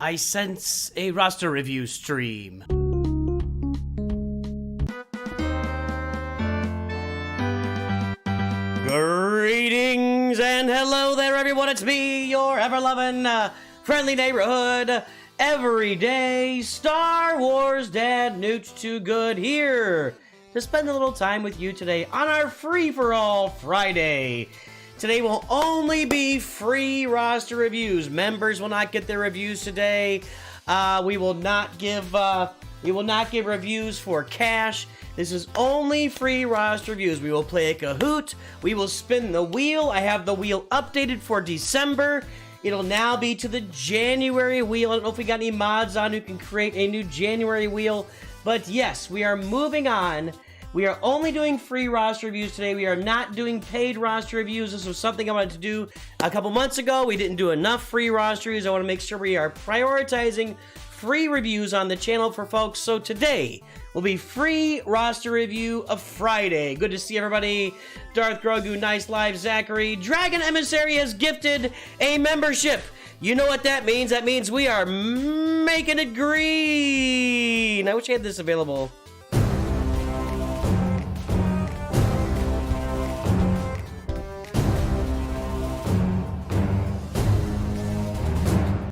I sense a roster review stream. Greetings and hello there, everyone. It's me, your ever-loving, friendly neighborhood, everyday Star Wars Dad Newt Too Good here to spend a little time with you today on our Free-for-All Friday. Today will only be free roster reviews. Members will not get their reviews today. We will not give reviews for cash. This is only free roster reviews. We will play a Kahoot. We will spin the wheel. I have the wheel updated for December. It'll now be to the January wheel. I don't know if we got any mods on who can create a new January wheel. But yes, we are moving on. We are only doing free roster reviews today. We are not doing paid roster reviews. This was something I wanted to do a couple months ago. We didn't do enough free roster reviews. I want to make sure we are prioritizing free reviews on the channel for folks. So today will be free roster review of Friday. Good to see everybody. Darth Grogu, Nice Live, Zachary. Dragon Emissary has gifted a membership. You know what that means? That means we are making it green. I wish I had this available.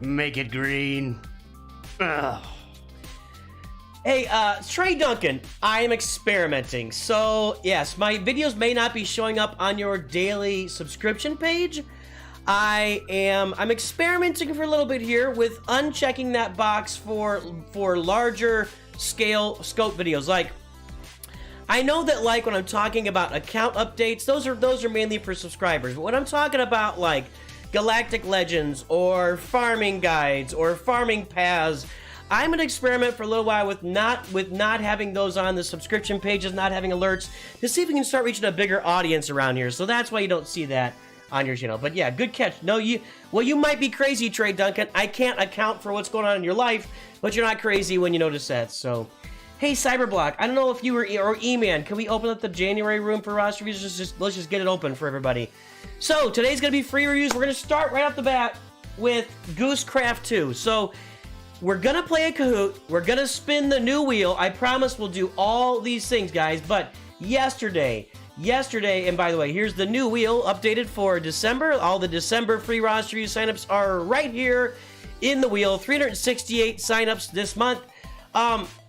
Make it green. Ugh. Hey, Trey Duncan, I am experimenting. So, yes, my videos may not be showing up on your daily subscription page. I'm experimenting for a little bit here with unchecking that box for larger scale scope videos. Like, I know that like when I'm talking about account updates, those are mainly for subscribers. But when I'm talking about like Galactic Legends or farming guides or farming paths, I'm gonna experiment for a little while with not having those on the subscription pages, not having alerts, to see if we can start reaching a bigger audience around here. So that's why you don't see that on your channel. But yeah, good catch. No, you might be crazy, Trey Duncan. I can't account for what's going on in your life, but you're not crazy when you notice that. So, hey Cyberblock, I don't know if you were or E-Man, can we open up the January room for roster reviews? Let's just get it open for everybody. So today's gonna be free reviews. We're gonna start right off the bat with Goosecraft 2. So we're gonna play a Kahoot. We're gonna spin the new wheel. I promise we'll do all these things, guys. But yesterday, and by the way, here's the new wheel updated for December. All the December free roster review signups are right here in the wheel. 368 signups this month.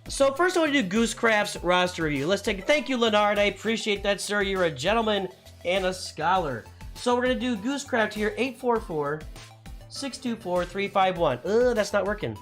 So first I want to do Goosecraft's roster review. Let's take thank you, Leonard. I appreciate that, sir. You're a gentleman and a scholar. So we're going to do Goosecraft here, 844-624-351. Ugh, that's not working.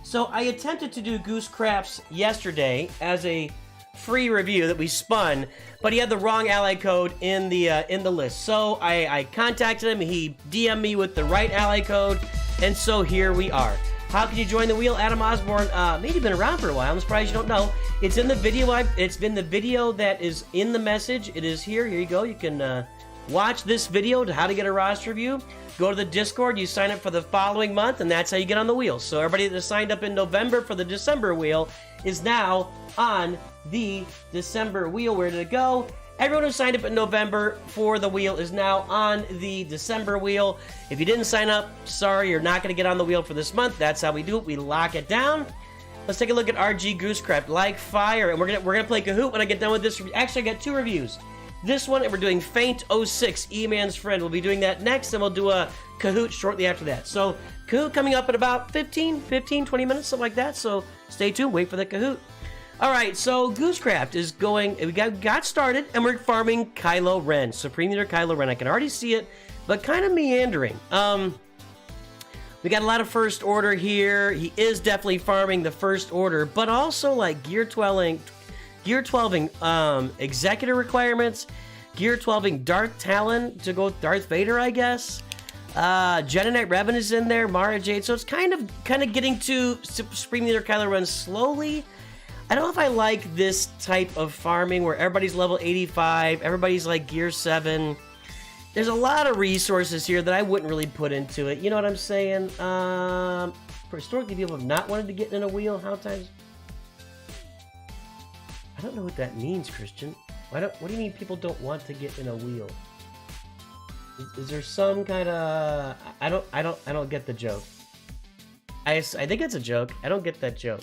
So I attempted to do Goosecraft's yesterday as a free review that we spun, but he had the wrong ally code in the list. So I contacted him, he DM'd me with the right ally code, and so here we are. How can you join the wheel? Adam Osborne, maybe been around for a while. I'm surprised you don't know. It's in the video. It's been the video that is in the message. It is here. Here you go. You can watch this video to how to get a roster review. Go to the Discord. You sign up for the following month, and that's how you get on the wheel. So everybody that signed up in November for the December wheel is now on the December wheel. Where did it go? Everyone who signed up in November for the wheel is now on the December wheel. If you didn't sign up, sorry, you're not going to get on the wheel for this month. That's how we do it. We lock it down. Let's take a look at RG Goosecraft, like fire, and we're gonna play Kahoot when I get done with this. Actually, I got two reviews. This one, and we're doing Faint 06, E-Man's friend. We'll be doing that next, and we'll do a Kahoot shortly after that. So Kahoot coming up in about 15, 20 minutes, something like that. So stay tuned, wait for the Kahoot. All right, so Goosecraft is going, we got started, and we're farming Kylo Ren, Supreme Leader Kylo Ren. I can already see it, but kind of meandering. We got a lot of First Order here. He is definitely farming the First Order, but also like Gear 12ing executive requirements, Gear 12ing Darth Talon to go with Darth Vader, I guess. Jedi Knight Revan is in there, Mara Jade. So it's kind of getting to Supreme Leader Kylo Ren slowly. I don't know if I like this type of farming where everybody's level 85, everybody's like Gear 7. There's a lot of resources here that I wouldn't really put into it. You know what I'm saying? Historically, people have not wanted to get in a wheel. How times? I don't know what that means, Christian. What do you mean people don't want to get in a wheel? Is there some kind of... I don't get the joke. I think it's a joke. I don't get that joke.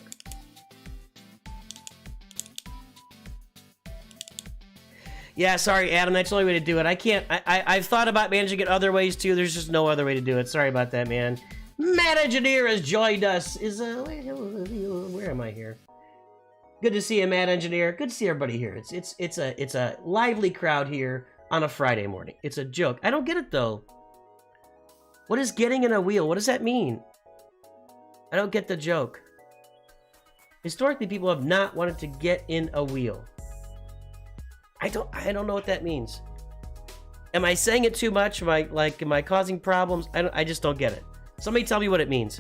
Yeah, sorry, Adam. That's the only way to do it. I can't. I've thought about managing it other ways too. There's just no other way to do it. Sorry about that, man. Matt Engineer has joined us. Where am I here? Good to see you, Matt Engineer. Good to see everybody here. It's a lively crowd here on a Friday morning. It's a joke. I don't get it though. What is getting in a wheel? What does that mean? I don't get the joke. Historically, people have not wanted to get in a wheel. I don't know what that means. Am I saying it too much? Am I causing problems? I just don't get it. Somebody tell me what it means.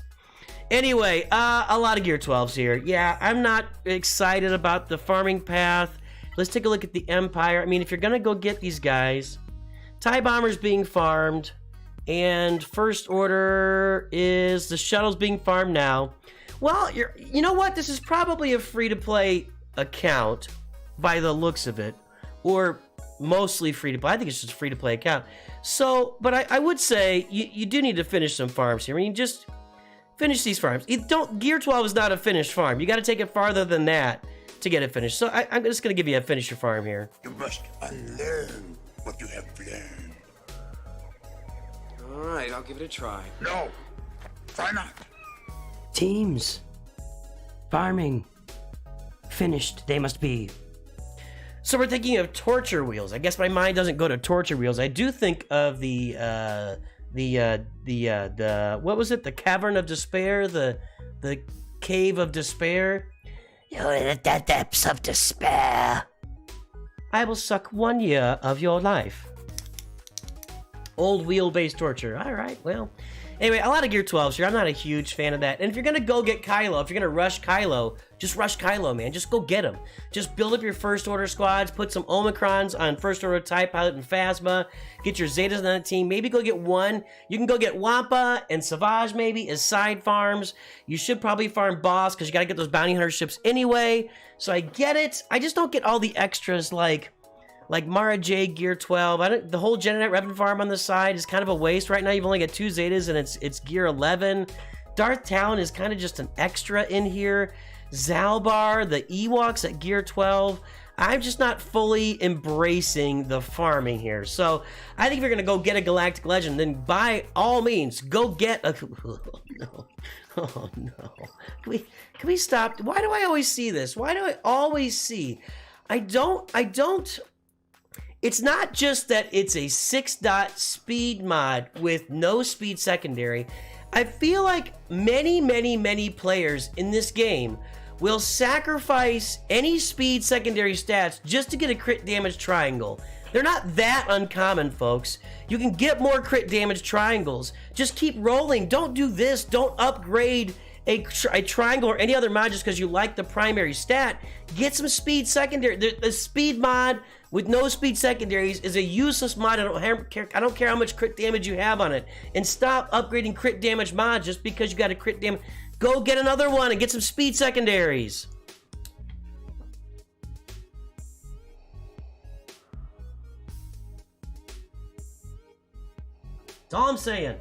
Anyway, a lot of Gear 12s here. Yeah, I'm not excited about the farming path. Let's take a look at the Empire. I mean, if you're gonna go get these guys, TIE Bombers being farmed, and First Order is the shuttles being farmed now. Well, you know what? This is probably a free-to-play account by the looks of it. Or mostly free to play. I think it's just a free to play account. So, but I would say you do need to finish some farms here. I mean, just finish these farms. Gear 12 is not a finished farm. You got to take it farther than that to get it finished. So I'm just going to give you a finish your farm here. You must unlearn what you have learned. All right, I'll give it a try. No, try not. Teams. Farming. Finished they must be. So we're thinking of torture wheels. I guess my mind doesn't go to torture wheels. I do think of the what was it? The Cavern of Despair, the Cave of Despair. You're in the depths of despair. I will suck 1 year of your life. Old wheel-based torture. All right, well. Anyway, a lot of Gear 12s here. I'm not a huge fan of that. And if you're going to go get Kylo, if you're going to rush Kylo, just rush Kylo, man. Just go get him. Just build up your First Order squads. Put some Omicrons on First Order TIE Pilot and Phasma. Get your Zetas on that team. Maybe go get one. You can go get Wampa and Savage, maybe, as side farms. You should probably farm Boss, because you got to get those bounty hunter ships anyway. So I get it. I just don't get all the extras like Mara J Gear 12. The whole Genet Revan farm on the side is kind of a waste. Right now you've only got 2 Zetas and it's Gear 11. Darth Talon is kind of just an extra in here. Zalbar, the Ewoks at Gear 12. I'm just not fully embracing the farming here. So I think if you're going to go get a Galactic Legend, then by all means, go get a... Oh, no. Oh, no. Can we stop? Why do I always see this? Why do I always see? I don't... It's not just that it's a 6-dot speed mod with no speed secondary. I feel like many players in this game will sacrifice any speed secondary stats just to get a crit damage triangle. They're not that uncommon, folks. You can get more crit damage triangles. Just keep rolling. Don't do this. Don't upgrade a triangle or any other mod just because you like the primary stat. Get some speed secondary. The speed mod with no speed secondaries is a useless mod. I don't care how much crit damage you have on it. And stop upgrading crit damage mods just because you got a crit damage. Go get another one and get some speed secondaries. That's all I'm saying.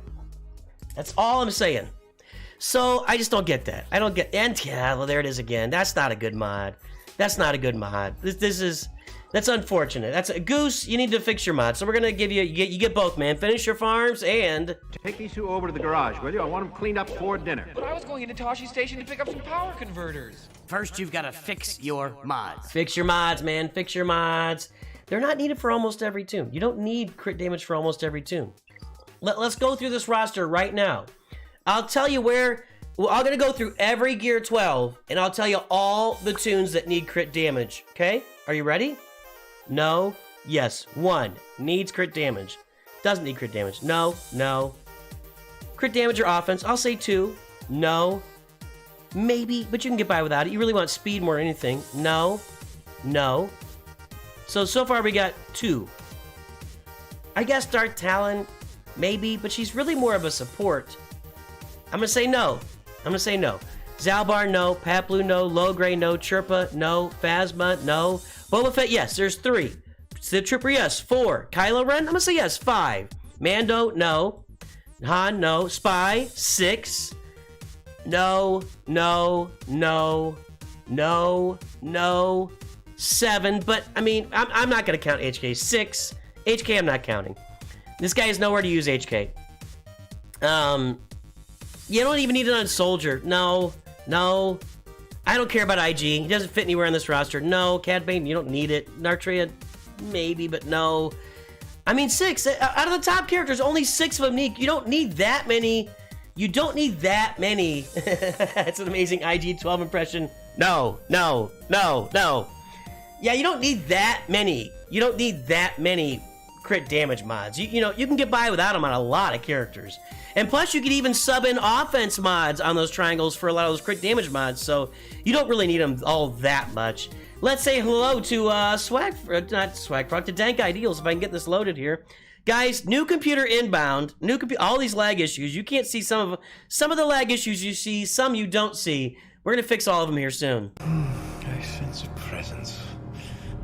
That's all I'm saying. So I just don't get that. I don't get, and yeah, well, there it is again. That's not a good mod. That's not a good mod. That's unfortunate. That's a Goose. You need to fix your mod. So we're gonna give you get both, man. Finish your farms and take these 2 over to the garage, will you? I want them cleaned up for dinner. But I was going into Toshi Station to pick up some power converters. First, you've got to fix your mods. Fix your mods, man. Fix your mods. They're not needed for almost every tune. You don't need crit damage for almost every tune. Let's go through this roster right now. I'll tell you where. Well, I'm gonna go through every Gear 12, and I'll tell you all the tunes that need crit damage. Okay? Are you ready? No. Yes. 1 needs crit damage. Doesn't need crit damage. No. No. Crit damage or offense. I'll say 2. No. Maybe, but you can get by without it. You really want speed more than anything. No. No. So far we got 2. I guess Darth Talon, maybe, but she's really more of a support. I'm gonna say no. I'm gonna say no. Zalbar, no. Pat Blue, no. Logray, no. Chirpa, no. Phasma, no. Boba Fett, yes. There's 3. Sith Trooper, yes. 4. Kylo Ren, I'm gonna say yes. 5. Mando, no. Han, no. Spy, 6. No, no, no, no, no. 7, but I mean, I'm not gonna count HK. 6, HK I'm not counting. This guy has nowhere to use HK. You don't even need it on Soldier. No, no. I don't care about IG. He doesn't fit anywhere on this roster. No, Cad Bane, you don't need it. Nartrea, maybe, but no. I mean, 6. Out of the top characters, only 6 of them need. You don't need that many. You don't need that many. That's an amazing IG 12 impression. No, no, no, no. Yeah, you don't need that many. You don't need that many crit damage mods. You know, you can get by without them on a lot of characters. And plus, you can even sub in offense mods on those triangles for a lot of those crit damage mods, so you don't really need them all that much. Let's say hello to not Swagfrog, to Dank Ideals, if I can get this loaded here. Guys, new computer inbound, all these lag issues. You can't see some of the lag issues you see, some you don't see. We're gonna fix all of them here soon. I sense a presence.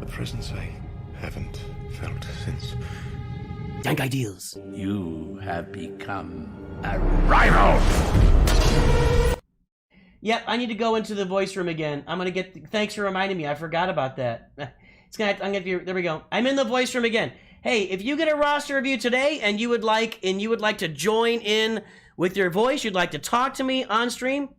A presence I haven't felt since. Dank Ideals. You have become a rival! Yep, I need to go into the voice room again. I'm gonna get. Thanks for reminding me. I forgot about that. I'm gonna. There we go. I'm in the voice room again. Hey, if you get a roster review today and you would like to join in with your voice, you'd like to talk to me on stream,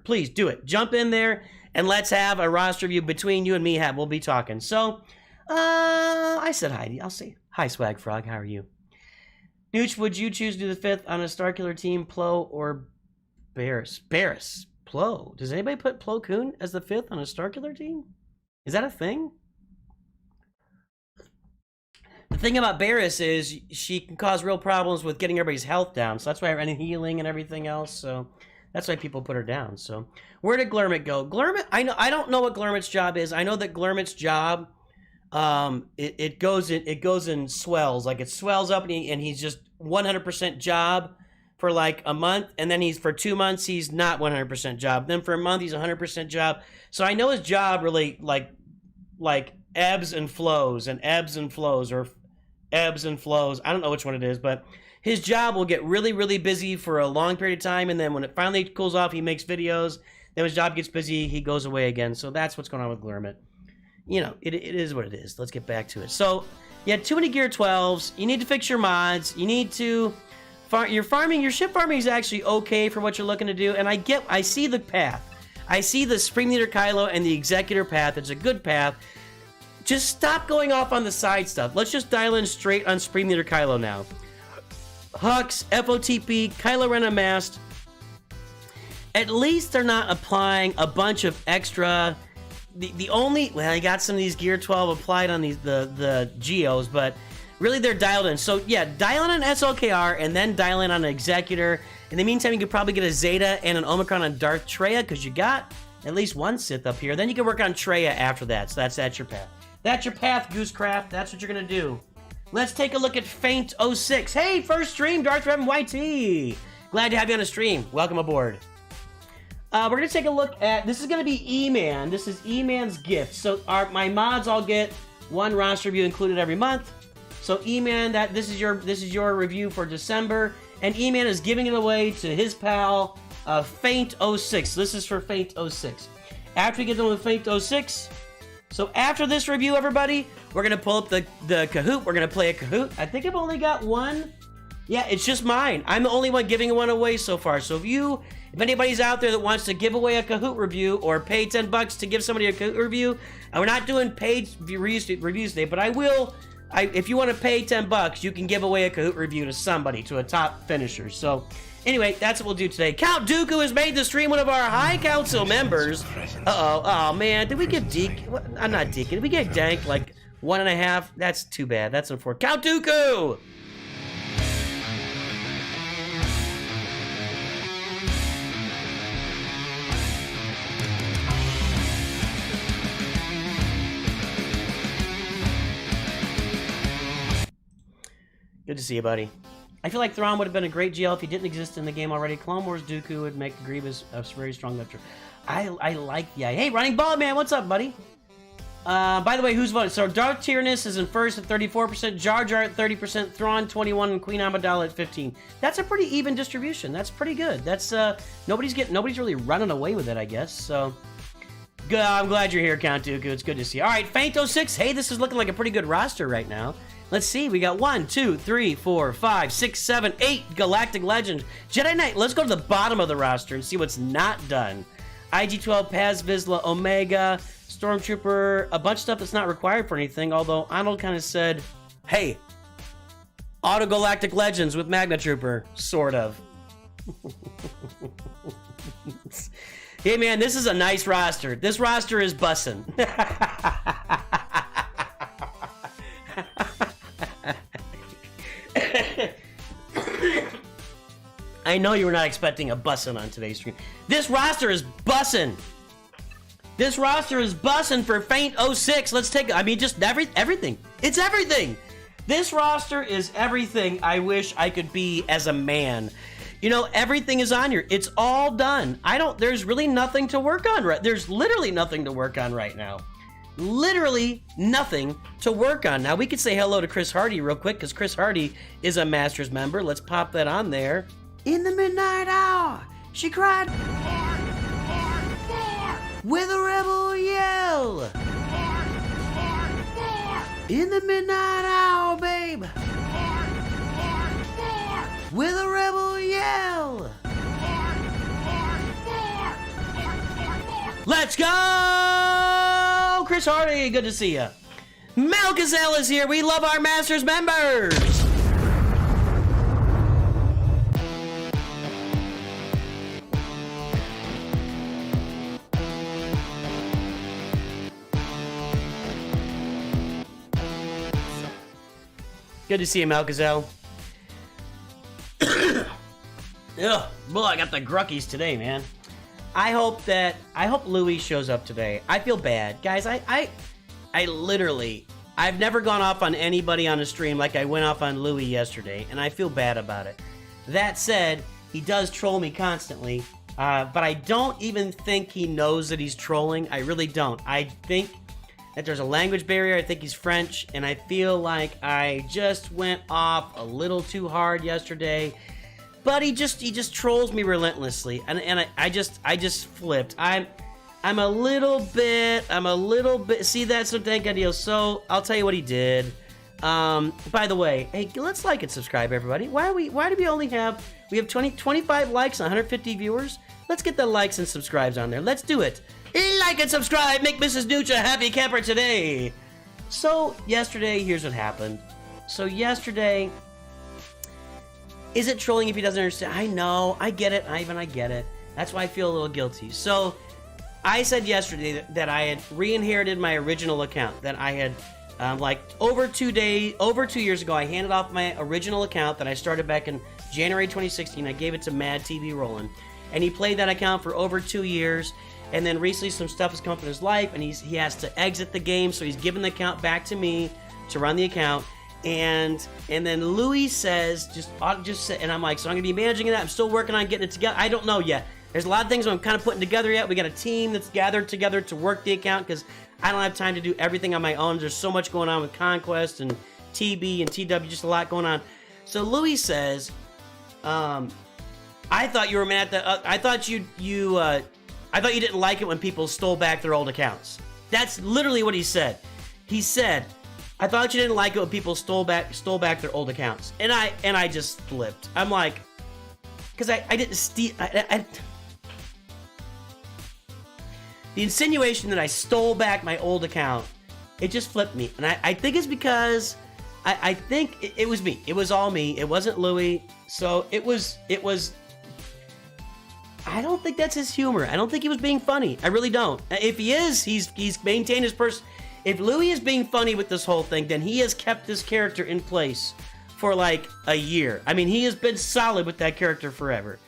please do it. Jump in there and let's have a roster review between you and me. We'll be talking. So, I said hi. I'll say hi, Swag Frog. How are you? Nooch, would you choose to do the 5th on a Starkiller team, Plo or Barris? Barris. Plo. Does anybody put Plo Koon as the 5th on a Starkiller team? Is that a thing? The thing about Barris is she can cause real problems with getting everybody's health down. So that's why and healing and everything else. So that's why people put her down. So where did Glurmit go? Glurmit, I don't know what Glurmit's job is. I know that Glurmit's job, it goes in swells. Like it swells up and he's just 100% job for like a month, and then for 2 months he's not 100% job. Then for a month he's 100% job. So I know his job really like ebbs and flows and ebbs and flows, or ebbs and flows. I don't know which one it is, but his job will get really, really busy for a long period of time, and then when it finally cools off, he makes videos. Then his job gets busy, he goes away again. So that's what's going on with Glurmit. You know, it is what it is. Let's get back to it. So, yeah, too many Gear 12s. You need to fix your mods. You need to... Your ship farming is actually okay for what you're looking to do, and I see the path. I see the Spring Leader Kylo and the Executor path. It's a good path. Just stop going off on the side stuff. Let's just dial in straight on Spring Leader Kylo now. Hux, FOTP, Kylo Ren Unmasked. At least they're not applying a bunch of extra... Well, I got some of these Gear 12 applied on the Geos, but... really, they're dialed in. So, yeah, dial in on SLKR and then dial in on an Executor. In the meantime, you could probably get a Zeta and an Omicron on Darth Traya, because you got at least one Sith up here. Then you can work on Traya after that. So that's your path. That's your path, Goosecraft. That's what you're going to do. Let's take a look at Faint 06. Hey, first stream, Darth Revan YT. Glad to have you on the stream. Welcome aboard. We're going to take a look at... This is going to be E-Man. This is E-Man's gift. So my mods all get one roster review included every month. So E-Man, this is your review for December, and E-Man is giving it away to his pal, Faint 06. This is for Faint 06. After we get done with Faint 06, so after this review, everybody, we're gonna pull up the Kahoot. We're gonna play a Kahoot. I think I've only got one. Yeah, it's just mine. I'm the only one giving one away so far. So if anybody's out there that wants to give away a Kahoot review or pay $10 to give somebody a Kahoot review, and we're not doing paid reviews today, but I will. If you want to pay $10, you can give away a Kahoot review to somebody, to a top finisher. So, anyway, that's what we'll do today. Count Dooku has made the stream one of our High Council members. Uh-oh. Oh, man. Did we give I'm not Deacon. Did we get Dank like 1.5? That's too bad. That's unfortunate. Count Dooku! Good to see you, buddy. I feel like Thrawn would have been a great GL if he didn't exist in the game already. Clone Wars Dooku would make Grievous a very strong lifter. I like the idea. Hey, Running Ball Man, what's up, buddy? By the way, who's voted? So Darth Tyrannus is in first at 34%, Jar Jar at 30%, Thrawn 21, and Queen Amidala at 15. That's a pretty even distribution. That's pretty good. That's nobody's really running away with it, I guess. So good. I'm glad you're here, Count Dooku. It's good to see you. All right, Faint06. Hey, this is looking like a pretty good roster right now. Let's see. We got 1, 2, 3, 4, 5, 6, 7, 8 Galactic Legends. Jedi Knight. Let's go to the bottom of the roster and see what's not done. IG-12, Paz Vizsla, Omega, Stormtrooper, a bunch of stuff that's not required for anything, although Arnold kind of said, hey, Auto Galactic Legends with Magna Trooper, sort of. Hey man, this is a nice roster. This roster is bussin'. I know you were not expecting a bussin' on today's stream. This roster is bussin'. This roster is bussin' for Faint06. Let's take, I mean, just everything. It's everything. This roster is everything I wish I could be as a man. You know, everything is on here. It's all done. There's really nothing to work on, right? There's literally nothing to work on right now. Literally nothing to work on. Now, we could say hello to Chris Hardy real quick, because Chris Hardy is a Masters member. Let's pop that on there. In the midnight hour, she cried, with a rebel yell. In the midnight hour, babe. With a rebel yell. Let's go! Chris Hardy, good to see ya. Malcazell is here. We love our Masters members. Good to see you, Malcazell. Ugh, boy, I got the gruckies today, man. I hope Louis shows up today. I feel bad. Guys, I literally, I've never gone off on anybody on a stream like I went off on Louis yesterday, and I feel bad about it. That said, he does troll me constantly, but I don't even think he knows that he's trolling. I really don't. I think that there's a language barrier. I think he's French, and I feel like I just went off a little too hard yesterday. But he just trolls me relentlessly, and I just flipped. I'm a little bit. See that? So thank God. So I'll tell you what he did. By the way, hey, let's like and subscribe, everybody. Why do we only have 25 likes and 150 viewers? Let's get the likes and subscribes on there. Let's do it. Like and subscribe. Make Mrs. Nooch a happy camper today. So yesterday, here's what happened. So yesterday, is it trolling if he doesn't understand? I know. I get it, Ivan. I get it. That's why I feel a little guilty. So I said yesterday that I had re-inherited my original account. That I had, like, over 2 years ago, I handed off my original account that I started back in January 2016. I gave it to Mad TV Roland. And he played that account for over 2 years. And then recently some stuff has come up in his life, and he has to exit the game, so he's given the account back to me to run the account. And then Louis says, and I'm like, so I'm gonna be managing that. I'm still working on getting it together. I don't know yet. There's a lot of things I'm kind of putting together yet. We got a team that's gathered together to work the account because I don't have time to do everything on my own. There's so much going on with Conquest and TB and TW, just a lot going on. So Louis says, I thought you were mad at I thought you didn't like it when people stole back their old accounts. That's literally what he said. He said, I thought you didn't like it when people stole back their old accounts. And I just flipped. I'm like, because I didn't steal. The insinuation that I stole back my old account, it just flipped me. And I think it's because I think it was me. It was all me. It wasn't Louis. So it was. I don't think that's his humor. I don't think he was being funny. I really don't. If he is, he's maintained his person. If Louis is being funny with this whole thing, then he has kept this character in place for like a year. I mean, he has been solid with that character forever.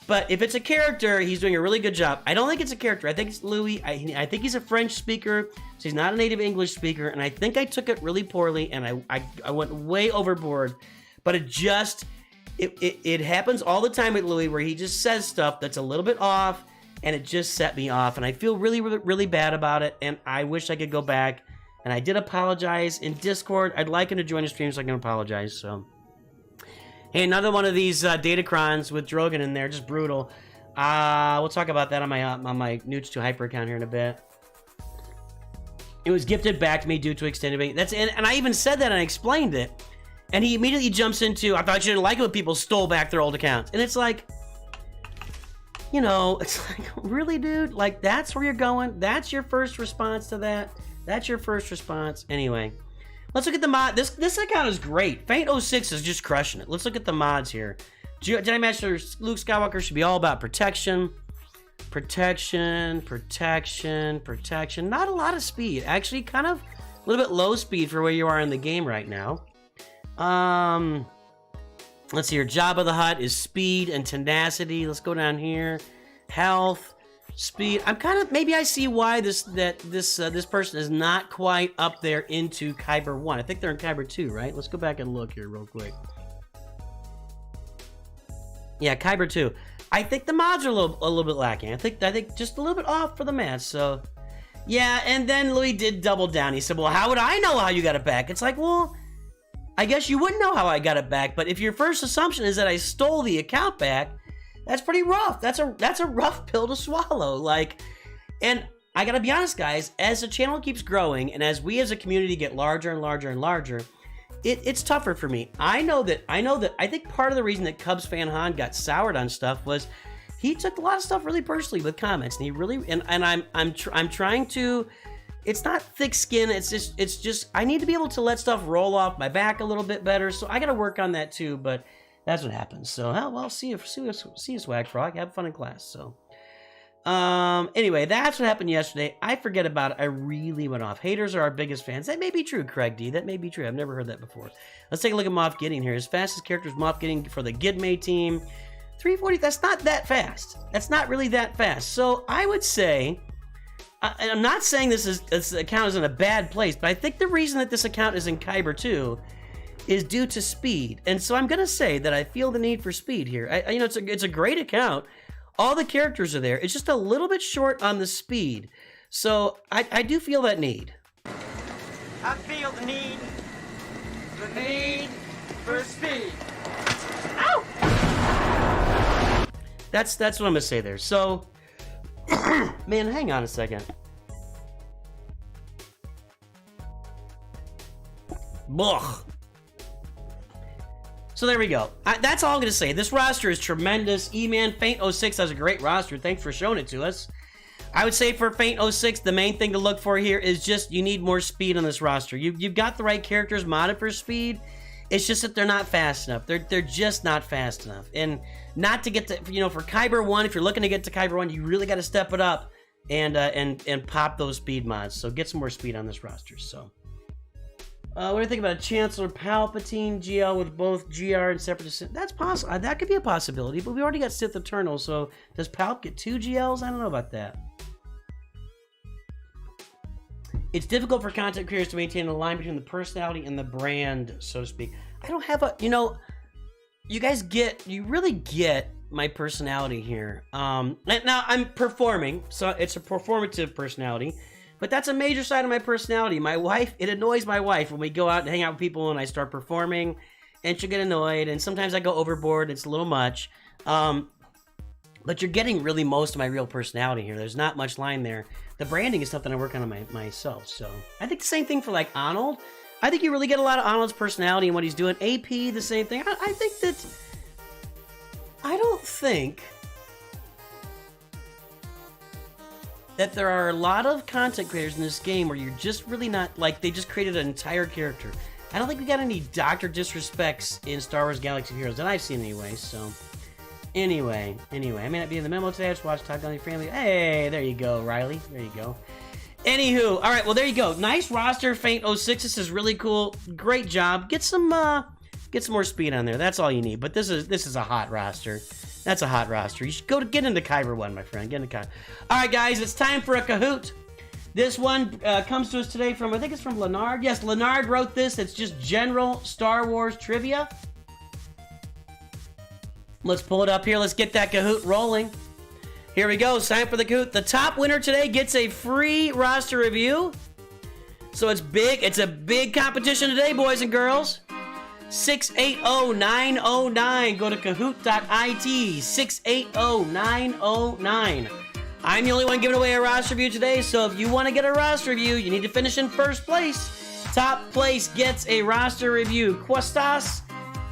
But if it's a character, he's doing a really good job. I don't think it's a character. I think it's Louis. I think he's a French speaker, so he's not a native English speaker. And I think I took it really poorly, and I went way overboard. But it happens all the time with Louis, where he just says stuff that's a little bit off, and it just set me off, and I feel really, really, really bad about it, and I wish I could go back. And I did apologize in Discord. I'd like him to join the stream so I can apologize. So, hey, another one of these Datacrons with Drogon in there, just brutal. We'll talk about that on my Newts to Hyper account here in a bit. It was gifted back to me due to extended being. And I even said that and I explained it. And he immediately jumps into, I thought you didn't like it when people stole back their old accounts. And it's like, you know, it's like, really, dude? Like, that's where you're going? That's your first response to that? That's your first response? Anyway, let's look at the mod. This account is great. Faint06 is just crushing it. Let's look at the mods here. Jedi Master Luke Skywalker should be all about protection. Protection. Not a lot of speed. Actually, kind of a little bit low speed for where you are in the game right now. Let's see here. Jabba the Hutt is speed and tenacity. Let's go down here. Health. Speed. I'm kind of, maybe I see why this person is not quite up there into Kyber 1. I think they're in Kyber 2, right? Let's go back and look here real quick. Yeah, Kyber 2. I think the mods are a little bit lacking. I think just a little bit off for the mods. So, yeah, and then Louis did double down. He said, "Well, how would I know how you got it back?" It's like, well, I guess you wouldn't know how I got it back, but if your first assumption is that I stole the account back, that's pretty rough. That's a rough pill to swallow. Like, and I gotta be honest, guys, as the channel keeps growing and as we as a community get larger and larger and larger, it's tougher for me. I know that I think part of the reason that Cubs fan Han got soured on stuff was he took a lot of stuff really personally with comments, and he really and I'm trying to. It's not thick skin. It's just I need to be able to let stuff roll off my back a little bit better. So I got to work on that too. But that's what happens. So, well, see you, Swag Frog. Have fun in class. So, anyway, that's what happened yesterday. I forget about it. I really went off. Haters are our biggest fans. That may be true, Craig D. That may be true. I've never heard that before. Let's take a look at Moff Gideon here. His fastest character is Moff Gideon for the Gidmay team. 340. That's not that fast. That's not really that fast. So I would say, and I'm not saying this account is in a bad place, but I think the reason that this account is in Kyber 2 is due to speed. And so I'm going to say that I feel the need for speed here. You know, it's a great account. All the characters are there. It's just a little bit short on the speed. So I do feel that need. I feel the need for speed. Ow! That's what I'm going to say there. So, man, hang on a second. Ugh. So there we go. That's all I'm going to say. This roster is tremendous. E-Man, Faint06 has a great roster. Thanks for showing it to us. I would say for Faint06, the main thing to look for here is just you need more speed on this roster. You've got the right characters modded for speed. It's just that they're not fast enough. They're just not fast enough. And not to get to, you know, for Kyber 1, if you're looking to get to Kyber 1, you really got to step it up and pop those speed mods. So get some more speed on this roster. So. What do you think about a Chancellor Palpatine GL with both GR and Separatist? That's possible. That could be a possibility, but we already got Sith Eternal, so does Palp get 2 GLs? I don't know about that. It's difficult for content creators to maintain a line between the personality and the brand, so to speak. I don't have a, you know, you really get my personality here. Now I'm performing, so it's a performative personality. But that's a major side of my personality. My wife, it annoys my wife when we go out and hang out with people and I start performing, and she'll get annoyed, and sometimes I go overboard. It's a little much. But you're getting really most of my real personality here. There's not much line there. The branding is something I work on myself. So I think the same thing for like Arnold. I think you really get a lot of Arnold's personality and what he's doing. AP, the same thing. I think that, I don't think that there are a lot of content creators in this game where you're just really not, like, they just created an entire character. I don't think we got any Dr. Disrespects in Star Wars Galaxy of Heroes that I've seen anyway, so. Anyway, I may not be in the memo today. I just watched Talk on Your Family. Hey, there you go, Riley. There you go. Anywho, all right, well, there you go. Nice roster, Faint06. This is really cool. Great job. Get some more speed on there. That's all you need. But this is a hot roster. That's a hot roster. You should get into Kyber 1, my friend. Get into Kyber. All right, guys, it's time for a Kahoot. This one comes to us today from, I think it's from Leonard. Yes, Leonard wrote this. It's just general Star Wars trivia. Let's pull it up here. Let's get that Kahoot rolling. Here we go. Sign up for the Kahoot. The top winner today gets a free roster review. So it's big. It's a big competition today, boys and girls. 680-909. Go to Kahoot.it. 680-909. I'm the only one giving away a roster review today, so if you want to get a roster review, you need to finish in first place. Top place gets a roster review. Cuestas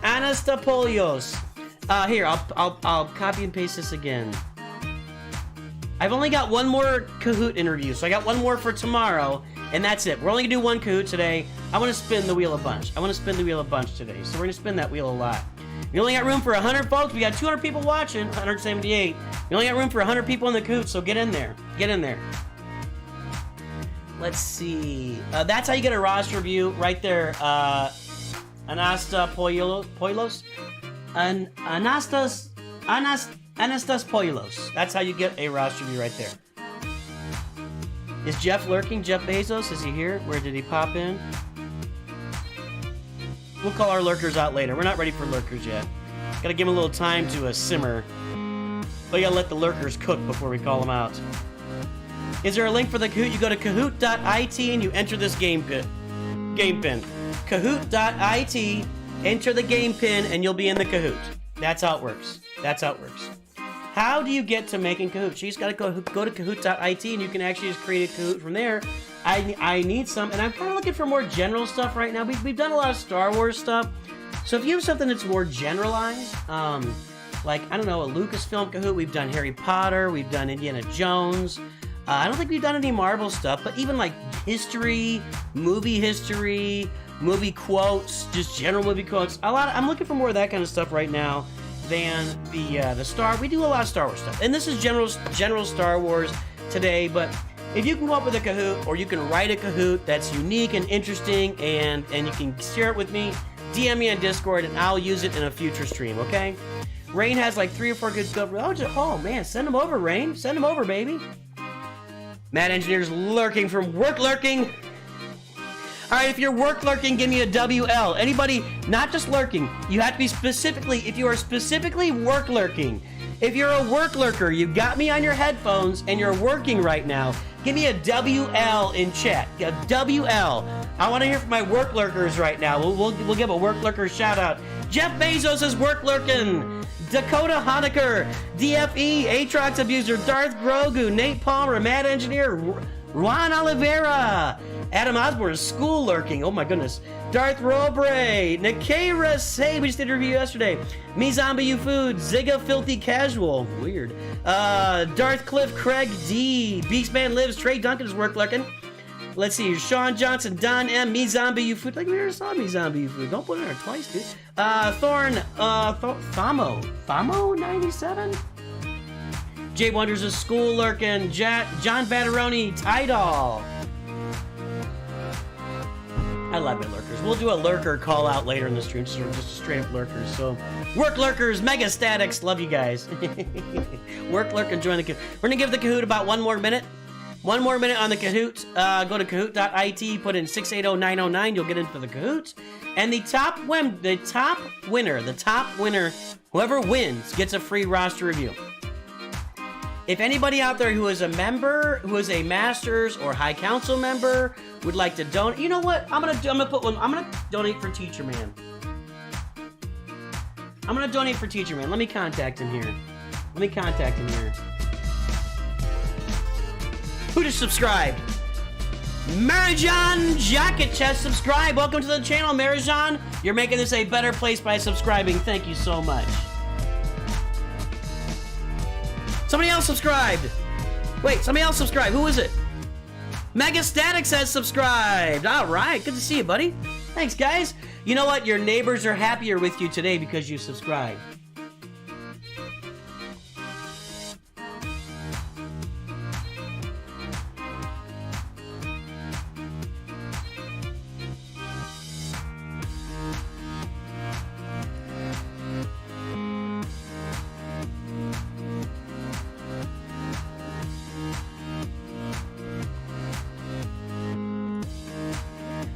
Anastapolios. Here, I'll copy and paste this again. I've only got one more Kahoot interview, so I got one more for tomorrow, and that's it. We're only gonna do one Kahoot today. I want to spin the wheel a bunch. today, so we're gonna spin that wheel a lot. We only got room for 100 folks. We got 200 people watching, 178. We only got room for 100 people in the Kahoot, so get in there. Get in there. Let's see. That's how you get a roster review right there. Anastapolios. Anastas Poilos. That's how you get a roster review right there. Is Jeff lurking? Jeff Bezos? Is he here? Where did he pop in? We'll call our lurkers out later. We're not ready for lurkers yet. Gotta give them a little time to simmer. But you gotta let the lurkers cook before we call them out. Is there a link for the Kahoot? You go to Kahoot.it and you enter this game pin. Kahoot.it, enter the game pin, and you'll be in the Kahoot. That's how it works. How do you get to making Kahoot? You just gotta go to Kahoot.it and you can actually just create a Kahoot from there. I need some, and I'm kind of looking for more general stuff right now. We've done a lot of Star Wars stuff. So if you have something that's more generalized, like, I don't know, a Lucasfilm Kahoot, we've done Harry Potter, we've done Indiana Jones. I don't think we've done any Marvel stuff, but even like history, movie quotes, just general movie quotes. I'm looking for more of that kind of stuff right now than the Star. We do a lot of Star Wars stuff, and this is general Star Wars today. But if you can come up with a Kahoot, or you can write a Kahoot that's unique and interesting, and you can share it with me, DM me on Discord, and I'll use it in a future stream. Okay? Rain has like 3 or 4 good stuff. Oh man, send them over, Rain. Send them over, baby. Mad Engineer's lurking from work lurking. All right, if you're work lurking, give me a WL. Anybody, not just lurking, you have to be specifically, if you are specifically work lurking. If you're a work lurker, you got me on your headphones and you're working right now, give me a WL in chat. A WL. I want to hear from my work lurkers right now. We'll give a work lurker shout out. Jeff Bezos is work lurking. Dakota Honecker, DFE, Aatrox Abuser, Darth Grogu, Nate Palmer, Mad Engineer, Juan Oliveira, Adam Osborne is school lurking. Oh my goodness. Darth Robre, Nakaris, hey, we just did a review yesterday. Me Zombie You Food, Zigga Filthy Casual, weird. Darth Cliff, Craig D, Beastman Lives, Trey Duncan is work lurking. Let's see, Sean Johnson, Don M, Me Zombie You Food. Like we never saw Me Zombie You Food. Don't put it in there twice, dude. Thorn, Famo 97? Jay Wonders is school lurking. John Batteroni, Tidal. I love it, lurkers. We'll do a lurker call out later in the stream, just straight up lurkers. So, work lurkers, Mega Statics, love you guys. Work lurk and join the Kahoot. We're gonna give the Kahoot about 1 more minute. 1 more minute on the Kahoot. Go to Kahoot.it, put in 680-909, you'll get into the Kahoot. And the top winner, whoever wins, gets a free roster review. If anybody out there who is a member, who is a Masters or High Council member, would like to donate, you know what? I'm gonna donate for Teacher Man. Let me contact him here. Who just subscribed? Marijan Jacket Chest subscribe. Welcome to the channel, Marijan. You're making this a better place by subscribing. Thank you so much. Somebody else subscribed. Wait, somebody else subscribed. Who is it? Mega Statics has subscribed. All right, good to see you, buddy. Thanks, guys. You know what? Your neighbors are happier with you today because you subscribed.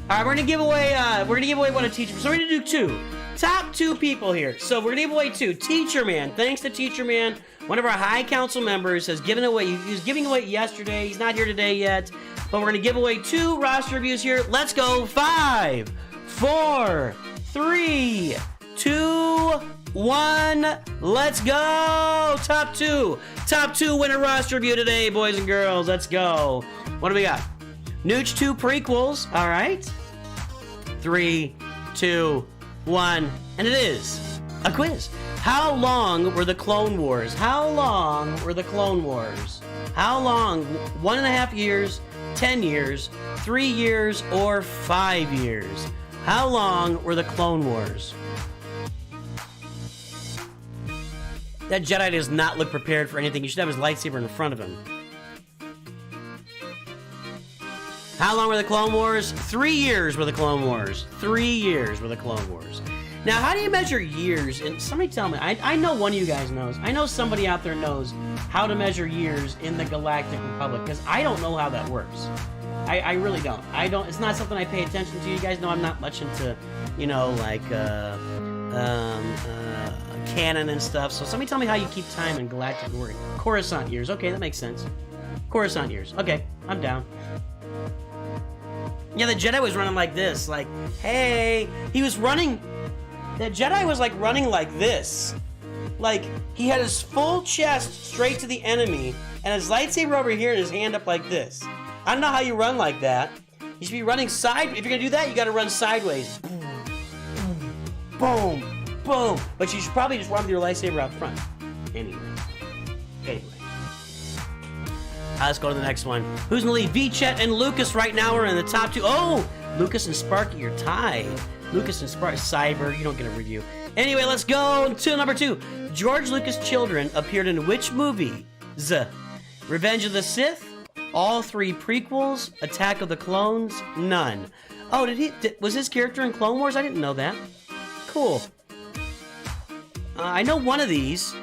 All right, we're gonna give away one of Teacher. So we're gonna do 2. top 2 people here. So we're gonna give away 2. Teacher Man, thanks to Teacher Man, one of our High Council members has given away, he was giving away yesterday, he's not here today yet, but we're gonna give away 2 roster reviews here. Let's go, 5, 4, 3, 2, 1, let's go! Top 2 winner roster review today, boys and girls, let's go. What do we got? Nooch 2 prequels, all right. 3, 2, 1, and it is a quiz. How long were the Clone Wars? How long were the Clone Wars? How long? 1.5 years, 10 years, 3 years, or 5 years? How long were the Clone Wars? That Jedi does not look prepared for anything. He should have his lightsaber in front of him. How long were the Clone Wars? 3 years were the Clone Wars. 3 years were the Clone Wars. Now, how do you measure years? And somebody tell me. I know one of you guys knows. I know somebody out there knows how to measure years in the Galactic Republic, because I don't know how that works. I really don't. It's not something I pay attention to. You guys know I'm not much into, you know, like, canon and stuff. So somebody tell me how you keep time in Galactic Warrior. Coruscant years. Okay, that makes sense. Coruscant years. Okay, I'm down. Yeah, the Jedi was running like this. Like, hey, he was running. That Jedi was like running like this. Like, he had his full chest straight to the enemy and his lightsaber over here and his hand up like this. I don't know how you run like that. You should be running side. If you're gonna do that, you gotta run sideways. Boom, boom. But you should probably just run with your lightsaber out front. Anyway. Let's go to the next one. Who's in the lead? V-Chet and Lucas right now are in the top 2. Oh, Lucas and Sparky are tied. Lucas and Sparky. Cyber, you don't get a review. Anyway, let's go to number 2. George Lucas' children appeared in which movie? Revenge of the Sith? All 3 prequels? Attack of the Clones? None. Oh, was his character in Clone Wars? I didn't know that. Cool. I know one of these.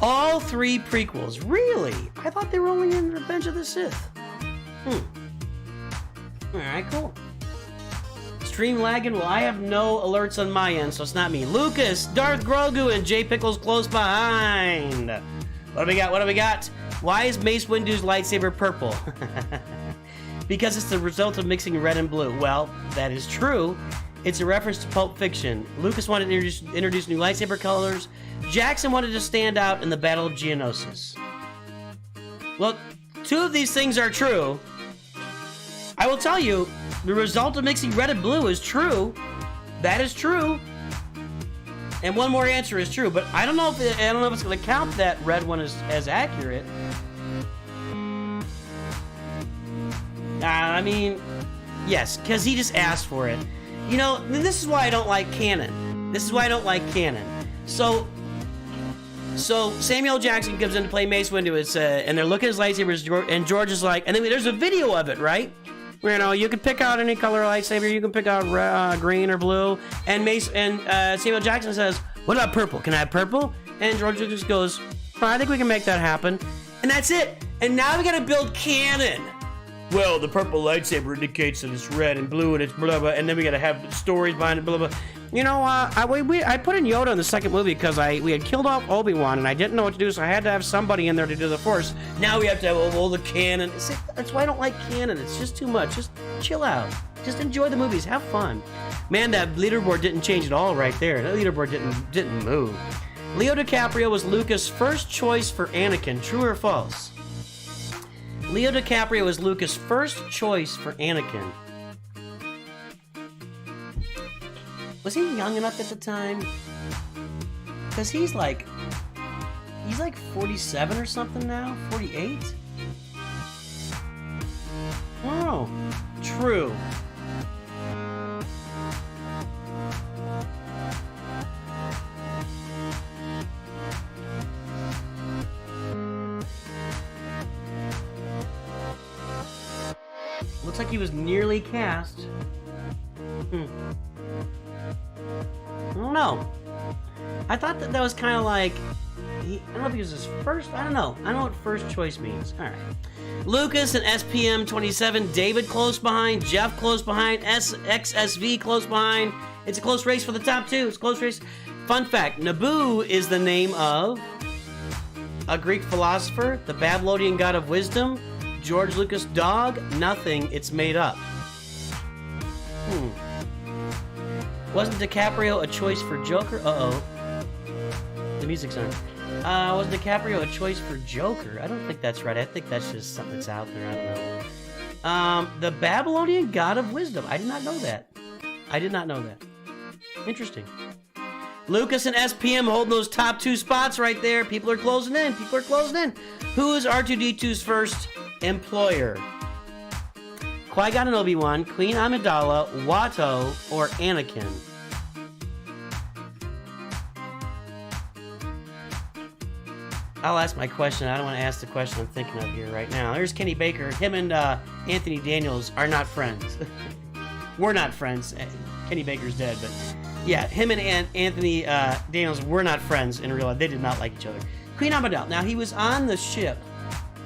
All 3 prequels. Really? I thought they were only in Revenge of the Sith. Alright, cool. Stream lagging? Well, I have no alerts on my end, so it's not me. Lucas, Darth Grogu, and J Pickle's close behind. What do we got? Why is Mace Windu's lightsaber purple? Because it's the result of mixing red and blue. Well, that is true. It's a reference to Pulp Fiction. Lucas wanted to introduce new lightsaber colors. Jackson wanted to stand out in the Battle of Geonosis. Well, 2 of these things are true. I will tell you, the result of mixing red and blue is true. That is true. And one more answer is true, but I don't know if it's going to count that red one as accurate. I mean, yes, because he just asked for it. You know, this is why I don't like canon. So Samuel Jackson comes in to play Mace Windu, and they're looking at his lightsabers, and George is like, and then there's a video of it, right? Where, you know, you can pick out any color lightsaber, you can pick out green or blue, and Samuel Jackson says, what about purple? Can I have purple? And George just goes, oh, I think we can make that happen. And that's it. And now we gotta build canon. Well, the purple lightsaber indicates that it's red and blue and it's blah blah, and then we gotta have stories behind it, blah blah. You know, I put in Yoda in the second movie because we had killed off Obi-Wan and I didn't know what to do, so I had to have somebody in there to do the Force. Now we have to have all the canon. That's why I don't like canon. It's just too much. Just chill out. Just enjoy the movies. Have fun. Man, that leaderboard didn't change at all right there. That leaderboard didn't move. Leo DiCaprio was Lucas' first choice for Anakin. True or false? Leo DiCaprio was Lucas' first choice for Anakin. Was he young enough at the time? Because he's like 47 or something now? 48? Oh, true. Looks like he was nearly cast. I don't know. I thought that was kind of like I don't know if he was his first. I don't know. I don't know what first choice means. All right. Lucas and SPM 27. David close behind. Jeff close behind. XSV close behind. It's a close race for the top two. It's a close race. Fun fact: Naboo is the name of a Greek philosopher, the Babylonian god of wisdom. George Lucas' dog. Nothing. It's made up. Wasn't DiCaprio a choice for Joker? Uh-oh. The music's on. Was DiCaprio a choice for Joker? I don't think that's right. I think that's just something that's out there. I don't know. The Babylonian god of wisdom. I did not know that. I did not know that. Interesting. Lucas and SPM holding those top two spots right there. People are closing in. People are closing in. Who is R2-D2's first employer? Qui-Gon and Obi-Wan, Queen Amidala, Watto, or Anakin? I'll ask my question. I don't want to ask the question I'm thinking of here right now. There's Kenny Baker. Him and Anthony Daniels are not friends. We're not friends. Kenny Baker's dead, but yeah, him and Anthony Daniels were not friends in real life. They did not like each other. Queen Amidala. Now, he was on the ship.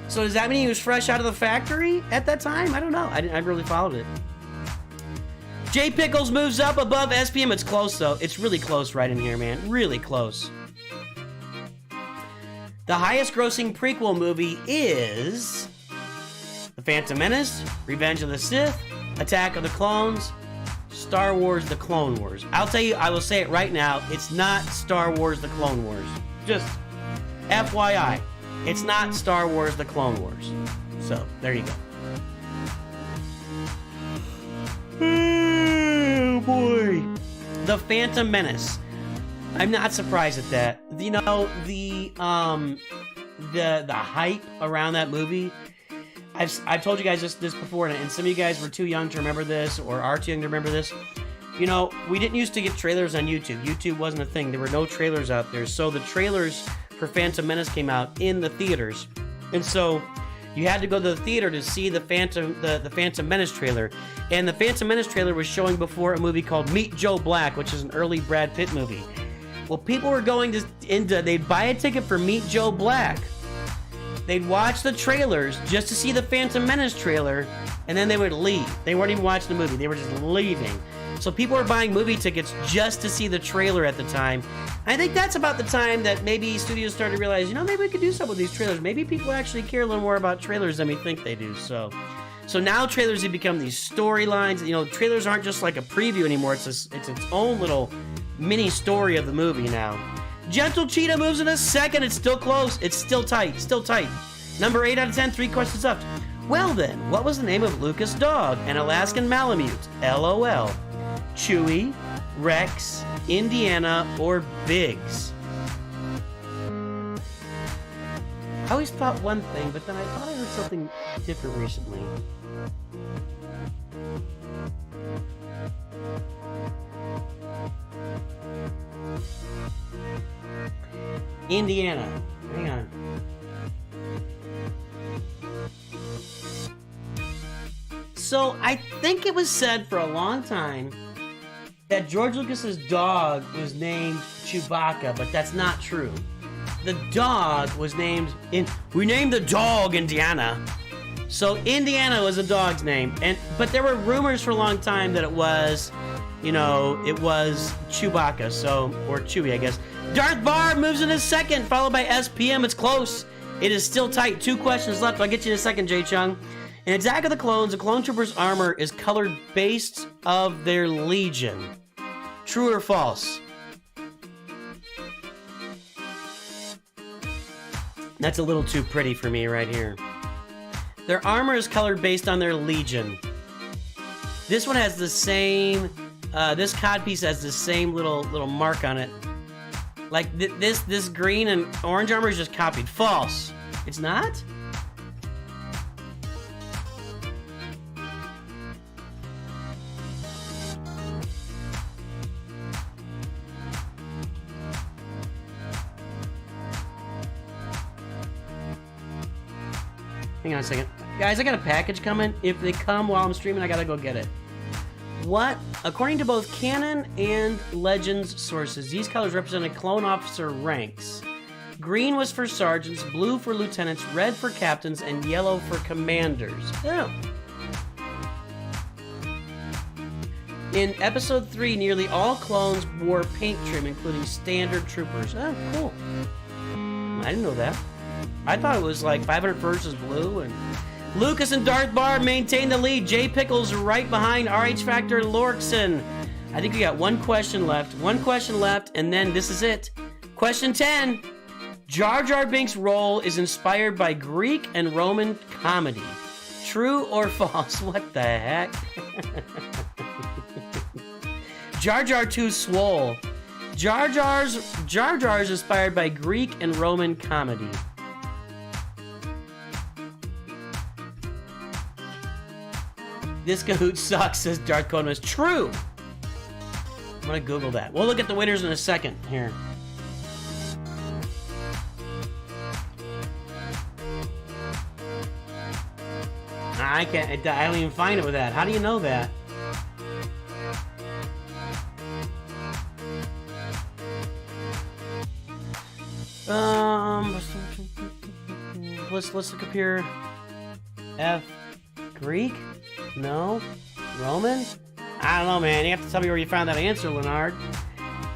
So does that mean he was fresh out of the factory at that time? I don't know. I really followed it. Jay Pickles moves up above SPM. It's close, though. It's really close right in here, man. Really close. The highest grossing prequel movie is The Phantom Menace, Revenge of the Sith, Attack of the Clones, Star Wars The Clone Wars. I'll tell you, I will say it right now, it's not Star Wars The Clone Wars. Just FYI. It's not Star Wars The Clone Wars. So, there you go. Oh, boy. The Phantom Menace. I'm not surprised at that. You know, the hype around that movie. I've told you guys this before, and some of you guys were too young to remember this, or are too young to remember this. You know, we didn't used to get trailers on YouTube. YouTube wasn't a thing. There were no trailers out there. So the trailers for Phantom Menace came out in the theaters, and so you had to go to the theater to see the Phantom Menace trailer. And the Phantom Menace trailer was showing before a movie called Meet Joe Black, which is an early Brad Pitt movie. Well, people were going they'd buy a ticket for Meet Joe Black. They'd watch the trailers just to see the Phantom Menace trailer, and then they would leave. They weren't even watching the movie. They were just leaving. So people were buying movie tickets just to see the trailer at the time. I think that's about the time that maybe studios started to realize, you know, maybe we could do something with these trailers. Maybe people actually care a little more about trailers than we think they do. So now trailers have become these storylines. You know, trailers aren't just like a preview anymore. It's its own little mini story of the movie now. Gentle Cheetah moves in a second. It's still close. It's still tight. Still tight. Number 8 out of 10. 3 questions left. Well then, what was the name of Lucas' dog? An Alaskan Malamute. LOL. Chewie, Rex, Indiana, or Biggs? I always thought one thing, but then I thought I heard something different recently. Indiana. Hang on. So I think it was said for a long time that George Lucas's dog was named Chewbacca, but that's not true. The dog was named we named the dog Indiana. So Indiana was a dog's name, but there were rumors for a long time that it was Chewbacca, or Chewie, I guess. Darth Barb moves in a second, followed by SPM. It's close. It is still tight. 2 questions left. I'll get you in a second, Jay Chung. In Attack of the Clones, the clone trooper's armor is colored based of their legion. True or false? That's a little too pretty for me right here. Their armor is colored based on their legion. This one has the same, this codpiece has the same little mark on it. Like this green and orange armor is just copied. False. It's not? Hang on a second. Guys, I got a package coming. If they come while I'm streaming, I gotta go get it. What? According to both canon and Legends sources, these colors represented clone officer ranks. Green was for sergeants, blue for lieutenants, red for captains, and yellow for commanders. Oh. In episode 3, nearly all clones wore paint trim, including standard troopers. Oh, cool. I didn't know that. I thought it was like 500 versus blue. And Lucas and Darth Bar maintain the lead. Jay Pickles right behind RH Factor Lorkson. I think we got one question left. One question left, and then this is it. Question 10. Jar Jar Binks' role is inspired by Greek and Roman comedy. True or false? What the heck? Jar Jar Too Swole. Jar Jar is inspired by Greek and Roman comedy. This Kahoot sucks, says Darth Codemus. True. I'm gonna Google that. We'll look at the winners in a second here. I don't even find it with that. How do you know that? Let's look up here. F. Greek? No. Roman? I don't know, man. You have to tell me where you found that answer, Leonard.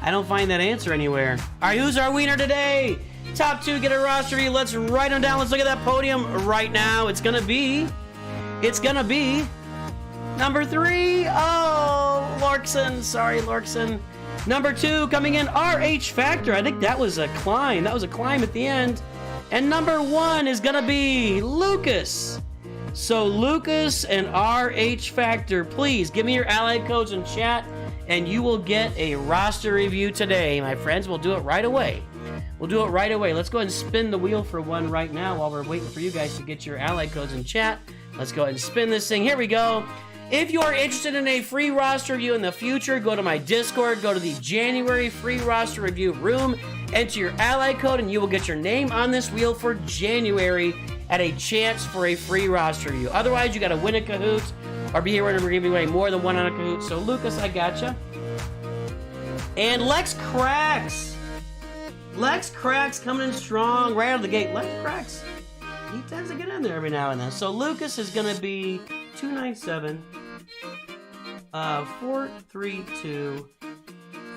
I don't find that answer anywhere. All right, who's our winner today? Top 2 get a roster review. Let's write them down. Let's look at that podium right now. It's gonna be number 3. Oh, Lorkson. Sorry, Lorkson. Number 2 coming in, RH Factor. I think that was a climb. That was a climb at the end. And number 1 is gonna be Lucas. So Lucas and RH Factor, please give me your allied codes in chat and you will get a roster review today, my friends. We'll do it right away. We'll do it right away. Let's go ahead and spin the wheel for one right now while we're waiting for you guys to get your allied codes in chat. Let's go ahead and spin this thing. Here we go. If you are interested in a free roster review in the future, go to my Discord, go to the January free roster review room, enter your ally code, and you will get your name on this wheel for January at a chance for a free roster review. Otherwise, you got to win a Kahoot or be here when we're giving away more than one on a Kahoot. So, Lucas, I gotcha. And Lex Cracks. Lex Cracks coming in strong right out of the gate. Lex Cracks, he tends to get in there every now and then. So, Lucas is going to be 297 432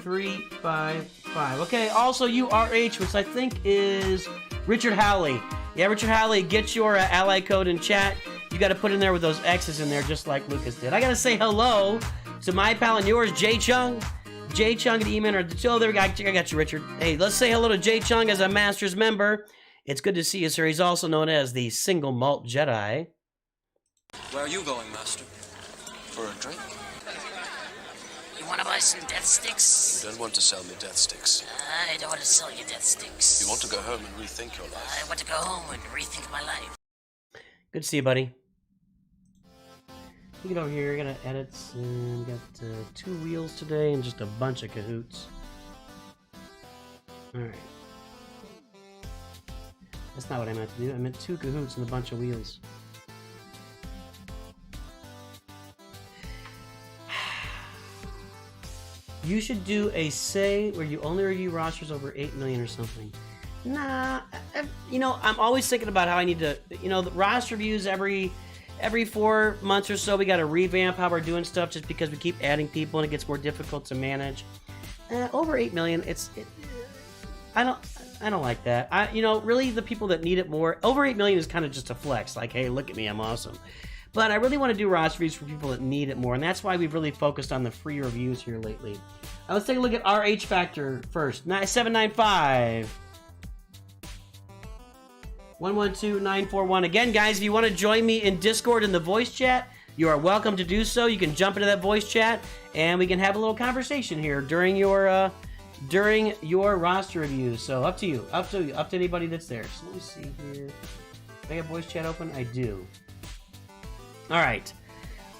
355. Okay, also URH, which I think is Richard Howley. Yeah, Richard Howley, get your ally code in chat. You got to put in there with those X's in there, just like Lucas did. I got to say hello to my pal and yours, Jay Chung. Jay Chung at Eman, oh, there we go. I got you, Richard. Hey, let's say hello to Jay Chung as a Masters member. It's good to see you, sir. He's also known as the Single Malt Jedi. Where are you going, Master? For a drink? You want to buy some death sticks? You don't want to sell me death sticks. I don't want to sell you death sticks. You want to go home and rethink your life. I want to go home and rethink my life. Good to see you, buddy. You get over here, you're gonna edit. We got 2 wheels today and just a bunch of Kahoots. Alright. That's not what I meant to do. I meant 2 Kahoots and a bunch of wheels. You should do a say where you only review rosters over 8 million or something. Nah, you know, I'm always thinking about how I need to, you know, the roster reviews every 4 months or so. We got to revamp how we're doing stuff just because we keep adding people and it gets more difficult to manage. Over 8 million, I don't like that. You know, really the people that need it more, over 8 million is kind of just a flex. Like, hey, look at me, I'm awesome. But I really want to do roster reviews for people that need it more, and that's why we've really focused on the free reviews here lately. Let's take a look at RH Factor first. 795 112 941. Again, guys, if you want to join me in Discord in the voice chat, you are welcome to do so. You can jump into that voice chat, and we can have a little conversation here during your roster reviews. So up to you, up to anybody that's there. So let me see here. Do I have voice chat open? I do. All right.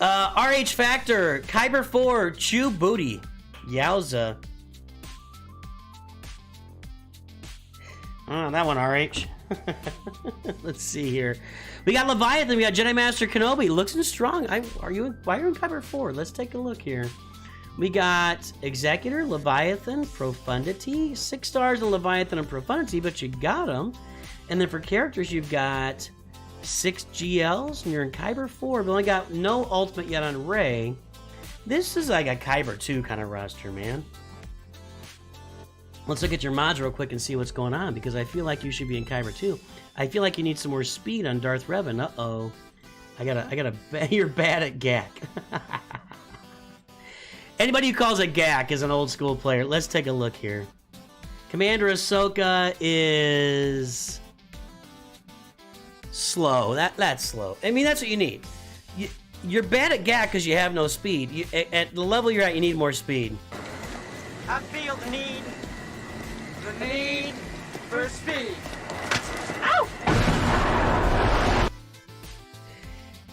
RH Factor, Kyber 4, Chew Booty. Yowza. Oh, that one, RH. Let's see here. We got Leviathan, we got Jedi Master Kenobi. Looks strong. Why are you in Kyber 4? Let's take a look here. We got Executor, Leviathan, Profundity. 6 stars in Leviathan and Profundity, but you got them. And then for characters, you've got 6 GLs, and you're in Kyber 4. We've only got no ultimate yet on Ray. This is like a Kyber 2 kind of roster, man. Let's look at your mods real quick and see what's going on, because I feel like you should be in Kyber 2. I feel like you need some more speed on Darth Revan. Uh-oh. You're bad at GAC. Anybody who calls it GAC is an old school player. Let's take a look here. Commander Ahsoka is slow. That's slow. I mean, that's what you need. You're bad at GAC because you have no speed. At the level you're at, you need more speed. I feel the need for speed. Ow!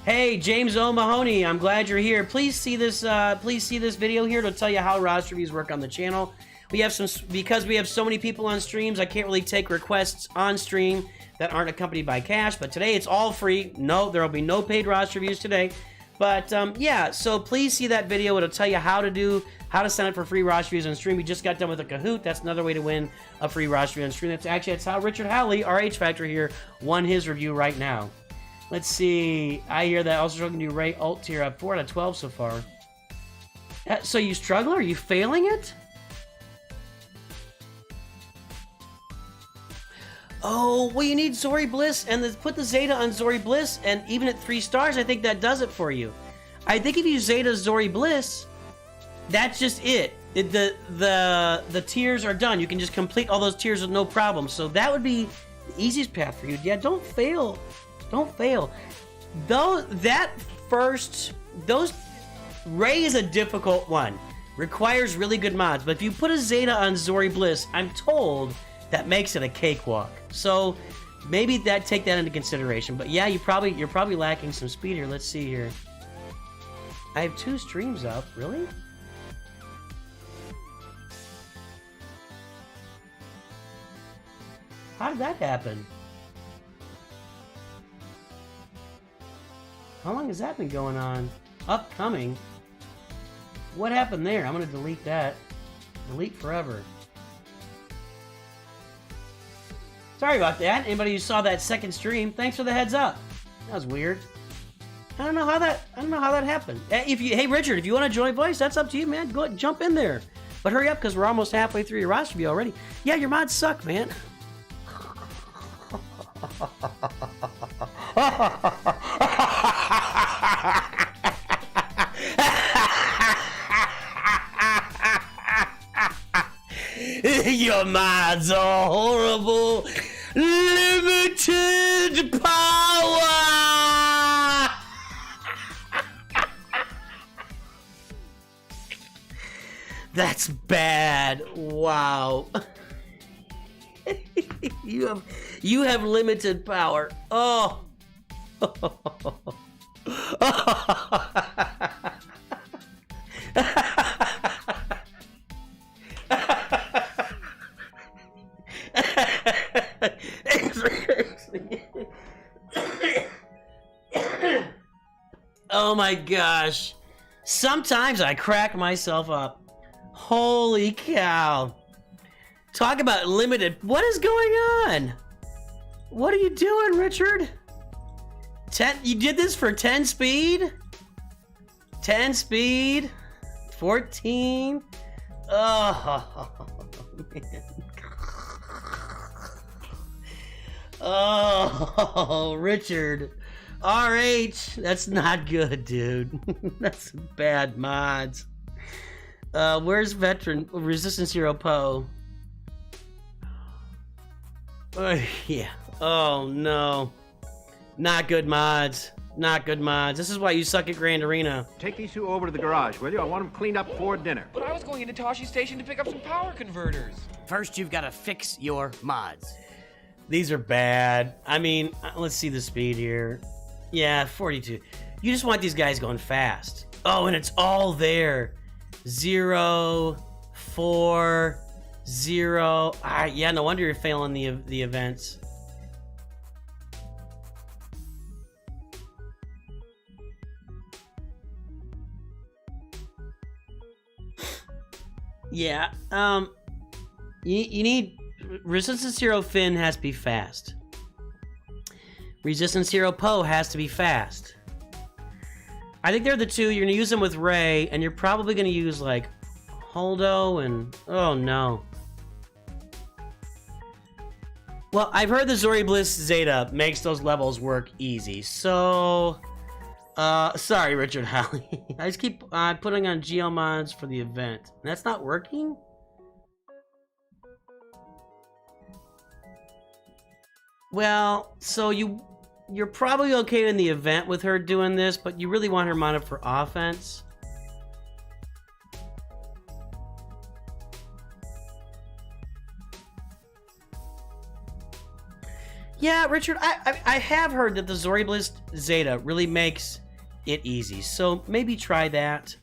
Hey, James O'Mahony, I'm glad you're here. Please see this video here to tell you how roster reviews work on the channel. Because we have so many people on streams, I can't really take requests on stream that aren't accompanied by cash, but today it's all free. No, there will be no paid roster reviews today. But yeah, so please see that video. It'll tell you how to sign up for free roster reviews on stream. We just got done with a Kahoot. That's another way to win a free roster review on stream. That's how Richard Howley, RH Factor here, won his review right now. Let's see. I hear that also struggling to do Ray alt tier up 4 out of 12 so far. So you struggle? Are you failing it? Oh, well, you need Zori Bliss, and put the Zeta on Zori Bliss, and even at 3 stars, I think that does it for you. I think if you Zeta Zori Bliss, that's just it. The tiers are done. You can just complete all those tiers with no problem. So that would be the easiest path for you. Yeah, don't fail. Don't fail. Ray is a difficult one. Requires really good mods. But if you put a Zeta on Zori Bliss, I'm told that makes it a cakewalk. So maybe take that into consideration. But yeah, you're probably lacking some speed here. Let's see here. I have 2 streams up. Really? How did that happen? How long has that been going on? Upcoming? What happened there? I'm gonna delete that. Delete forever. Sorry about that. Anybody who saw that second stream, thanks for the heads up. That was weird. I don't know how that happened. Hey Richard, if you want to join voice, that's up to you, man. Go ahead, jump in there. But hurry up, because we're almost halfway through your roster review already. Yeah, your mods suck, man. Your mods are horrible. Limited power. That's bad. Wow. You have limited power. Oh. Oh my gosh. Sometimes I crack myself up. Holy cow. Talk about limited. What is going on? What are you doing, Richard? 10. You did this for 10 speed? 10 speed? 14? Oh, man. Oh, Richard. RH. That's not good, dude. That's bad mods. Where's Veteran? Resistance Hero Poe. Yeah. Oh, no. Not good mods. Not good mods. This is why you suck at Grand Arena. Take these 2 over to the garage, will you? I want them cleaned up for dinner. But I was going into Toshi Station to pick up some power converters. First, you've got to fix your mods. These are bad. I mean, let's see the speed here. Yeah, 42. You just want these guys going fast. Oh, and it's all there. 0, 4, 0. Yeah, no wonder you're failing the events. Yeah. You need Resistance Hero Finn has to be fast. Resistance Hero Poe has to be fast. I think they're the two. You're gonna use them with Rey, and you're probably gonna use like Holdo and oh no. Well, I've heard the Zori Bliss Zeta makes those levels work easy. So, sorry, Richard Halley. I just keep putting on GL mods for the event. And that's not working? Well, so you're probably okay in the event with her doing this, but you really want her modded for offense. Yeah, Richard, I have heard that the Zori Bliss Zeta really makes it easy, so maybe try that.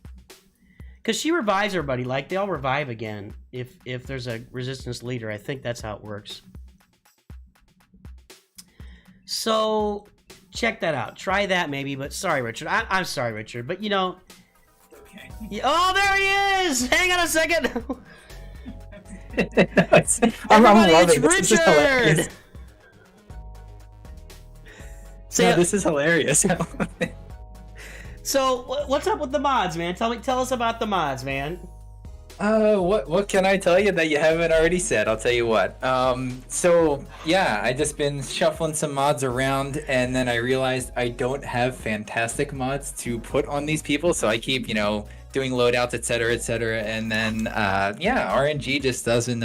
Because she revives everybody, like they all revive again if there's a resistance leader. I think that's how it works. So, check that out. Try that maybe, but sorry, Richard. I'm sorry, Richard, but you know... Okay. Oh, there he is! Hang on a second! I'm loving it's this. Richard! This is hilarious. So, no, this is hilarious. So, what's up with the mods, man? Tell us about the mods, man. What can I tell you that you haven't already said? I'll tell you what. So yeah, I just been shuffling some mods around, and then I realized I don't have fantastic mods to put on these people, so I keep, doing loadouts, etc., and then yeah, RNG just doesn't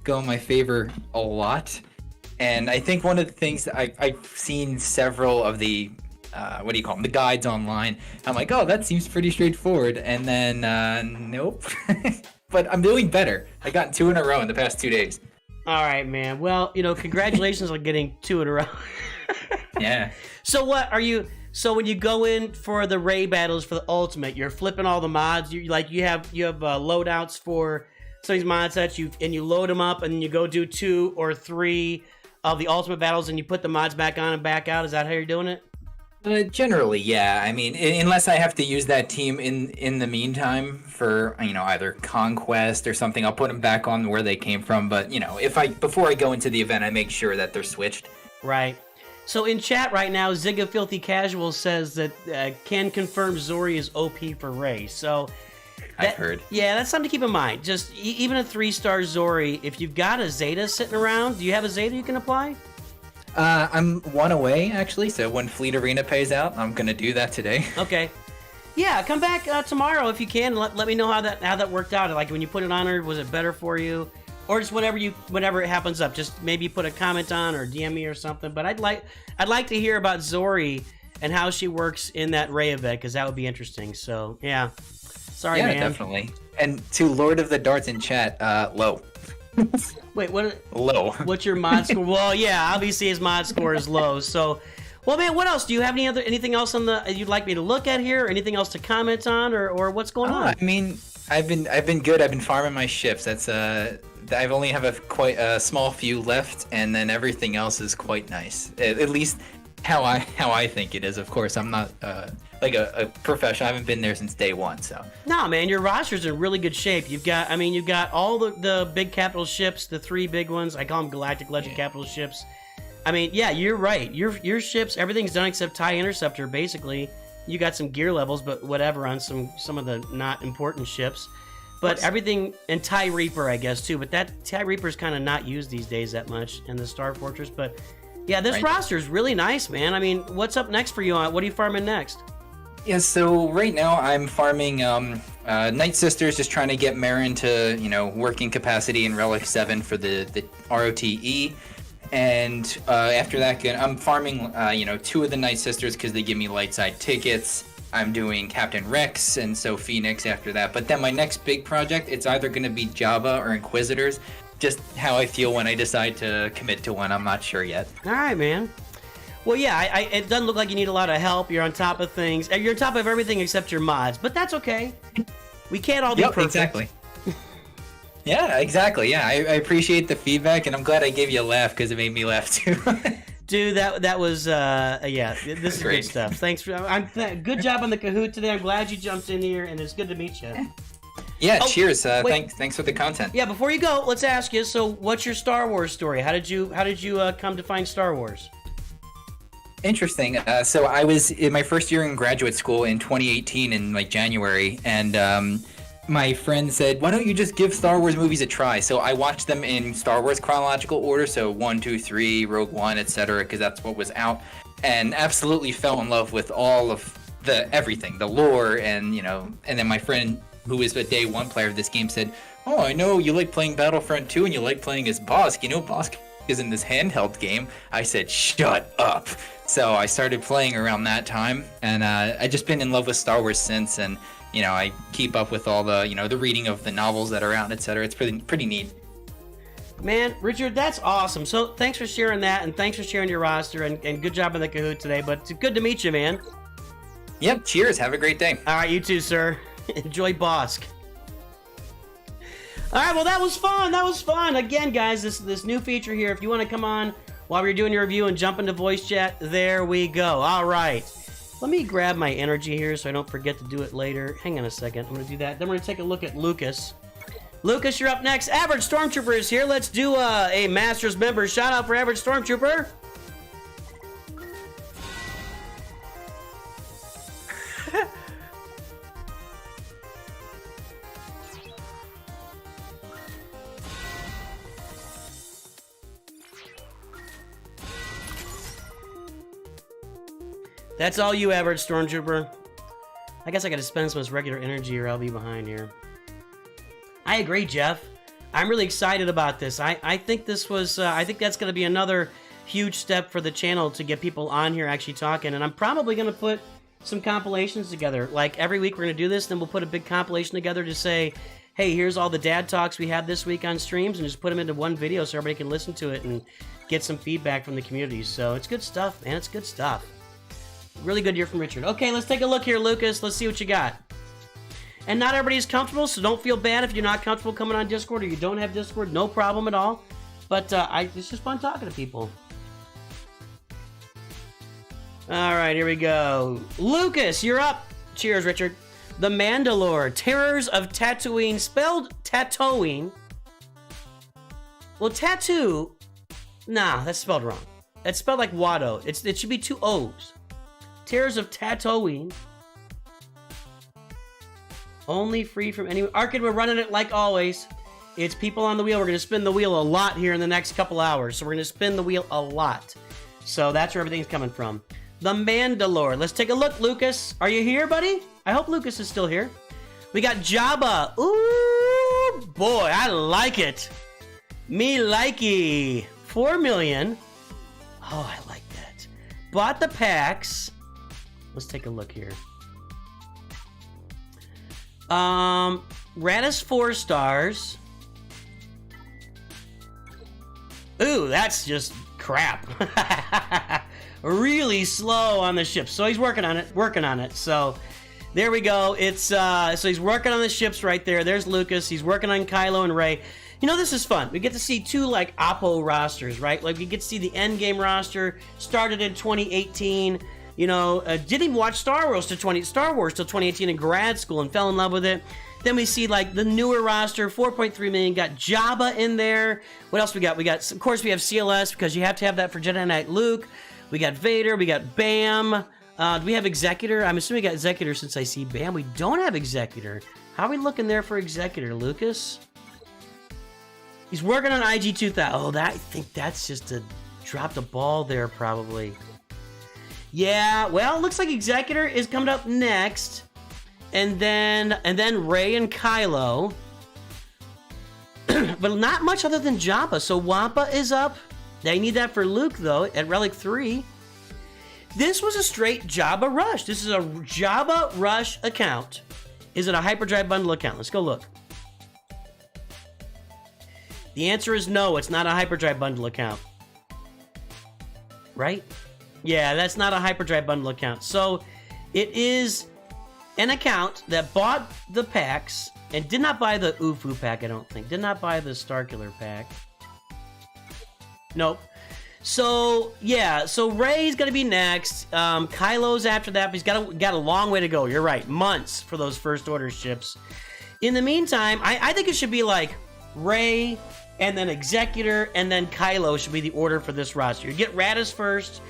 go in my favor a lot. And I think one of the things that I've seen several of the what do you call them? The guides online. I'm like, oh, that seems pretty straightforward. And then, nope. But I'm doing better. I got 2 in a row in the past 2 days. All right, man. Well, congratulations on getting 2 in a row. Yeah. So what are you? So when you go in for the Rey battles for the ultimate, you're flipping all the mods. You have loadouts for some of these mod sets. You load them up, and you go do 2 or 3 of the ultimate battles, and you put the mods back on and back out. Is that how you're doing it? Generally, yeah. I mean, unless I have to use that team in the meantime for either conquest or something, I'll put them back on where they came from. But before I go into the event, I make sure that they're switched. Right. So in chat right now, Zigga Filthy Casual says that can confirm Zori is OP for Rey. So I've heard. Yeah, that's something to keep in mind. Just even a 3-star Zori, if you've got a Zeta sitting around, do you have a Zeta you can apply? I'm 1 away, actually, so when Fleet Arena pays out, I'm going to do that today. Okay. Yeah, come back tomorrow if you can. Let me know how that worked out. Like, when you put it on her, was it better for you? Or just whenever it happens up, just maybe put a comment on or DM me or something. But I'd like to hear about Zori and how she works in that Rey event, because that would be interesting. So, yeah. Sorry, man. Yeah, definitely. And to Lord of the Darts in chat, low. Wait, what? Low. What's your mod score? Well, yeah, obviously his mod score is low. So, well, man, what else? Do you have anything else you'd like me to look at here? Or anything else to comment on, or what's going on? I mean, I've been good. I've been farming my ships. That's I've only have quite a small few left, and then everything else is quite nice. At least how I think it is. Of course, I'm not like a professional. I haven't been there since day 1, so. No, man, your roster's in really good shape. You've got all the big capital ships, the 3 big ones. I call them Galactic Legend capital ships. I mean, yeah, you're right. Your ships, everything's done except TIE Interceptor, basically. You got some gear levels, but whatever on some of the not important ships. But everything, and TIE Reaper, I guess, too. But that TIE Reaper's kind of not used these days that much in the Star Fortress. But yeah, this roster is really nice, man. I mean, what's up next for you? What are you farming next? Yeah, so right now I'm farming Night Sisters, just trying to get Marin to, working capacity in Relic 7 for the ROTE. And after that, I'm farming, 2 of the Night Sisters because they give me light side tickets. I'm doing Captain Rex and so Phoenix after that. But then my next big project, it's either going to be Jabba or Inquisitors. Just how I feel when I decide to commit to one, I'm not sure yet. All right, man. Well, yeah, it doesn't look like you need a lot of help. You're on top of things. You're on top of everything except your mods, but that's okay. We can't all be perfect. Exactly. Yeah, exactly. Yeah, I appreciate the feedback, and I'm glad I gave you a laugh because it made me laugh too. Dude, that was yeah. This is great. Good stuff. Thanks for good job on the Kahoot today. I'm glad you jumped in here, and it's good to meet you. Yeah, Oh, cheers. wait. Thanks for the content. Yeah, before you go, let's ask you. So, what's your Star Wars story? How did you come to find Star Wars? Interesting. So I was in my first year in graduate school in 2018 in like January, and my friend said, "Why don't you just give Star Wars movies a try?" So I watched them in Star Wars chronological order, so 1, 2, 3, Rogue One, etc., because that's what was out, and absolutely fell in love with all of everything, the lore, and and then my friend who is a day one player of this game said, "Oh, I know you like playing Battlefront 2 and you like playing as Bosk. You know Bosk is in this handheld game." I said, "Shut up." So I started playing around that time, and I just been in love with Star Wars since, and I keep up with all the the reading of the novels that are out, etc. It's pretty neat. Man, Richard, that's awesome. So thanks for sharing that, and thanks for sharing your roster, and good job on the Kahoot today. But it's good to meet you, man. Yep. Cheers. Have a great day. All right, you too, sir. Enjoy Bosk. All right, well, that was fun. That was fun. Again, guys, this new feature here, if you want to come on while we're doing your review and jump into voice chat, there we go. All right. Let me grab my energy here so I don't forget to do it later. Hang on a second. I'm going to do that. Then we're going to take a look at Lucas. Lucas, you're up next. Average Stormtrooper is here. Let's do a Masters member shout out for Average Stormtrooper. That's all you, Average Stormtrooper. I guess I gotta spend some of this regular energy or I'll be behind here. I agree, Jeff. I'm really excited about this. I think this was, I think that's gonna be another huge step for the channel to get people on here actually talking, and I'm probably gonna put some compilations together. Like every week we're gonna do this, then we'll put a big compilation together to say, hey, here's all the dad talks we had this week on streams, and just put them into one video so everybody can listen to it and get some feedback from the community. So it's good stuff, man. It's good stuff. Really good year from Richard. Okay, let's take a look here, Lucas. Let's see what you got. And not everybody's comfortable, so don't feel bad if you're not comfortable coming on Discord or you don't have Discord. No problem at all. But it's just fun talking to people. All right, here we go. Lucas, you're up. Cheers, Richard. The Mandalore, Terrors of Tatooine, spelled Tatooine. Well, tattoo, nah, that's spelled wrong. It's spelled like Watto. It should be 2 O's. Terrors of Tatooine. Only free from any... Arcade, we're running it like always. It's people on the wheel. We're going to spin the wheel a lot here in the next couple hours. So we're going to spin the wheel a lot. So that's where everything's coming from. The Mandalore. Let's take a look, Lucas. Are you here, buddy? I hope Lucas is still here. We got Jabba. Ooh, boy, I like it. Me likey. 4 million. Oh, I like that. Bought the packs. Let's take a look here. Radis 4 stars. Ooh, that's just crap. Really slow on the ship. So he's working on it. So there we go. It's so he's working on the ships right there. There's Lucas. He's working on Kylo and Rey. You know, this is fun. We get to see 2 like Oppo rosters, right? Like we get to see the Endgame roster, started in 2018. You know, didn't even watch Star Wars till 2018 in grad school and fell in love with it. Then we see like the newer roster, 4.3 million. Got Jabba in there. What else we got? Of course, we have CLS because you have to have that for Jedi Knight Luke. We got Vader. We got Bam. Do we have Executor? I'm assuming we got Executor since I see Bam. We don't have Executor. How are we looking there for Executor, Lucas? He's working on IG 2000. Oh, I think that's just a dropped a ball there, probably. Yeah, well, it looks like Executor is coming up next, and then Rey and Kylo, but not much other than Jabba. So Wampa is up. They need that for Luke though at Relic 3. This was a straight Jabba Rush. This is a Jabba Rush account. Is it a Hyperdrive bundle account? Let's go look. The answer is no. It's not a Hyperdrive bundle account. Right? Yeah, that's not a Hyperdrive bundle account. So it is an account that bought the packs and did not buy the UFU pack, I don't think. Did not buy the Starkiller pack. Nope. So, yeah, so Rey's going to be next. Kylo's after that, but he's got a long way to go. You're right. Months for those first order ships. In the meantime, I think it should be like Ray, and then Executor, and then Kylo should be the order for this roster. You get Radis first,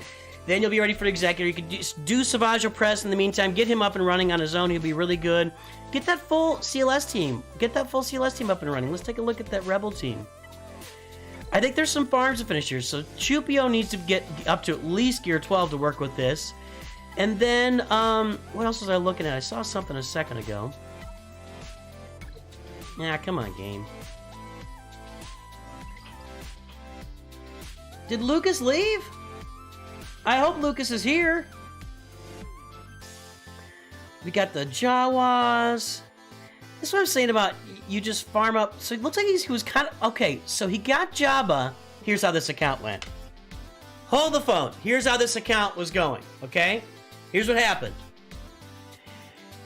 then you'll be ready for Executor. You can do Savage Press in the meantime. Get him up and running on his own. He'll be really good. Get that full CLS team. Get that full CLS team up and running. Let's take a look at that Rebel team. I think there's some farms to finish here. So Chupio needs to get up to at least Gear 12 to work with this. And then, what else was I looking at? I saw something a second ago. Nah, come on, game. Did Lucas leave? I hope Lucas is here. We got the Jawas. This is what I'm saying about you just farm up. So it looks like he was kind of... Okay, so he got Jabba. Here's how this account went. Hold the phone. Here's how this account was going, okay? Here's what happened.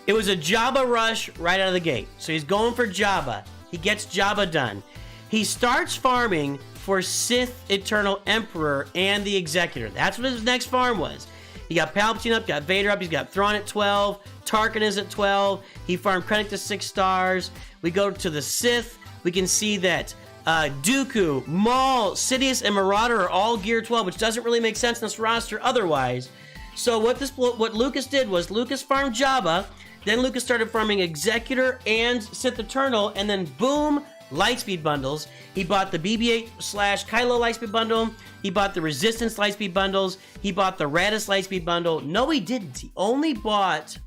It was a Jabba rush right out of the gate. So he's going for Jabba. He gets Jabba done. He starts farming for Sith Eternal Emperor and the Executor. That's what his next farm was. He got Palpatine up, got Vader up, he's got Thrawn at 12, Tarkin is at 12, he farmed Krennic to 6 stars. We go to the Sith, we can see that Dooku, Maul, Sidious, and Marauder are all Gear 12, which doesn't really make sense in this roster otherwise. So what Lucas did was Lucas farmed Jabba, then Lucas started farming Executor and Sith Eternal, and then boom, Lightspeed bundles. He bought the BB-8/Kylo Lightspeed bundle. He bought the Resistance Lightspeed bundles. He bought the Radis Lightspeed bundle. No, he didn't. He only bought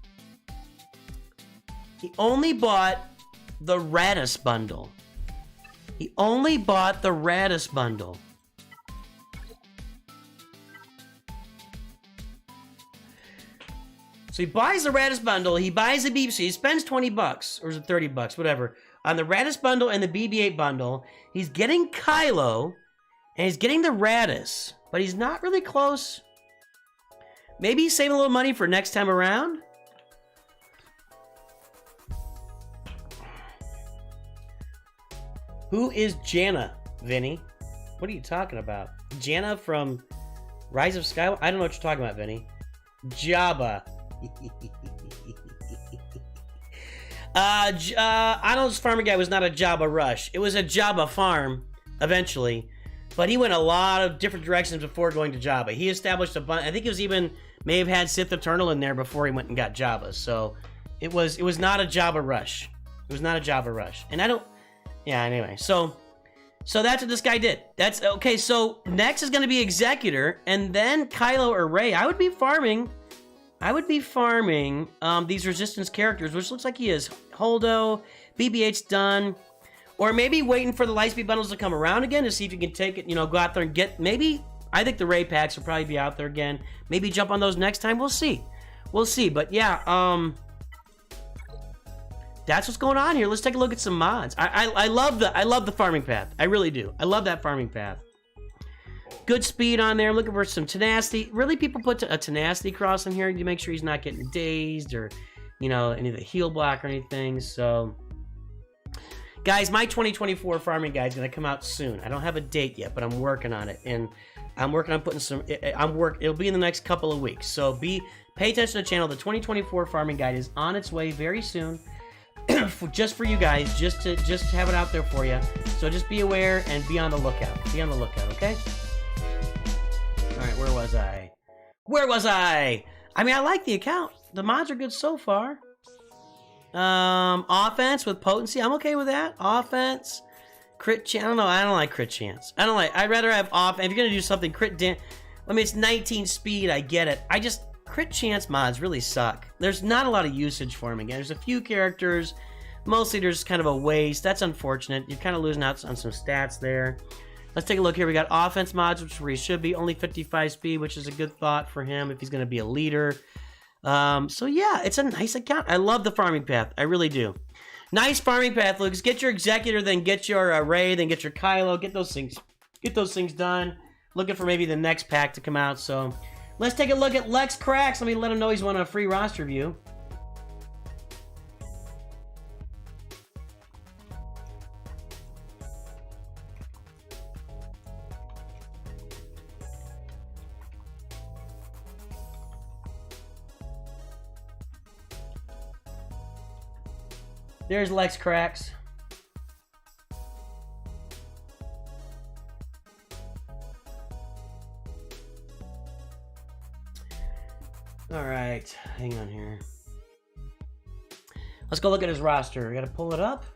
the Radis bundle. He only bought the Radis bundle. So he buys the Radis bundle. He buys the BB. So he spends $20 or is it $30, whatever. On the Radis bundle and the BB-8 bundle, he's getting Kylo, and he's getting the Radis, but he's not really close. Maybe he's saving a little money for next time around? Who is Janna, Vinny? What are you talking about? Janna from Rise of Skywalker? I don't know what you're talking about, Vinny. Jabba. Arnold's farming guy was not a Jabba rush. It was a Jabba farm, eventually. But he went a lot of different directions before going to Jabba. He established a bunch. I think it was even, may have had Sith Eternal in there before he went and got Jabba. So, it was not a Jabba rush. It was not a Jabba rush. And I don't, yeah, anyway. So that's what this guy did. That's, okay, so next is going to be Executor, and then Kylo or Rey. I would be farming these Resistance characters, which looks like he is. Holdo, BB-8's done. Or maybe waiting for the Lightspeed bundles to come around again to see if you can take it, go out there and get, maybe, I think the Ray packs will probably be out there again. Maybe jump on those next time. We'll see. But yeah, that's what's going on here. Let's take a look at some mods. I love the farming path. I really do. I love that farming path. Good speed on there. Looking for some tenacity. Really, people put a tenacity cross in here to make sure he's not getting dazed or, any of the heal block or anything. So, guys, my 2024 farming guide is going to come out soon. I don't have a date yet, but I'm working on it. And I'm working on putting some... It'll be in the next couple of weeks. So, pay attention to the channel. The 2024 farming guide is on its way very soon. Just for you guys. Just to have it out there for you. So, just be aware and be on the lookout. Be on the lookout, okay? Alright, where was I? I mean, I like the account. The mods are good so far. Offense with potency. I'm okay with that. Offense. Crit chance. I don't know. I don't like crit chance. I'd rather have off. If you're going to do something, it's 19 speed. I get it. Crit chance mods really suck. There's not a lot of usage for them again. There's a few characters. Mostly there's kind of a waste. That's unfortunate. You're kind of losing out on some stats there. Let's take a look here. We got offense mods, which is where he should be. Only 55 speed, which is a good thought for him if he's going to be a leader. So yeah, it's a nice account. I love the farming path. I really do. Nice farming path, Lucas. Get your Executor, then get your Rey, then get your Kylo. Get those things done. Looking for maybe the next pack to come out. So let's take a look at Lex Cracks. Let me let him know he's won a free roster view. There's Lex Cracks. All right, hang on here. Let's go look at his roster. We gotta pull it up.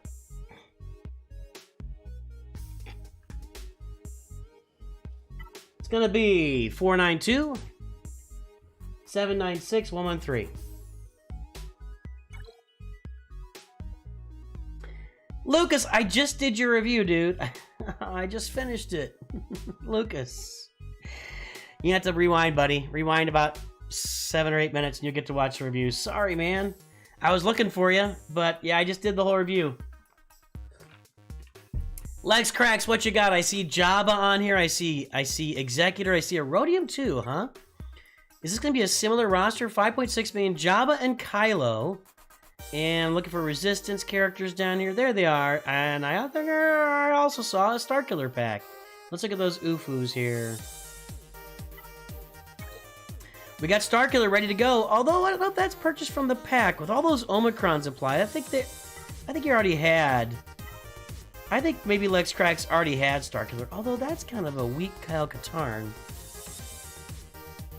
It's gonna be 492 796 113. Lucas, I just did your review, dude. I just finished it. Lucas. You have to rewind, buddy. Rewind about 7 or 8 minutes and you'll get to watch the review. Sorry, man. I was looking for you, but yeah, I just did the whole review. Lex Cracks, what you got? I see Jabba on here. I see Executor. I see a Rhodium too, huh? Is this going to be a similar roster? 5.6 million. Jabba and Kylo. And looking for Resistance characters down here. There they are. And I think I also saw a Starkiller pack. Let's look at those Ufus here. We got Starkiller ready to go. Although I don't know if that's purchased from the pack with all those Omicrons applied. I think you already had. I think maybe Lex Cracks already had Starkiller. Although that's kind of a weak Kyle Katarn.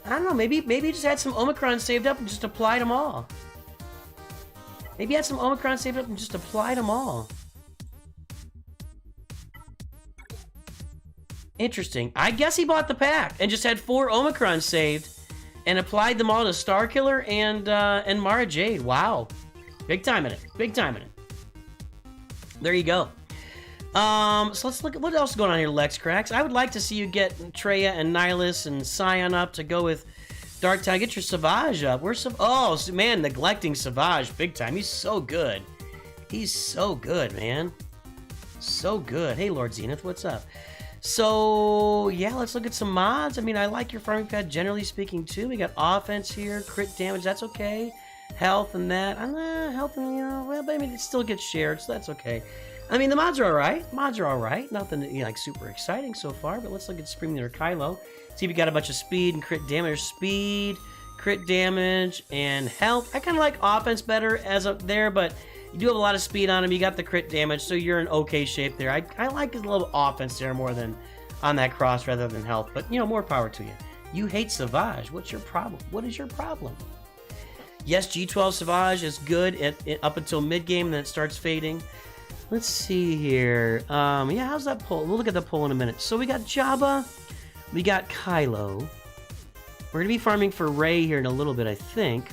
I don't know. Maybe he just had some Omicron saved up and just applied them all. Maybe he had some Omicron saved up and just applied them all. Interesting. I guess he bought the pack and just had 4 Omicron saved and applied them all to Starkiller and Mara Jade. Wow. Big time in it. Big time in it. There you go. So let's look at what else is going on here, Lex Cracks. I would like to see you get Treya and Nihilus and Scion up to go with Dark Tide. Get your Savage up. Where's oh, man, neglecting Savage big time. He's so good. He's so good, man. So good. Hey, Lord Zenith, what's up? So, yeah, let's look at some mods. I mean, I like your farming pad, generally speaking, too. We got offense here, crit damage, that's okay. Health and that. Health and, well, but I mean, it still gets shared, so that's okay. I mean, the mods are alright. Mods are alright. Nothing, like, super exciting so far, but let's look at Supreme Leader Kylo. See if we got a bunch of speed and crit damage. There's speed, crit damage, and health. I kind of like offense better as up there, but you do have a lot of speed on him. You got the crit damage, so you're in okay shape there. I like his little offense there more than on that cross rather than health, but, more power to you. You hate Savage. What's your problem? What is your problem? Yes, G12 Savage is good up until mid-game, then it starts fading. Let's see here. Yeah, how's that pull? We'll look at the pull in a minute. So we got Jabba. We got Kylo. We're going to be farming for Rey here in a little bit, I think.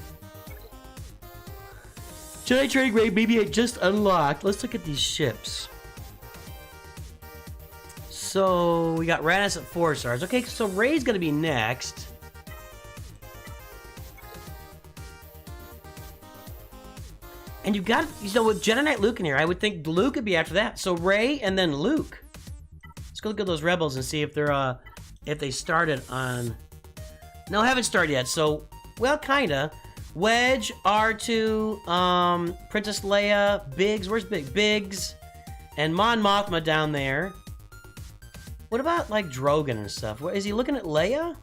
Jedi Training Rey BB-8 just unlocked. Let's look at these ships. So we got Radis at 4 stars. Okay, so Rey's going to be next. And you got, with Jedi Knight Luke in here, I would think Luke would be after that. So Rey and then Luke. Let's go look at those Rebels and see if they're, if they started on... No, haven't started yet. So, well, kinda. Wedge, R2, Princess Leia, Biggs. Where's Biggs? And Mon Mothma down there. What about, like, Drogon and stuff? Is he looking at Leia?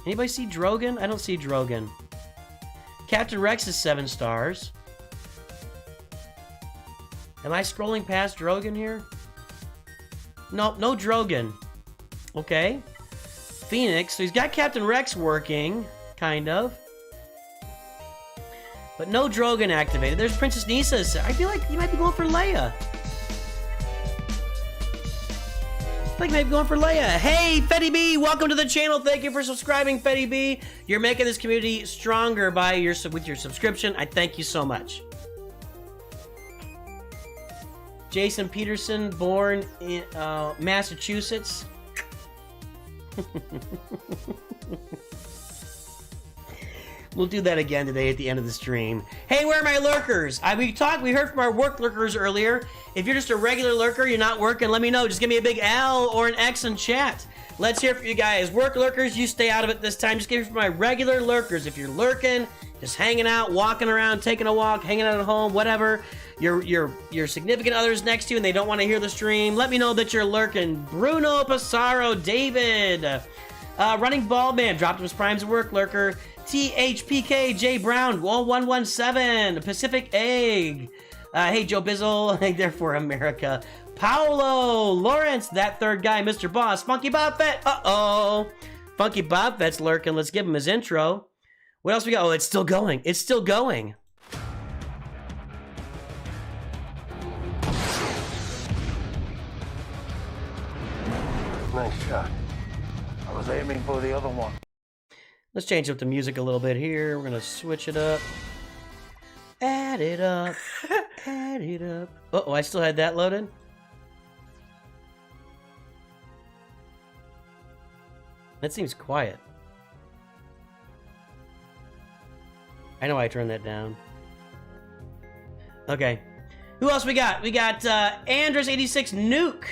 Anybody see Drogon? I don't see Drogon. Captain Rex is 7 stars. Am I scrolling past Drogon here? No, no Drogon. Okay. Phoenix, so he's got Captain Rex working, kind of. But no Drogon activated. There's Princess Nisa. I feel like you might be going for Leia. I think maybe going for Leia. Hey, Fetty B, welcome to the channel. Thank you for subscribing, Fetty B. You're making this community stronger with your subscription. I thank you so much. Jason Peterson, born in Massachusetts. We'll do that again today at the end of the stream. Hey, where are my lurkers? We heard from our work lurkers earlier. If you're just a regular lurker, you're not working, let me know. Just give me a big L or an X in chat. Let's hear from you guys. Work lurkers, you stay out of it this time. Just give me from my regular lurkers. If you're lurking, just hanging out, walking around, taking a walk, hanging out at home, whatever. Your significant other's next to you and they don't want to hear the stream. Let me know that you're lurking. Bruno Passaro, David, Running Ball Man dropped his primes at work. Lurker. THPK J Brown 1117. Pacific Egg. Hey Joe Bizzle. Therefore America. Paolo Lawrence. That third guy. Mr. Boss. Funky Bob Fett. Uh-oh. Funky Bob Fett's lurking. Let's give him his intro. What else we got? Oh, it's still going. It's still going. Nice shot. I was aiming for the other one. Let's change up the music a little bit here. We're gonna switch it up. Add it up. Add it up. Uh-oh, I still had that loaded. That seems quiet. I know I turned that down. Okay. Who else we got? We got Andres86 Nuke.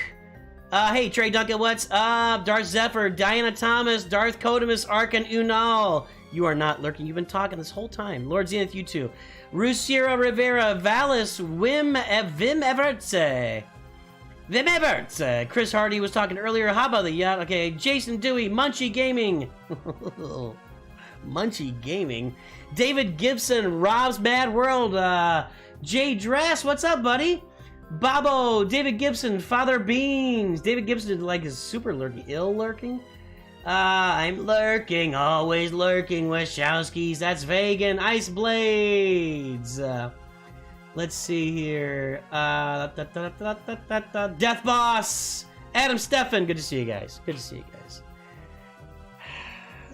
Hey, Trey Duncan, what's up? Darth Zephyr, Diana Thomas, Darth Codemus, Arkan Unal. You are not lurking. You've been talking this whole time. Lord Zenith, you too. Rusiera Rivera, Valis, Vim Evertse. Vim Evertse. Chris Hardy was talking earlier. How about the yacht? Okay, Jason Dewey, Munchie Gaming. Munchie Gaming. David Gibson, Rob's Mad World. Jay Dress, what's up, buddy? Bobo, David Gibson, Father Beans. David Gibson is like his super lurking, ill lurking. I'm lurking, always lurking. Wachowskis, that's vegan. Ice Blades. Let's see here. Death Boss. Adam Steffen. Good to see you guys. Good to see you guys.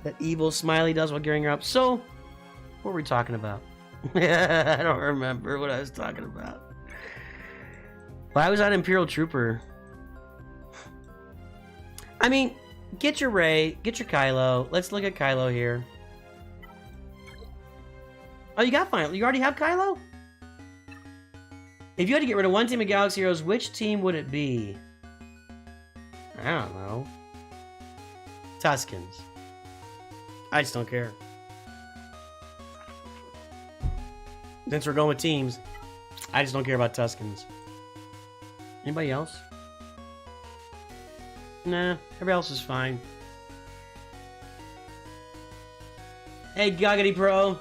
That evil smiley does while gearing her up. So, what were we talking about? I don't remember what I was talking about. Well, I was on Imperial Trooper. I mean, get your Rey, get your Kylo. Let's look at Kylo here. Oh, you got final. You already have Kylo? If you had to get rid of one team of Galaxy Heroes, which team would it be? I don't know. Tuskens. I just don't care. Since we're going with teams, I just don't care about Tuskens. Anybody else? Nah, everybody else is fine. Hey, Goggity Pro.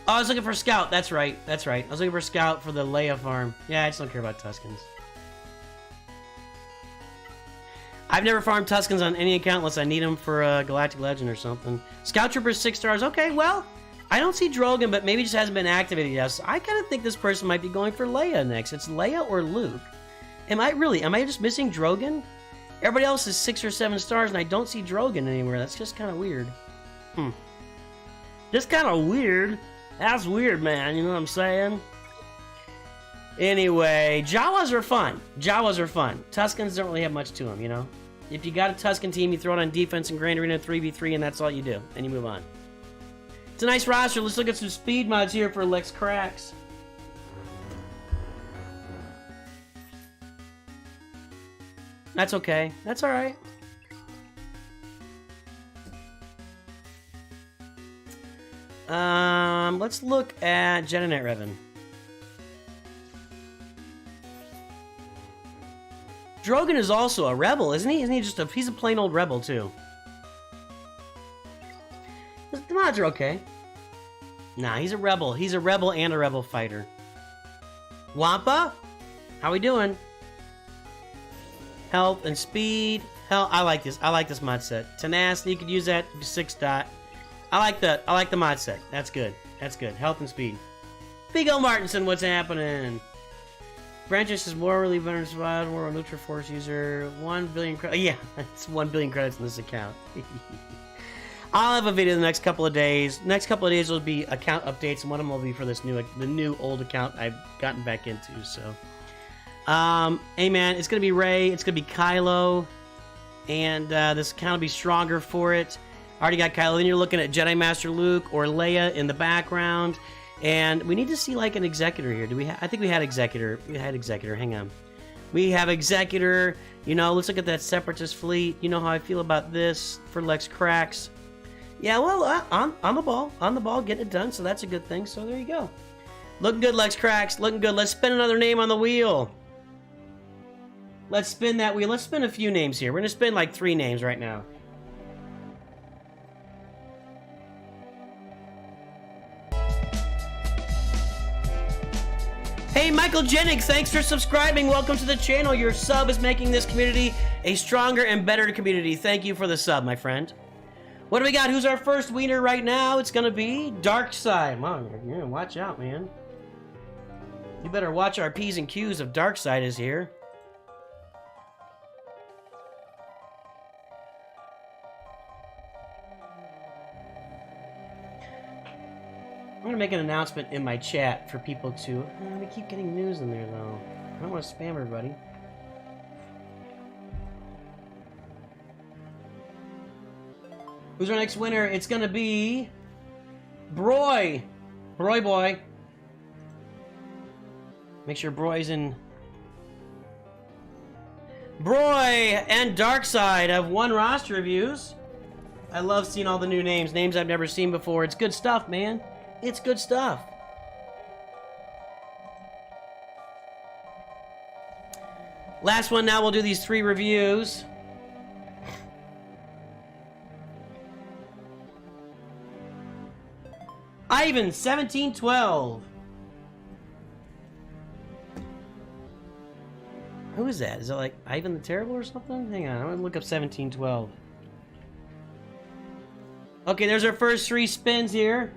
Oh, I was looking for Scout. That's right. That's right. I was looking for Scout for the Leia farm. Yeah, I just don't care about Tuskens. I've never farmed Tuskens on any account unless I need them for a Galactic Legend or something. Scout Trooper 6 stars. Okay, well, I don't see Drogon, but maybe it just hasn't been activated yet. So I kind of think this person might be going for Leia next. It's Leia or Luke. Am I just missing Drogon? Everybody else is 6 or 7 stars, and I don't see Drogon anywhere. That's just kind of weird. Just kind of weird. That's weird, man. You know what I'm saying? Anyway, Jawas are fun. Jawas are fun. Tuskens don't really have much to them, you know? If you got a Tusken team, you throw it on defense in Grand Arena 3v3, and that's all you do. And you move on. It's a nice roster. Let's look at some speed mods here for Lex Cracks. That's okay. That's alright. Let's look at Jedinet Revan. Drogon is also a rebel, isn't he? Isn't he just a... He's a plain old rebel, too. The mods are okay. Nah, he's a rebel. He's a rebel and a rebel fighter. Wampa? How we doing? Health and speed. Hell, I like this. I like this mod set. Tenacity, you could use that. 6 dot. I like that. I like the mod set. That's good. That's good. Health and speed. Big O Martinson, what's happening? Branches is morally versatile, more a neutral force user. 1 billion credits. Yeah, it's 1 billion credits in this account. I'll have a video the next couple of days. Next couple of days will be account updates, and one of them will be for this new old account I've gotten back into. So, hey man, it's gonna be Rey, it's gonna be Kylo, and this account will be stronger for it. Already got Kylo. Then you're looking at Jedi Master Luke or Leia in the background, and we need to see like an Executor here. Do we? I think we had Executor. We had Executor. Hang on. We have Executor. You know, let's look at that Separatist fleet. You know how I feel about this for Lex Cracks. Yeah, well, on the ball, getting it done, so that's a good thing. So there you go. Looking good, Lex Cracks. Looking good. Let's spin another name on the wheel. Let's spin that wheel. Let's spin a few names here. We're gonna spin like 3 names right now. Hey, Michael Jennings, thanks for subscribing. Welcome to the channel. Your sub is making this community a stronger and better community. Thank you for the sub, my friend. What do we got? Who's our first wiener right now? It's gonna be Darkside. Wow, yeah, watch out, man. You better watch our P's and Q's if Darkside is here. I'm gonna make an announcement in my chat for people to... we keep getting news in there, though. I don't want to spam everybody. Who's our next winner? It's gonna be... Broy! Broy boy. Make sure Broy's in... Broy and Darkside have 1 roster reviews. I love seeing all the new names. Names I've never seen before. It's good stuff, man. It's good stuff. Last one now, we'll do these 3 reviews. Ivan, 1712. Who is that? Is it like Ivan the Terrible or something? Hang on, I'm gonna look up 1712. Okay, there's our first 3 spins here.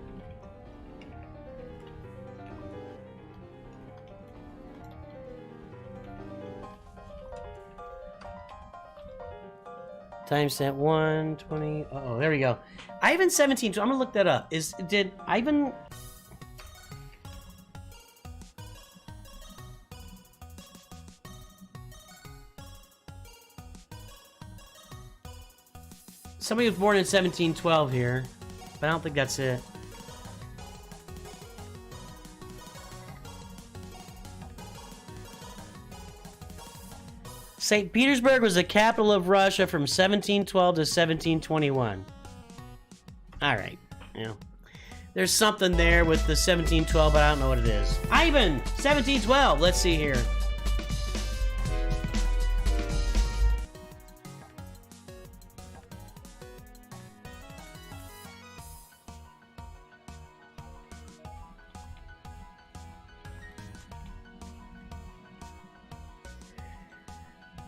Timestamp 120. Oh, there we go. Ivan 17. I'm gonna look that up. Did Ivan? Somebody was born in 1712 here, but I don't think that's it. St. Petersburg was the capital of Russia from 1712 to 1721. All right, you know, there's something there with the 1712, but I don't know what it is. Ivan, 1712. Let's see here.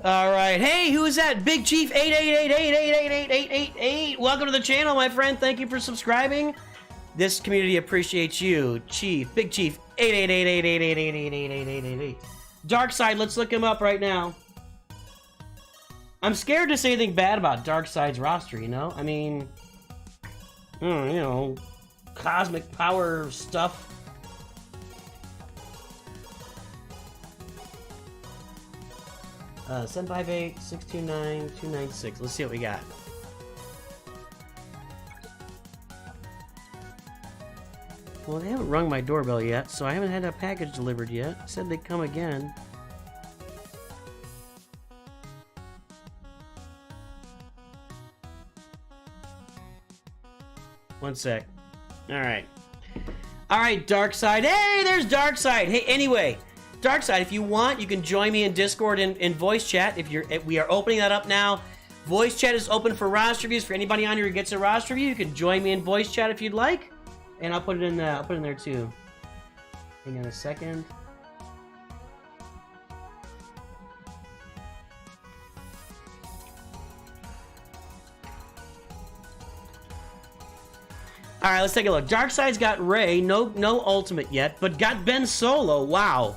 All right, hey, who is that? Big Chief 888888888888. Welcome to the channel, my friend. Thank you for subscribing. This community appreciates you, Chief. Big Chief 88888888888888. Darkside, let's look him up right now. I'm scared to say anything bad about Darkside's roster. You know, I mean, you know, cosmic power stuff. Uh, 758-629-296. Let's see what we got. Well, they haven't rung my doorbell yet, so I haven't had a package delivered yet. It said they'd come again. One sec. Alright. Alright, Darkside. Hey, there's Darkside! Hey, anyway... Darkside, if you want, you can join me in Discord and voice chat. We are opening that up now. Voice chat is open for roster reviews. For anybody on here who gets a roster review, you can join me in voice chat if you'd like, and I'll put it in. I'll put it in there too. Hang on a second. All right, let's take a look. Darkside's got Ray, no ultimate yet, but got Ben Solo. Wow.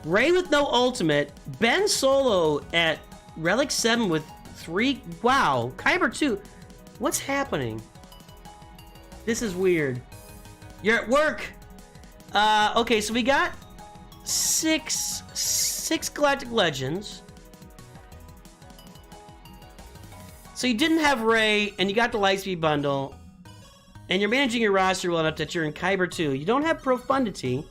Ray with no ultimate, Ben Solo at Relic 7 with 3, wow, Kyber 2, what's happening? This is weird. You're at work! Okay, so we got six Galactic Legends. So you didn't have Ray, and you got the Lightspeed bundle, and you're managing your roster well enough that you're in Kyber 2. You don't have Profundity.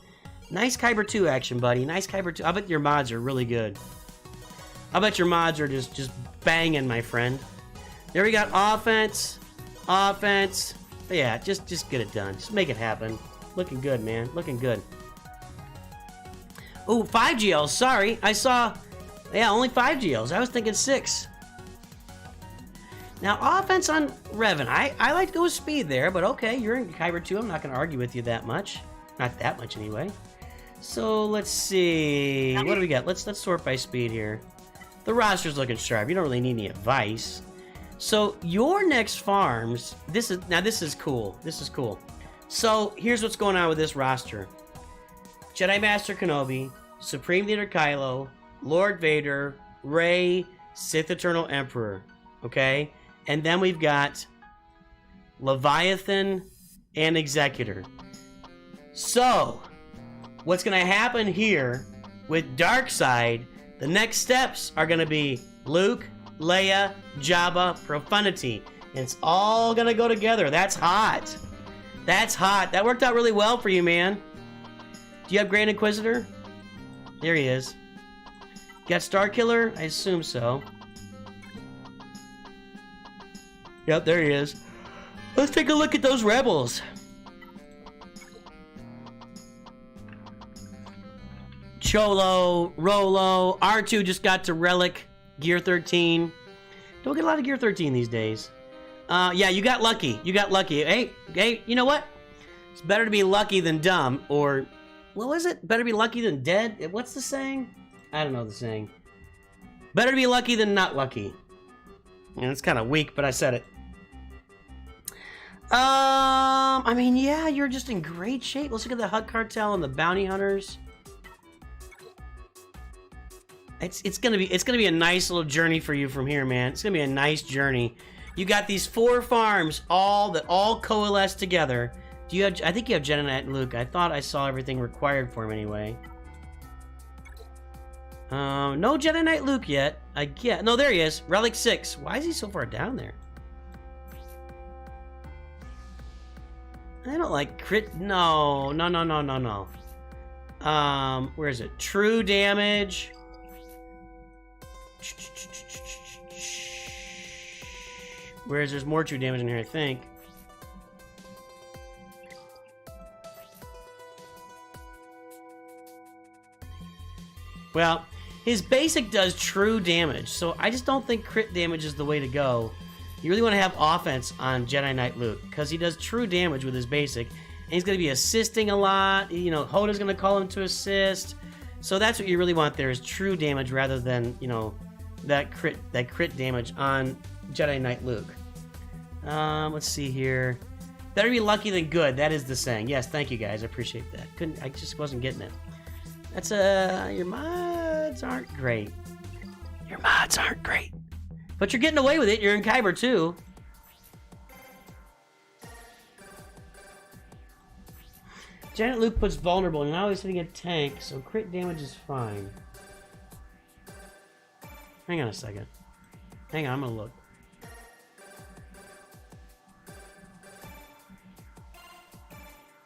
Nice Kyber 2 action, buddy. Nice Kyber 2. I bet your mods are really good. I bet your mods are just banging, my friend. There we got offense. Offense. Yeah, just get it done. Just make it happen. Looking good, man. Looking good. Ooh, 5GL. Sorry. I saw Yeah, only 5 geos. I was thinking 6. Now, offense on Revan. I like to go with speed there, but okay, you're in Kyber 2. I'm not going to argue with you that much. Not that much, anyway. So, let's see. What do we got? Let's sort by speed here. The roster's looking sharp. You don't really need any advice. So, your next farms... This is cool. This is cool. So, here's what's going on with this roster. Jedi Master Kenobi, Supreme Leader Kylo, Lord Vader, Rey, Sith Eternal Emperor. Okay? And then we've got Leviathan and Executor. So, what's going to happen here with Darkseid, the next steps are going to be Luke, Leia, Jabba, Profundity. And it's all going to go together. That's hot. That's hot. That worked out really well for you, man. Do you have Grand Inquisitor? There he is. Got Starkiller? I assume so. Yep, there he is. Let's take a look at those rebels. Cholo, Rolo, R2 just got to Relic, Gear 13. Don't get a lot of Gear 13 these days. Yeah, you got lucky. You got lucky. Hey, you know what? It's better to be lucky than dumb, or... What was it? Better be lucky than dead? What's the saying? I don't know the saying. Better to be lucky than not lucky. Yeah, it's kind of weak, but I said it. I mean, yeah, you're just in great shape. Let's look at the Hut Cartel and the Bounty Hunters. It's gonna be a nice little journey for you from here, man. It's gonna be a nice journey. You got these 4 farms all coalesce together. Do you have? I think you have Jedi Knight Luke. I thought I saw everything required for him anyway. No Jedi Knight Luke yet. No, there he is. Relic 6. Why is he so far down there? I don't like crit. No. Where is it? True damage. There's more true damage in here, I think. Well, his basic does true damage, so I just don't think crit damage is the way to go. You really want to have offense on Jedi Knight Luke, because he does true damage with his basic, and he's going to be assisting a lot. You know, Hoda's going to call him to assist. So that's what you really want there, is true damage rather than, you know, that crit damage on Jedi Knight Luke. Let's see here. Better be lucky than good. That is the saying. Yes, thank you guys. I appreciate that. I just wasn't getting it. That's your mods aren't great. Your mods aren't great. But you're getting away with it. You're in Kyber too. Janet Luke puts vulnerable, and now he's hitting a tank, so crit damage is fine. Hang on a second. Hang on, I'm gonna look.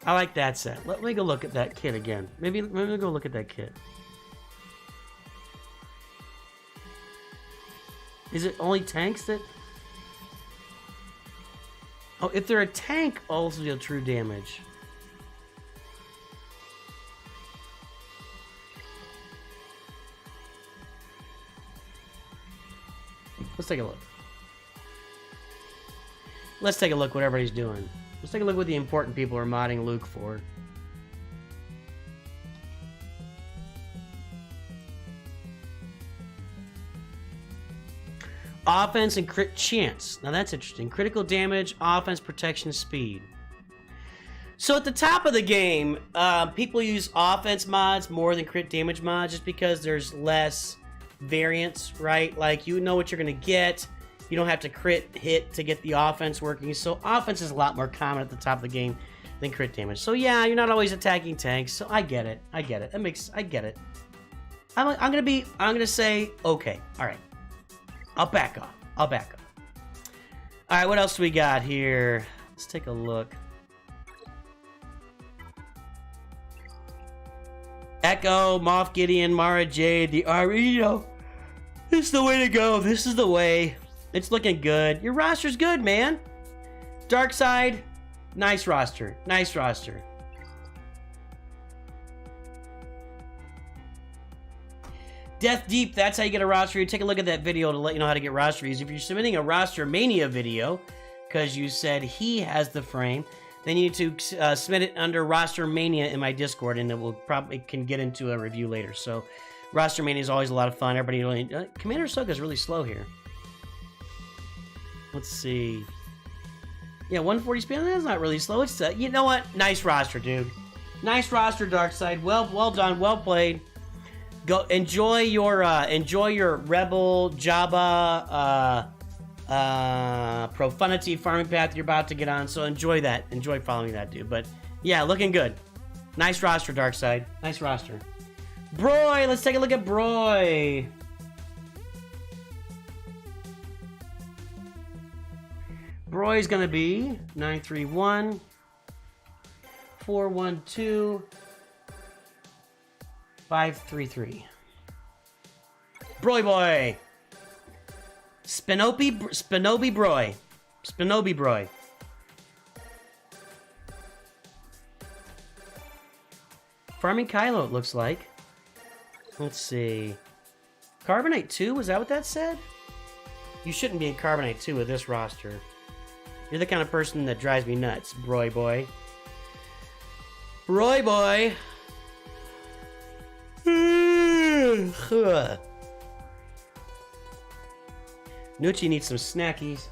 I like that set. Let me go look at that kit again. Maybe go look at that kit. Is it only tanks that... Oh, if they're a tank, also deal true damage. Let's take a look. Let's take a look what everybody's doing. Let's take a look what the important people are modding Luke for. Offense and crit chance. Now that's interesting. Critical damage, offense, protection, speed. So at the top of the game, people use offense mods more than crit damage mods just because there's less variance, right? Like, you know what you're going to get. You don't have to crit hit to get the offense working. So offense is a lot more common at the top of the game than crit damage. So yeah, you're not always attacking tanks. So I get it. I get it. I get it. I'm gonna say okay. All right. I'll back off. All right, what else do we got here? Let's take a look. Echo, Moff Gideon, Mara Jade, the Areno. This is the way to go. This is the way. It's looking good. Your roster's good, man. Darkseid, nice roster. Nice roster. Death Deep, that's how you get a roster review. Take a look at that video to let you know how to get roster reviews. If you're submitting a Roster Mania video, because you said he has the frame, then you need to submit it under Roster Mania in my Discord, and it will probably can get into a review later. So, Roster Mania is always a lot of fun. Everybody really... Commander Ahsoka is really slow here. Let's see. Yeah, 140 speed. That's not really slow. It's you know what? Nice roster, dude. Nice roster, Darkseid. Well done. Well played. Go enjoy your Rebel Jabba Profanity farming path you're about to get on. So enjoy that. Enjoy following that, dude. But yeah, looking good. Nice roster, Darkseid. Nice roster. Broy, let's take a look at Broy. Broy's gonna be 931 412 533. Broy boy. Spinobi Broy. Spinobi Broy. Farming Kylo, it looks like. Let's see. Carbonite 2? Was that what that said? You shouldn't be in Carbonite 2 with this roster. You're the kind of person that drives me nuts, Broy boy. Broy boy. Nucci needs some snackies.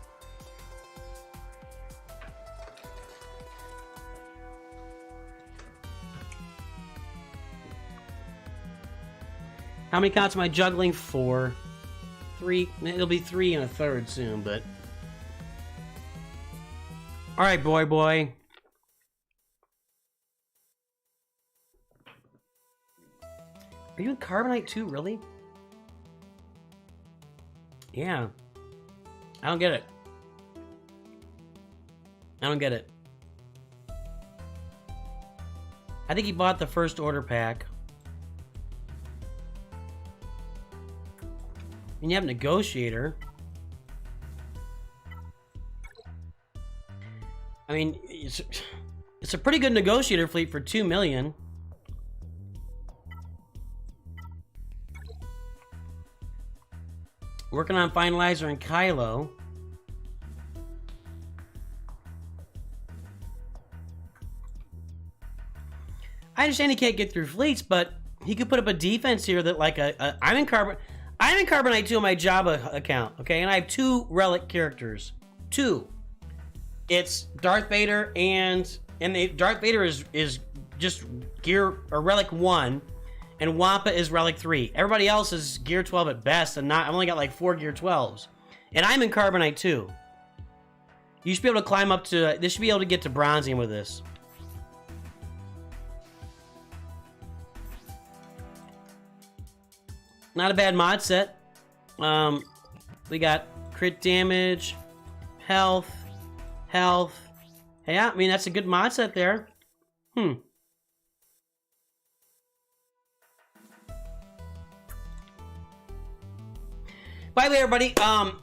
How many counts am I juggling? 4. 3. It'll be 3 and a third soon, but... Alright, boy. Are you in Carbonite too, really? Yeah. I don't get it. I think he bought the first order pack. And you have Negotiator. I mean, it's a pretty good Negotiator fleet for 2 million. Working on Finalizer and Kylo. I understand he can't get through fleets, but he could put up a defense here that like I'm in Carbonite 2 on my Jabba account, okay? And I have 2 relic characters. 2. It's Darth Vader and Darth Vader is just gear or relic 1. And Wampa is relic 3. Everybody else is gear 12 at best, and I've only got like 4 gear 12s. And I'm in Carbonite 2. You should be able to climb up to... This should be able to get to Bronzium with this. Not a bad mod set. We got crit damage, health. Yeah, I mean, that's a good mod set there. By the way, everybody,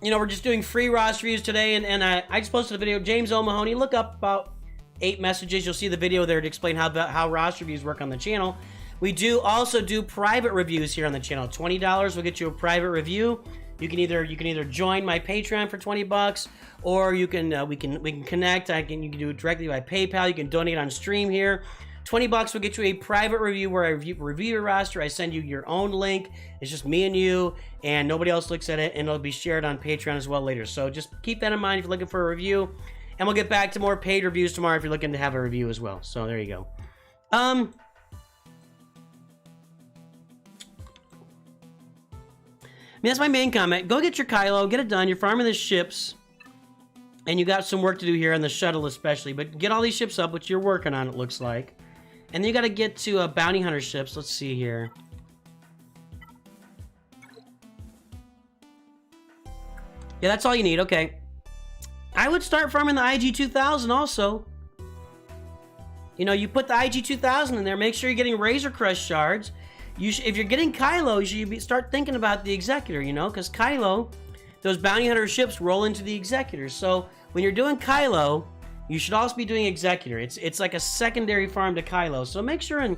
we're just doing free roster reviews today, and I just posted a video. James O'Mahony, look up about 8 messages. You'll see the video there to explain how roster reviews work on the channel. We do also do private reviews here on the channel. $20 will get you a private review. You can either join my Patreon for $20, or you can we can connect. You can do it directly by PayPal. You can donate on stream here. $20 will get you a private review where I review your roster. I send you your own link. It's just me and you, and nobody else looks at it, and it'll be shared on Patreon as well later. So just keep that in mind if you're looking for a review, and we'll get back to more paid reviews tomorrow if you're looking to have a review as well. So there you go. I mean, that's my main comment. Go get your Kylo, get it done. You're farming the ships, and you got some work to do here on the shuttle especially, but get all these ships up, which you're working on, it looks like. And then you got to get to bounty hunter ships. Let's see here. Yeah, that's all you need. Okay. I would start farming the IG-2000 also. You know, you put the IG-2000 in there. Make sure you're getting Razor Crest shards. If you're getting Kylo, you should start thinking about the Executor, you know, because Kylo, those bounty hunter ships roll into the Executor. So when you're doing Kylo, you should also be doing Executor. It's like a secondary farm to Kylo. So make sure and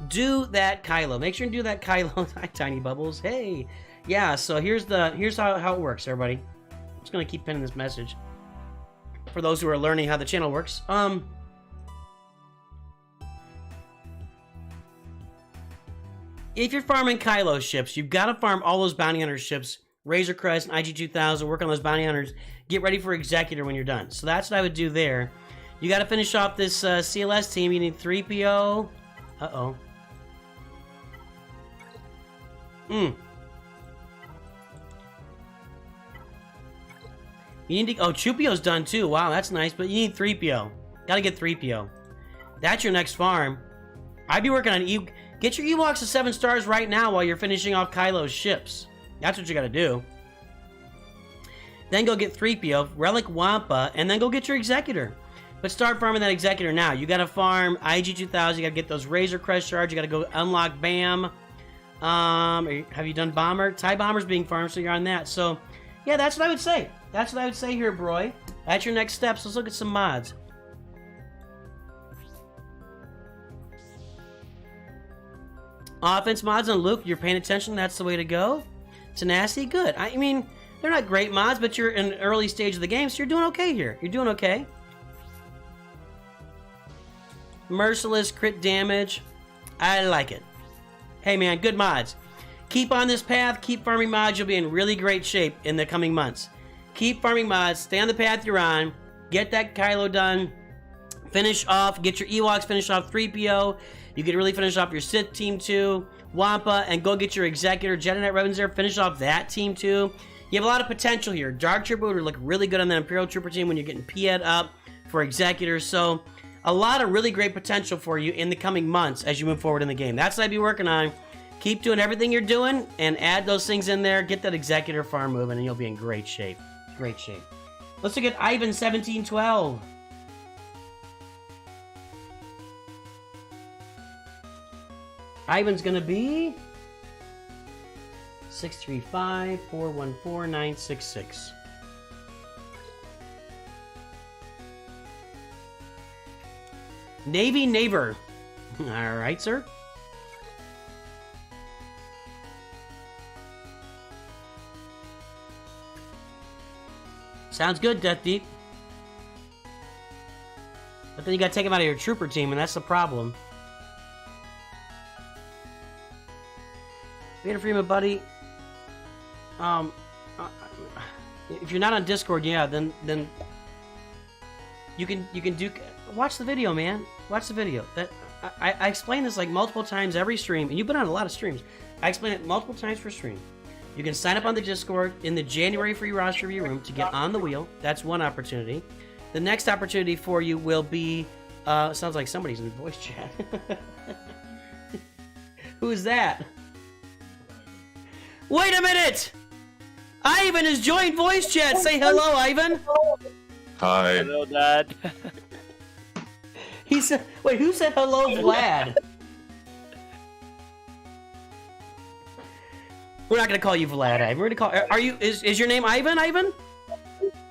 do that Kylo. Make sure and do that Kylo. Hi, Tiny Bubbles. Hey. Yeah, so here's how it works, everybody. I'm just gonna keep pinning this message for those who are learning how the channel works. If you're farming Kylo ships, you've got to farm all those bounty hunter ships, Razor Crest and IG-2000, work on those bounty hunters, get ready for Executor when you're done. So that's what I would do there. You got to finish off this CLS team. You need 3PO. Uh-oh. You need to... Oh, Chupio's done too. Wow, that's nice. But you need 3PO. Got to get 3PO. That's your next farm. I'd be working on... Get your Ewoks to 7 stars right now while you're finishing off Kylo's ships. That's what you gotta do. Then go get 3PO, Relic Wampa, and then go get your Executor. But start farming that Executor now. You gotta farm IG-2000, you gotta get those Razor Crest shards, you gotta go unlock BAM. Have you done Bomber? TIE Bomber's being farmed, so you're on that. So, yeah, that's what I would say. That's what I would say here, Broy. That's your next steps. Let's look at some mods. Offense mods on Luke, you're paying attention, that's the way to go. Tenacity, good. I mean, they're not great mods, but you're in an early stage of the game, so you're doing okay here. You're doing okay. Merciless, crit damage. I like it. Hey man, good mods. Keep on this path, keep farming mods, you'll be in really great shape in the coming months. Keep farming mods, stay on the path you're on, get that Kylo done, finish off, get your Ewoks, finish off 3PO. You can really finish off your Sith team too, Wampa, and go get your Executor, Jedi Knight Ravens there, finish off that team too. You have a lot of potential here. Dark Trooper would look really good on that Imperial Trooper team when you're getting PED up for Executor, so a lot of really great potential for you in the coming months as you move forward in the game. That's what I'd be working on. Keep doing everything you're doing and add those things in there, get that Executor farm moving, and you'll be in great shape. Great shape. Let's look at Ivan 1712. Ivan's gonna be 635-414-966. Navy Neighbor. All right, sir. Sounds good, Death Deep. But then you gotta take him out of your trooper team, and that's the problem. Vader Freeman, buddy. If you're not on Discord, yeah, then you can do. Watch the video, man. Watch the video. I explain this like multiple times every stream, and you've been on a lot of streams. I explain it multiple times per stream. You can sign up on the Discord in the January free roster review room to get on the wheel. That's one opportunity. The next opportunity for you will be. Sounds like somebody's in voice chat. Who is that? Wait a minute! Ivan has joined voice chat. Say hello, Ivan. Hi. Hello, Dad. He said, wait, who said hello, Vlad? We're not gonna call you Vlad, Ivan. We're gonna call. Are you? Is your name Ivan? Ivan?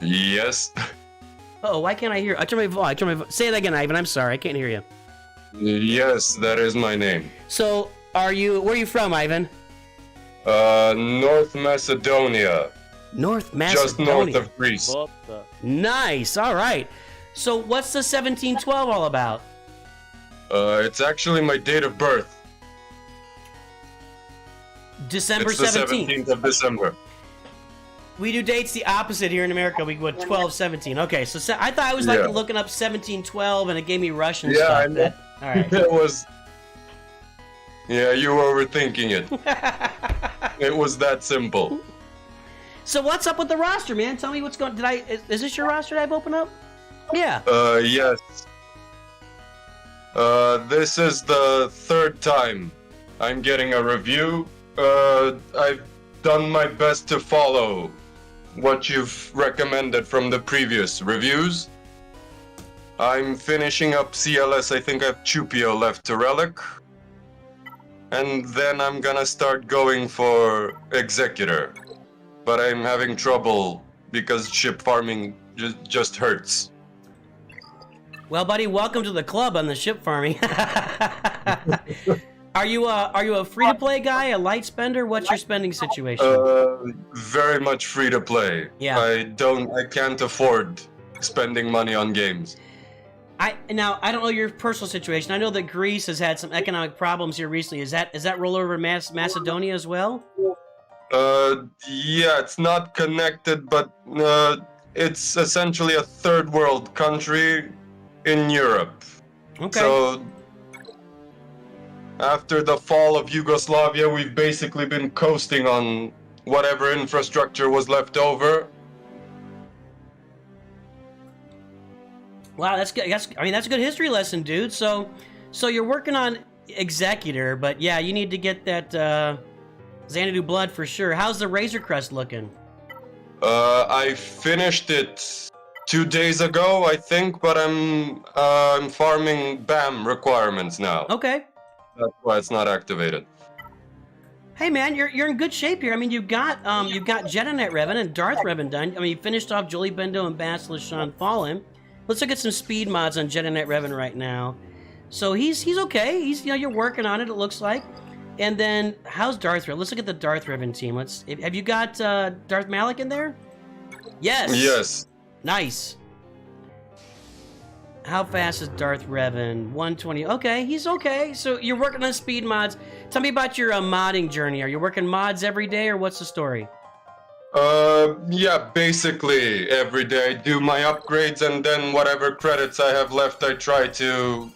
Yes. Oh, why can't I hear? I turn my voice. Say that again, Ivan. I'm sorry, I can't hear you. Yes, that is my name. So, are you? Where are you from, Ivan? North Macedonia. North Macedonia. Just north of Greece. What the? Nice. All right. So, what's the 1712 all about? It's actually my date of birth. December It's the 17th. 17th of December. We do dates the opposite here in America. We go 12-17. Okay, so I thought I was like looking up 1712 and it gave me Russian stuff. I know. All right. It was. Yeah, you were overthinking it. It was that simple. So what's up with the roster, man? Tell me what's going. Is this your roster that I've opened up? Yeah. Yes. This is the third time I'm getting a review. I've done my best to follow what you've recommended from the previous reviews. I'm finishing up CLS. I think I have Chupio left to Relic. And then I'm gonna start going for Executor. But I'm having trouble because ship farming just hurts. Well, buddy, welcome to the club on the ship farming. Are you a free-to-play guy, a light spender? What's your spending situation? Very much free to play. Yeah. I can't afford spending money on games. I don't know your personal situation. I know that Greece has had some economic problems here recently. Is that roll over Macedonia as well? Yeah, it's not connected, but it's essentially a third world country in Europe. Okay. So after the fall of Yugoslavia, we've basically been coasting on whatever infrastructure was left over. Wow, that's good. That's a good history lesson, dude. So you're working on Executor, but yeah, you need to get that Xanadu Blood for sure. How's the Razor Crest looking? I finished it 2 days ago, I think, but I'm farming BAM requirements now. Okay. That's why it's not activated. Hey man, you're in good shape here. I mean, you've got Jedinet Revan and Darth Revan done. I mean, you finished off Jolie Bendo and Basilisk Sean Fallen. Let's look at some speed mods on Jedinet Revan right now. So he's okay. You're working on it. It looks like. And then how's Darth Revan? Let's look at the Darth Revan team. Have you got Darth Malik in there? Yes. Yes. Nice. How fast is Darth Revan? 120. Okay, he's okay. So you're working on speed mods. Tell me about your modding journey. Are you working mods every day, or what's the story? Yeah, basically every day I do my upgrades, and then whatever credits I have left, I try to,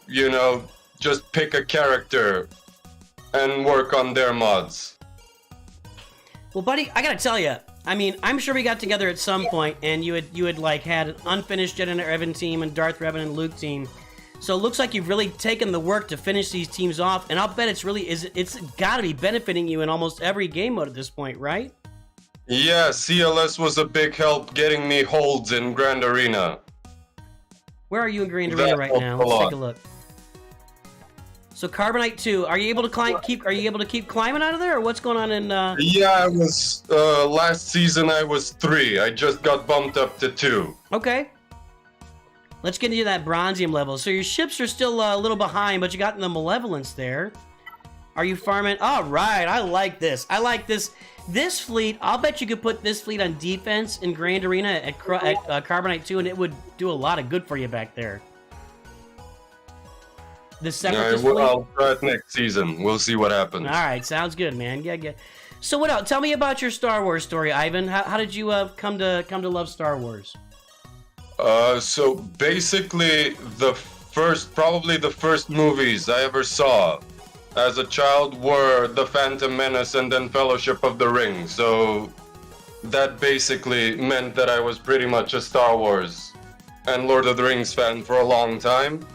just pick a character and work on their mods. Well, buddy, I gotta tell you, I mean, I'm sure we got together at some point, and you had like had an unfinished Jedi Knight Revan team and Darth Revan and Luke team. So it looks like you've really taken the work to finish these teams off, and I'll bet it's got to be benefiting you in almost every game mode at this point, right? Yeah, CLS was a big help getting me holds in Grand Arena. Where are you in Grand Arena right now? Let's take a look. So Carbonite 2, are you able to keep climbing out of there, or what's going on in Yeah, I was last season I was 3. I just got bumped up to 2. Okay. Let's get into that Bronzium level. So your ships are still a little behind, but you got the Malevolence there. Are you farming? All right, I like this. I like this. This fleet, I'll bet you could put this fleet on defense in Grand Arena at Carbonite 2, and it would do a lot of good for you back there. The Separatist fleet? I'll try it next season. We'll see what happens. All right, sounds good, man. Yeah. So what else? Tell me about your Star Wars story, Ivan. How did you come to love Star Wars? So basically, probably the first movies I ever saw as a child were The Phantom Menace and then Fellowship of the Ring. So that basically meant that I was pretty much a Star Wars and Lord of the Rings fan for a long time.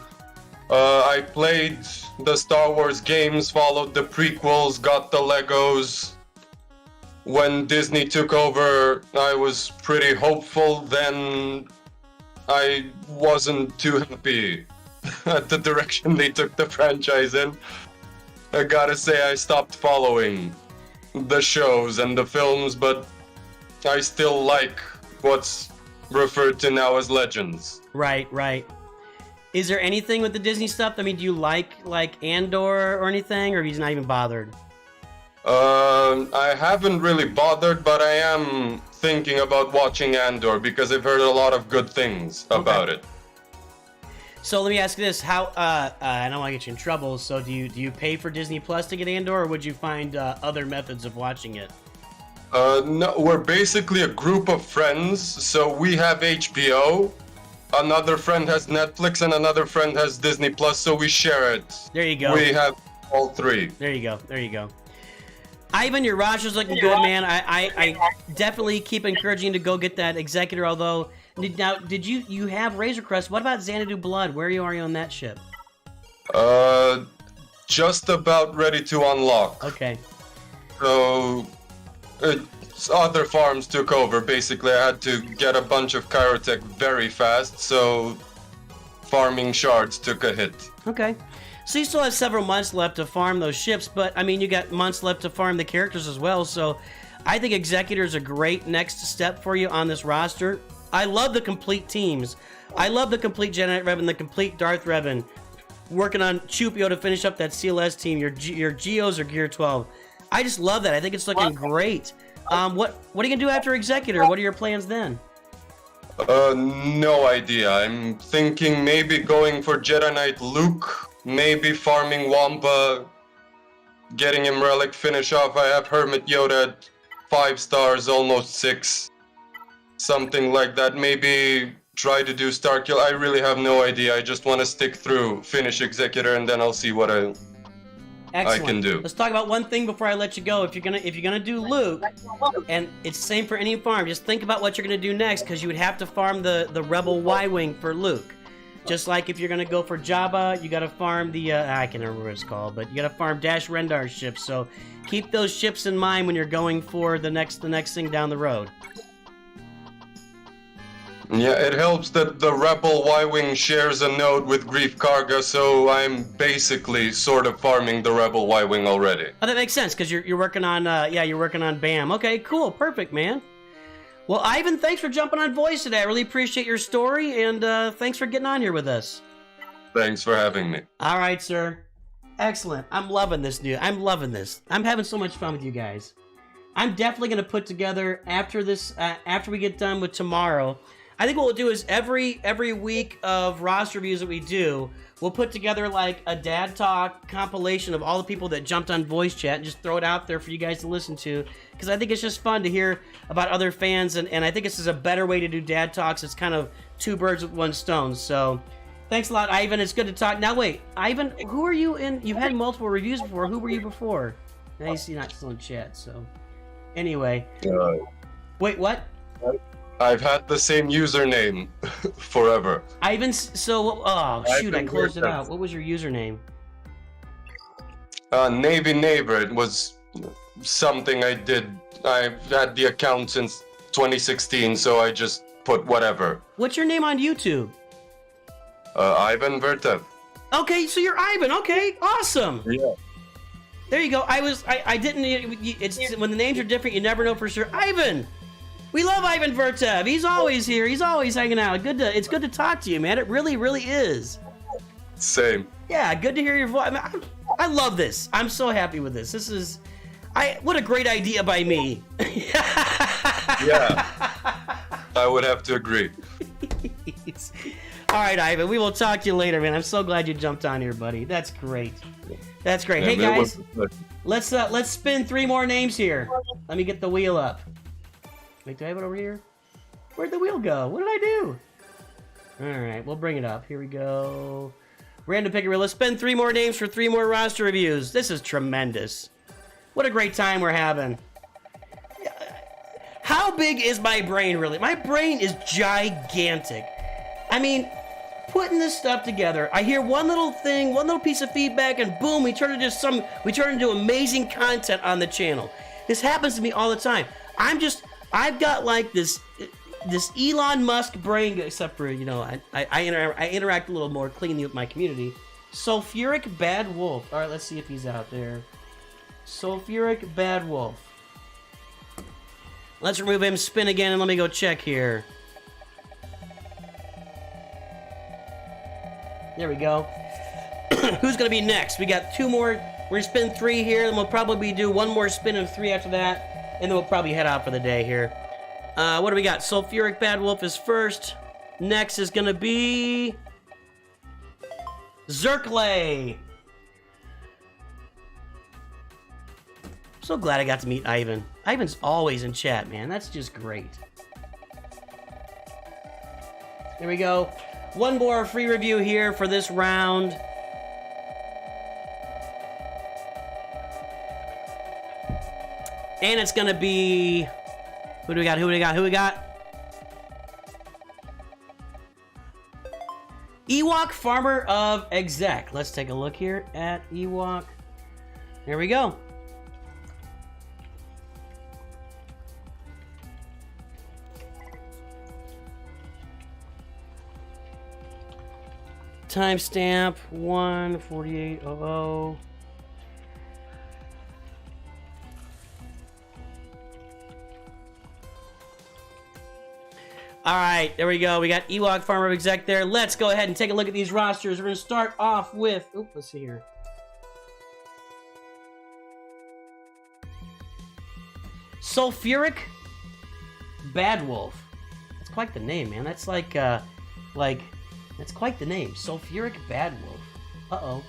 I played the Star Wars games, followed the prequels, got the Legos. When Disney took over, I was pretty hopeful. Then I wasn't too happy at the direction they took the franchise in. I gotta say, I stopped following the shows and the films, but I still like what's referred to now as Legends. Right. Is there anything with the Disney stuff? I mean, do you like Andor or anything, or are you not even bothered? I haven't really bothered, but I am thinking about watching Andor because I've heard a lot of good things about it. So let me ask you this: how? I don't want to get you in trouble. So do you pay for Disney Plus to get Andor, or would you find other methods of watching it? No, we're basically a group of friends. So we have HBO. Another friend has Netflix, and another friend has Disney Plus. So we share it. There you go. We have all 3. There you go. Ivan, your roster's looking good, man. I definitely keep encouraging you to go get that Executor. Although, now, did you have Razor Crest? What about Xanadu Blood? Where are you on that ship? Just about ready to unlock. Okay. So, other farms took over. Basically, I had to get a bunch of Kyrotech very fast, so farming shards took a hit. Okay. So you still have several months left to farm those ships, but I mean, you got months left to farm the characters as well, so I think Executor is a great next step for you on this roster. I love the complete teams. I love the complete Jedi Knight Revan, the complete Darth Revan. working on Chupio to finish up that CLS team. Your Geos are Gear 12. I just love that. I think it's looking great. What are you gonna do after Executor? What are your plans then? No idea. I'm thinking maybe going for Jedi Knight Luke, maybe farming Wampa, getting him relic finish off. I have Hermit Yoda at 5 stars, almost 6. Something like that. Maybe try to do Starkill. I really have no idea. I just want to stick through, finish Executor, and then I'll see what I can do. Let's talk about one thing before I let you go. If you're gonna do Luke, and it's the same for any farm, just think about what you're gonna do next, because you would have to farm the Rebel Y-Wing for Luke. Just like if you're gonna go for Jabba, you gotta farm the I can't remember what it's called, but you gotta farm Dash Rendar ships. So keep those ships in mind when you're going for the next thing down the road. Yeah, it helps that the Rebel Y-Wing shares a node with Grief Karga, so I'm basically sort of farming the Rebel Y-Wing already. Oh, that makes sense, because you're working on you're working on BAM. Okay, cool, perfect, man. Well, Ivan, thanks for jumping on voice today. I really appreciate your story, and thanks for getting on here with us. Thanks for having me. All right, sir. Excellent. I'm loving this, dude. I'm loving this. I'm having so much fun with you guys. I'm definitely going to put together after this, after we get done with tomorrow. I think what we'll do is every week of roster reviews that we do, we'll put together like a dad talk compilation of all the people that jumped on voice chat and just throw it out there for you guys to listen to, because I think it's just fun to hear about other fans, and I think this is a better way to do dad talks. It's kind of 2 birds with 1 stone. So thanks a lot, Ivan. It's good to talk. Now wait, Ivan, who are you in? You've had multiple reviews before. Who were you before? Now you see not still in chat, so anyway. Wait, what? I've had the same username forever. Ivan, so, oh, shoot, I closed it out. What was your username? Navy Neighbor. It was something I did. I've had the account since 2016, so I just put whatever. What's your name on YouTube? Ivan Vertev. Okay, so you're Ivan. Okay, awesome. Yeah. There you go. I didn't, it's, when the names are different, you never know for sure. Ivan! We love Ivan Vertev. He's always here. He's always hanging out. It's good to talk to you, man. It really, really is. Same. Yeah, good to hear your voice. I love this. I'm so happy with this. This is, what a great idea by me. Yeah, I would have to agree. All right, Ivan. We will talk to you later, man. I'm so glad you jumped on here, buddy. That's great. That's great. Hey guys, let's spin 3 more names here. Let me get the wheel up. Wait, do I have it over here? Where'd the wheel go? What did I do? Alright, we'll bring it up. Here we go. Random picker. Let's spend 3 more names for 3 more roster reviews. This is tremendous. What a great time we're having. How big is my brain, really? My brain is gigantic. I mean, putting this stuff together, I hear one little thing, one little piece of feedback, and boom, we turn into amazing content on the channel. This happens to me all the time. I've got like this Elon Musk brain, except for, you know, I interact a little more cleanly with my community. Sulfuric Bad Wolf. All right, let's see if he's out there. Sulfuric Bad Wolf. Let's remove him, spin again, and let me go check here. There we go. Who's going to be next? We got 2 more. We're going to spin 3 here, and we'll probably do 1 more spin of 3 after that. And then we'll probably head out for the day here. What do we got? Sulfuric Bad Wolf is first. Next is going to be Zerkley. So glad I got to meet Ivan. Ivan's always in chat, man. That's just great. Here we go. 1 more free review here for this round. And it's gonna be, who do we got? Ewok Farmer of Exec. Let's take a look here at Ewok. There we go. Timestamp 1:48:00. All right, there we go. We got Ewok Farmer Exec there. Let's go ahead and take a look at these rosters. We're going to start off with... Oop, let's see here. Sulfuric Bad Wolf. That's quite the name, man. That's like, that's quite the name. Sulfuric Bad Wolf. Uh-oh.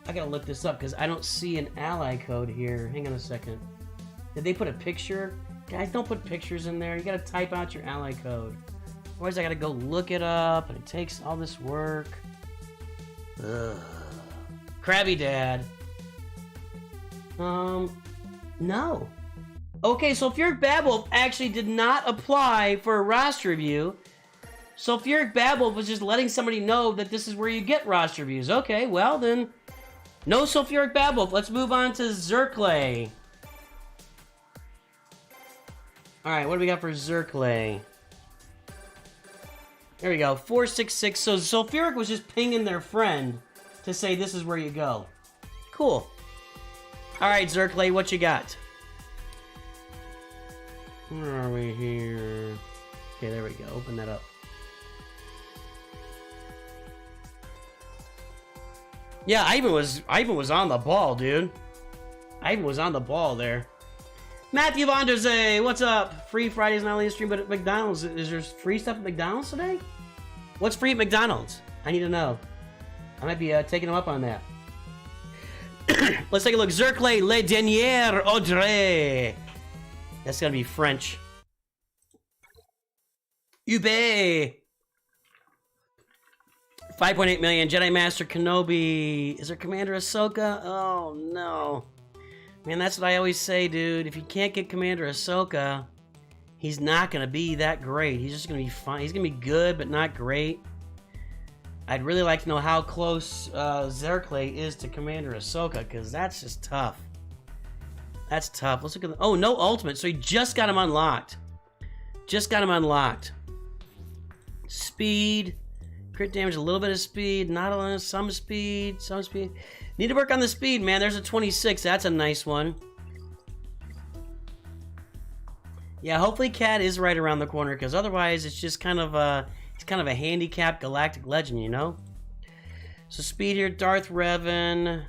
I gotta look this up because I don't see an ally code here. Hang on a second. Did they put a picture? Guys, don't put pictures in there. You gotta type out your ally code. Otherwise, I gotta go look it up, and it takes all this work. Ugh. Krabby Dad. No. Okay, Sulfuric Bad Wolf actually did not apply for a roster review. Sulfuric Bad Wolf was just letting somebody know that this is where you get roster reviews. Okay, well then, no Sulfuric Bad Wolf. Let's move on to Zerklay. Alright, what do we got for Zerklay? There we go, 466. So Sulfuric was just pinging their friend to say this is where you go. Cool. Alright, Zerklay, what you got? Where are we here? Okay, there we go. Open that up. Yeah, Ivan was on the ball, dude. Ivan was on the ball there. Matthew Vonderzay, what's up? Free Fridays not only a stream, but at McDonald's. Is there free stuff at McDonald's today? What's free at McDonald's? I need to know. I might be taking them up on that. Let's take a look. Zerklay Le Dernier Audrey. That's gonna be French. Ube. 5.8 million. Jedi Master Kenobi. Is there Commander Ahsoka? Oh no. Man, that's what I always say, dude. If you can't get Commander Ahsoka, he's not gonna be that great. He's just gonna be fine. He's gonna be good, but not great. I'd really like to know how close Zerklay is to Commander Ahsoka, because that's just tough. That's tough. Let's look at the... Oh, no ultimate. So he just got him unlocked. Just got him unlocked. Speed. Crit damage, a little bit of speed. Not a lot of... Some speed. Some speed. Need to work on the speed, man. There's a 26. That's a nice one. Yeah, hopefully Cat is right around the corner, because otherwise it's just kind of a... It's kind of a handicapped galactic legend, you know? So speed here, Darth Revan.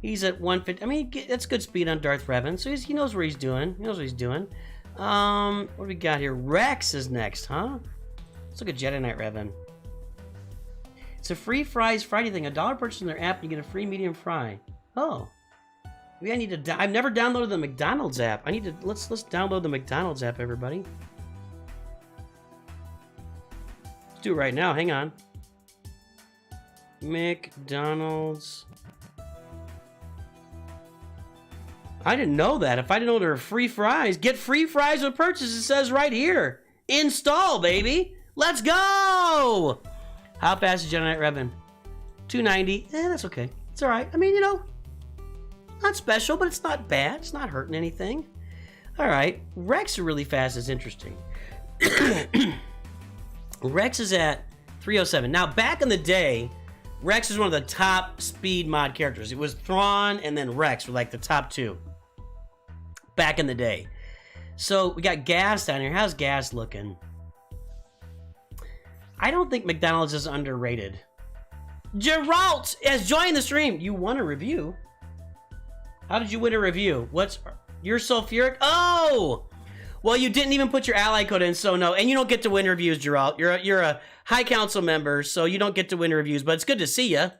He's at 150. I mean, that's good speed on Darth Revan. So he knows where he's doing. He knows what he's doing. What do we got here? Rex is next, huh? Let's look at Jedi Knight Revan. It's a free fries Friday thing. $1 purchase in their app, and you get a free medium fry. Oh. Maybe I need to... I've never downloaded the McDonald's app. I need to... Let's download the McDonald's app, everybody. Let's do it right now. Hang on. McDonald's. I didn't know that. If I didn't know there were free fries, get free fries with purchase. It says right here. Install, baby. Let's go. How fast is Jedi Knight Revan? 290. That's okay. It's all right. I mean, you know, not special, but it's not bad. It's not hurting anything. All right. Rex really fast is interesting. Rex is at 307. Now, back in the day, Rex was one of the top speed mod characters. It was Thrawn and then Rex were like the top two. Back in the day. So, we got Gas down here. How's Gas looking? I don't think McDonald's is underrated. Geralt has joined the stream. You won a review? How did you win a review? What's... You're sulfuric? Oh! Well, you didn't even put your ally code in, so no. And you don't get to win reviews, Geralt. You're a High Council member, so you don't get to win reviews. But it's good to see ya.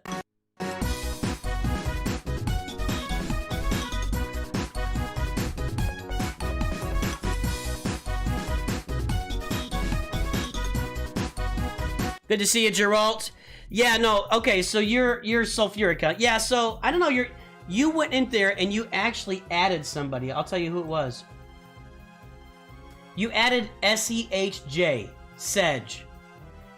Good to see you, Geralt. Yeah, no, okay, so you're sulfuric. Yeah, so I don't know. You went in there and you actually added somebody. I'll tell you who it was. You added SEHJ, Sedge.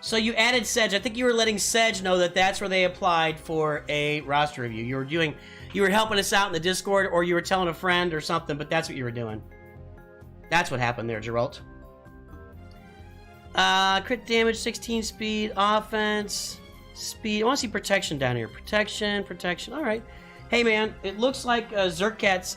So you added Sedge. I think you were letting Sedge know that that's where they applied for a roster review. You were helping us out in the Discord, or you were telling a friend or something, but that's what you were doing. That's what happened there, Geralt. Crit damage, 16 speed, offense, speed. I want to see protection down here. Protection. All right. Hey, man, it looks like Zerkat's...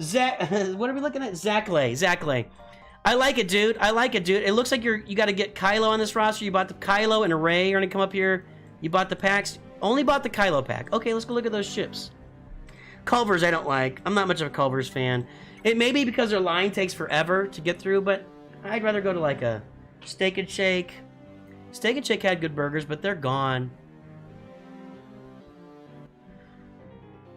Zach, what are we looking at? Zackley. I like it, dude. I like it, dude. It looks like you got to get Kylo on this roster. You bought the Kylo and Rey. You're gonna come up here. You bought the packs. Only bought the Kylo pack. Okay, let's go look at those ships. Culvers, I don't like. I'm not much of a Culvers fan. It may be because their line takes forever to get through, but I'd rather go to like a Steak and Shake. Steak and Shake had good burgers, but they're gone.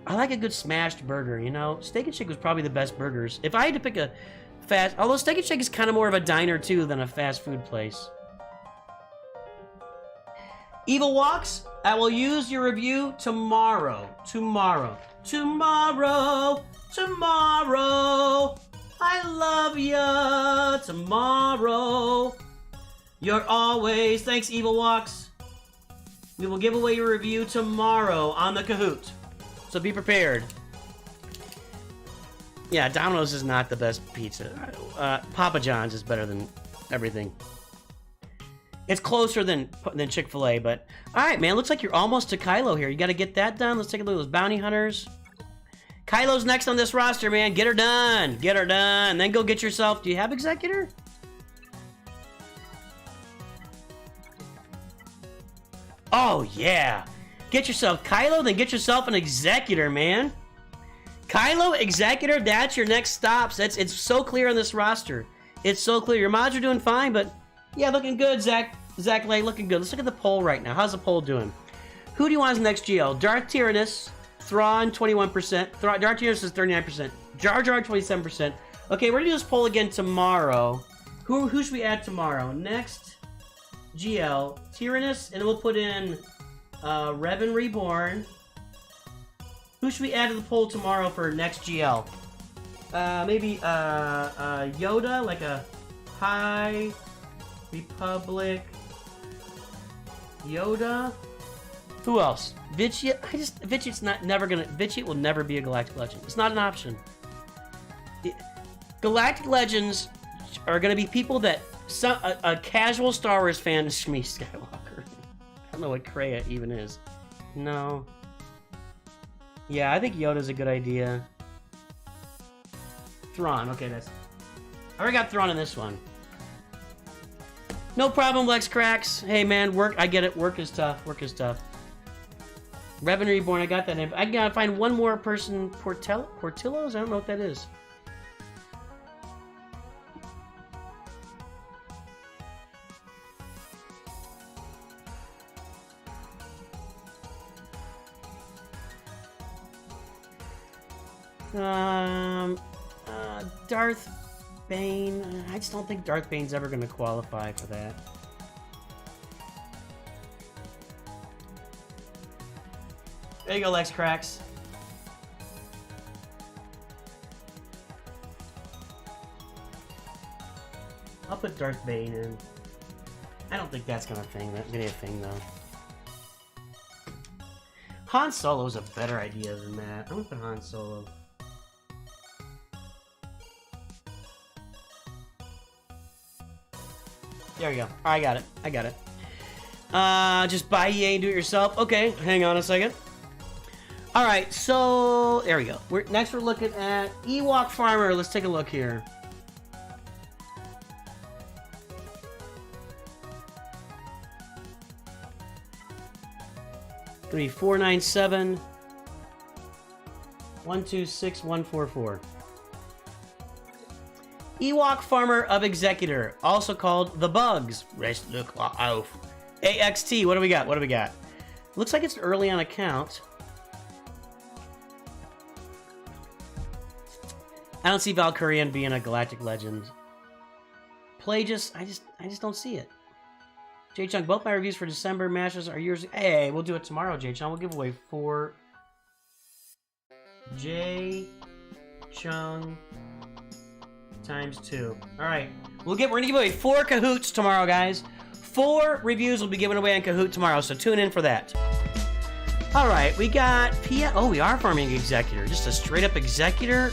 I like a good smashed burger, you know? Steak and Shake was probably the best burgers. If I had to pick a fast... Although Steak and Shake is kind of more of a diner, too, than a fast food place. Evil Walks, I will use your review tomorrow. Tomorrow. I love ya. Tomorrow. You're always... Thanks, Evil Walks. We will give away your review tomorrow on the Kahoot. So be prepared. Yeah, Domino's is not the best pizza. Papa John's is better than everything. It's closer than Chick-fil-A, but... Alright, man, looks like you're almost to Kylo here. You gotta get that done. Let's take a look at those bounty hunters. Kylo's next on this roster, man. Get her done. Get her done. Then go get yourself... Do you have Executor? Oh, yeah. Get yourself Kylo, then get yourself an Executor, man. Kylo, Executor, that's your next stops. It's so clear on this roster. It's so clear. Your mods are doing fine, but yeah, looking good, Zach Lay, looking good. Let's look at the poll right now. How's the poll doing? Who do you want as next GL? Darth Tyrannus, Thrawn, 21%. Darth Tyrannus is 39%. Jar Jar, 27%. Okay, we're gonna do this poll again tomorrow. Who should we add tomorrow? Next GL, Tyrannus, and then we'll put in Revan Reborn. Who should we add to the poll tomorrow for next GL? Maybe Yoda, like a High Republic Yoda. Who else? Vitiate. Vitiate will never be a Galactic Legend. It's not an option. Galactic Legends are gonna be people that a casual Star Wars fan is Shmi Skywalker. I don't know what Kreia even is. No. Yeah, I think Yoda's a good idea. Thrawn, okay, I already got Thrawn in this one. No problem, Lex Cracks. Hey man, I get it. Work is tough. Revan Reborn, I got that name. I gotta find one more person. Portillo's? I don't know what that is. Darth Bane. I just don't think Darth Bane's ever going to qualify for that. There you go, Lex Cracks. I'll put Darth Bane in. I don't think that's gonna be a thing though. Han Solo is a better idea than that. I'm gonna put Han Solo. There we go. I got it. Just buy EA and do it yourself. Okay, hang on a second. Alright, so there we go. Next we're looking at Ewok Farmer. Let's take a look here. Gonna be 497 126 144. Ewok Farmer of Executor, also called the Bugs. Rest look off. AXT, what do we got? Looks like it's early on account. I don't see Valkyrian being a Galactic Legend. Plagueis, I just don't see it. J Chung, both my reviews for December matches are yours. Hey, we'll do it tomorrow, J Chung. We'll give away 4 J Chung times 2. All right, we're gonna give away 4 Kahoots tomorrow, guys. 4 reviews will be given away on Kahoot tomorrow, so tune in for that. All right, we got Oh, we are farming Executor, just a straight up Executor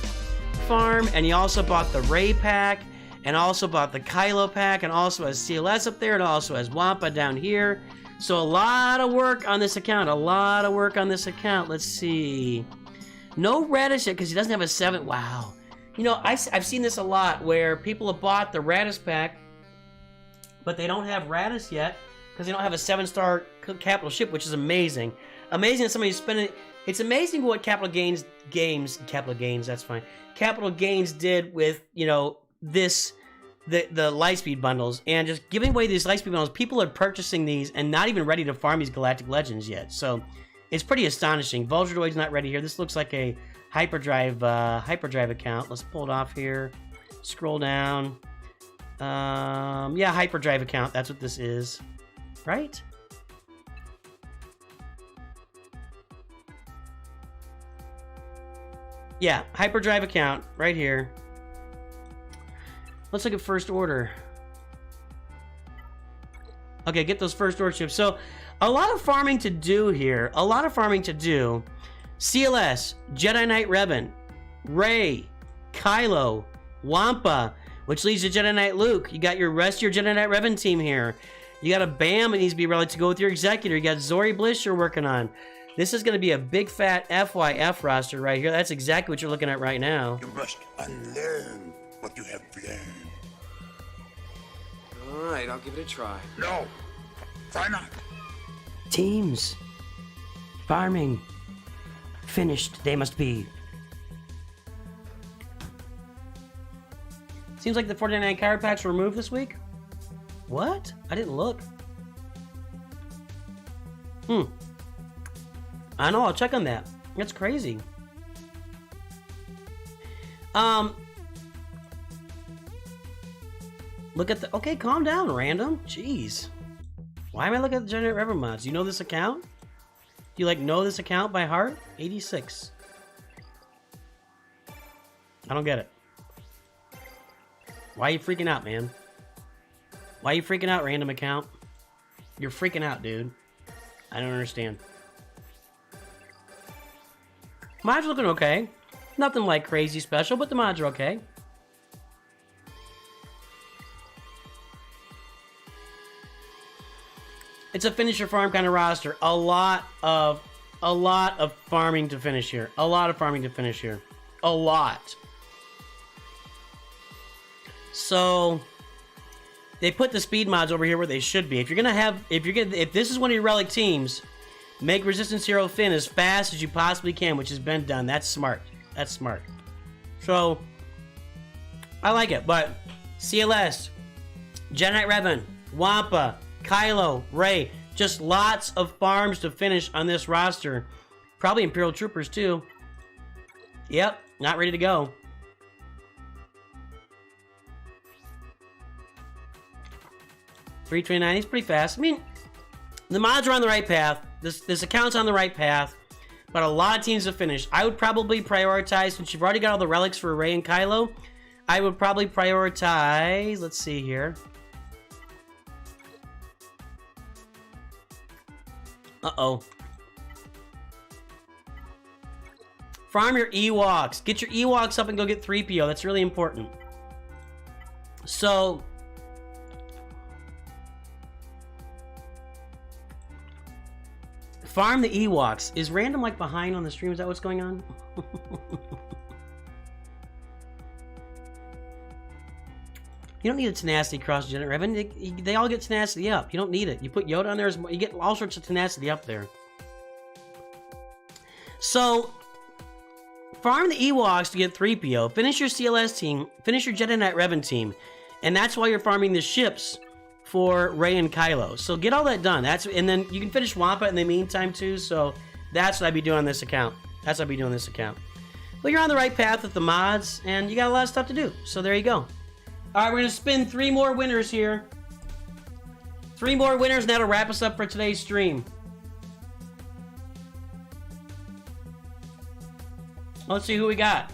farm, and he also bought the Rey pack, and also bought the Kylo pack, and also has CLS up there, and also has Wampa down here. So a lot of work on this account. Let's see. No Radish yet because he doesn't have a 7. Wow. You know, I've seen this a lot where people have bought the Radis pack, but they don't have Radis yet because they don't have a 7-star capital ship, which is amazing. Amazing that somebody's spending. It's amazing what Capital Gains, that's fine. Capital Gains did with, you know, this, the Lightspeed bundles, and just giving away these Lightspeed bundles. People are purchasing these and not even ready to farm these Galactic Legends yet. So it's pretty astonishing. Vulturoid's not ready here. This looks like a hyperdrive account. Let's pull it off here. Scroll down. Yeah, hyperdrive account. That's what this is, right? Yeah, hyperdrive account right here. Let's look at first order. Okay, get those first order ships. So, a lot of farming to do here. A lot of farming to do. CLS, Jedi Knight Revan, Rey, Kylo, Wampa, which leads to Jedi Knight Luke. You got your rest of your Jedi Knight Revan team here. You got a BAM that needs to be ready to go with your Executor. You got Zori Bliss you're working on. This is going to be a big fat FYF roster right here. That's exactly what you're looking at right now. You must unlearn what you have learned. Alright, I'll give it a try. No, try not. Teams. Farming. Finished, they must be. Seems like the 49 card packs were removed this week. What? I didn't look. I know, I'll check on that. That's crazy. Look at the... Okay, calm down, random. Jeez. Why am I looking at the Generate Revenue mods? You know this account? Do you, like, know this account by heart? 86. I don't get it. Why are you freaking out, man? Why are you freaking out, random account? You're freaking out, dude. I don't understand. Mods are looking okay. Nothing like crazy special, but the mods are okay. It's a finisher farm kind of roster. A lot of farming to finish here. A lot of farming to finish here. A lot. So they put the speed mods over here where they should be. If this is one of your relic teams, make Resistance Hero Finn as fast as you possibly can, which has been done. That's smart. That's smart. So I like it, but CLS, Jedi Knight Revan, Wampa, Kylo, Rey, just lots of farms to finish on this roster. Probably Imperial Troopers too. Yep, not ready to go. $329, he's pretty fast. I mean, the mods are on the right path. This account's on the right path, but a lot of teams have finished. I would probably prioritize, since you've already got all the relics for Rey and Kylo, I would probably prioritize, let's see here. Uh-oh. Farm your Ewoks. Get your Ewoks up and go get 3PO. That's really important. So... farm the Ewoks. Is Random like behind on the stream? Is that what's going on? You don't need a tenacity cross Generate Revan. They all get tenacity up. You don't need it. You put Yoda on there, you get all sorts of tenacity up there. So, farm the Ewoks to get 3PO. Finish your CLS team. Finish your Jedi Knight Revan team. And that's why you're farming the ships for Rey and Kylo. So get all that done. And then you can finish Wampa in the meantime too. So that's what I'd be doing on this account. That's what I'd be doing on this account. But you're on the right path with the mods, and you got a lot of stuff to do. So there you go. All right, we're gonna spin 3 more winners here. 3 more winners, and that'll wrap us up for today's stream. Let's see who we got.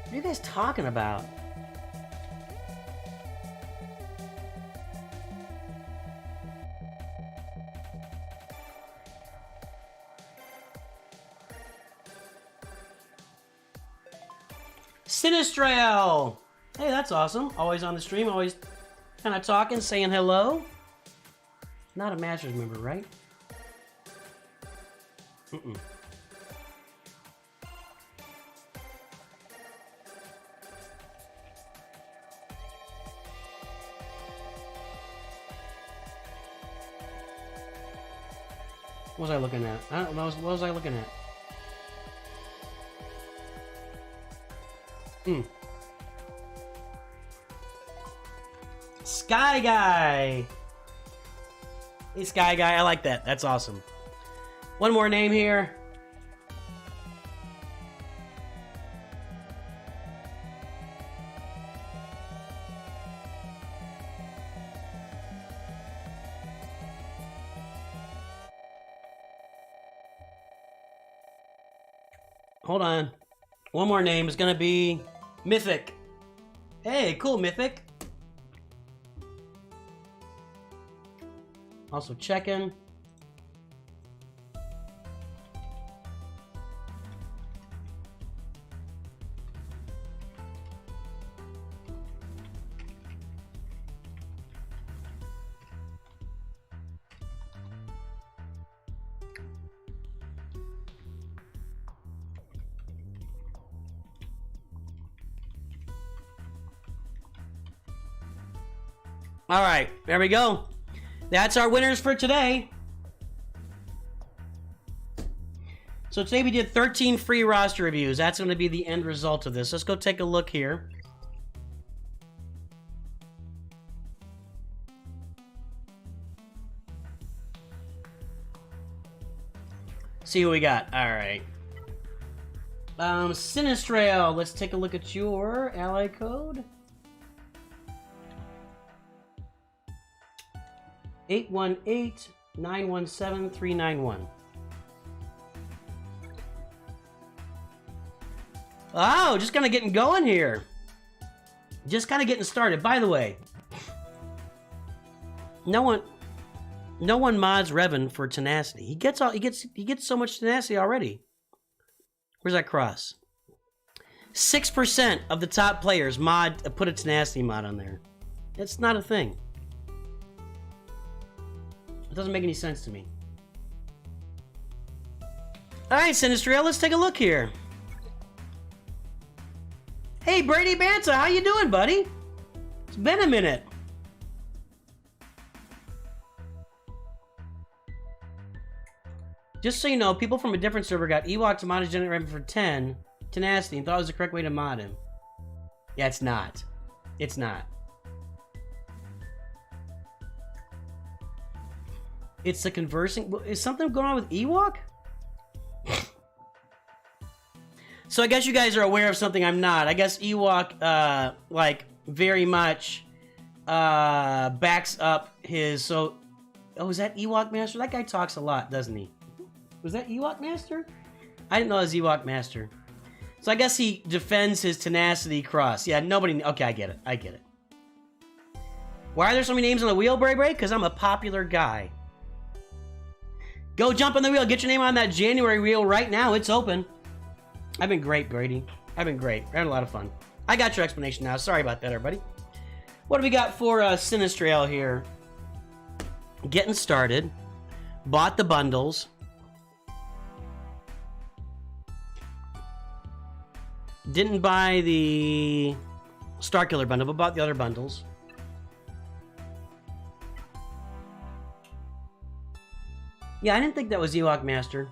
What are you guys talking about? Sinistrail! Hey, that's awesome. Always on the stream, always kind of talking, saying hello. Not a Masters member, right? What was I looking at? I don't know. What was I looking at? Sky Guy! Hey, Sky Guy, I like that. That's awesome. One more name here. Hold on. One more name is gonna be Mythic. Hey, cool, Mythic. Also checking. All right, there we go. That's our winners for today. So today we did 13 free roster reviews. That's going to be the end result of this. Let's go take a look here. See what we got. All right. Sinistrail. Let's take a look at your ally code. 818-917-391. Oh, just kind of getting going here. Just kind of getting started. By the way, no one mods Revan for tenacity. He gets so much tenacity already. Where's that cross? 6% of the top players put a tenacity mod on there. It's not a thing. It doesn't make any sense to me. Alright, Sinistriel, let's take a look here. Hey, Brady Banta, how you doing, buddy? It's been a minute. Just so you know, people from a different server got Ewok to mod his generate for 10 tenacity and thought it was the correct way to mod him. Yeah, it's not. It's not. It's the conversing. Is something going on with Ewok? So I guess you guys are aware of something I'm not. I guess Ewok, like, very much backs up his. So, oh, is that Ewok Master? That guy talks a lot, doesn't he? Was that Ewok Master? I didn't know it was Ewok Master. So I guess he defends his tenacity cross. Yeah, nobody. Okay, I get it. I get it. Why are there so many names on the wheel, Bray Bray? Because I'm a popular guy. Go jump on the wheel. Get your name on that January wheel right now. It's open. I've been great, Brady. I've been great. I had a lot of fun. I got your explanation now. Sorry about that, everybody. What do we got for Sinistrail here? Getting started. Bought the bundles. Didn't buy the Starkiller bundle, but bought the other bundles. Yeah, I didn't think that was Ewok Master.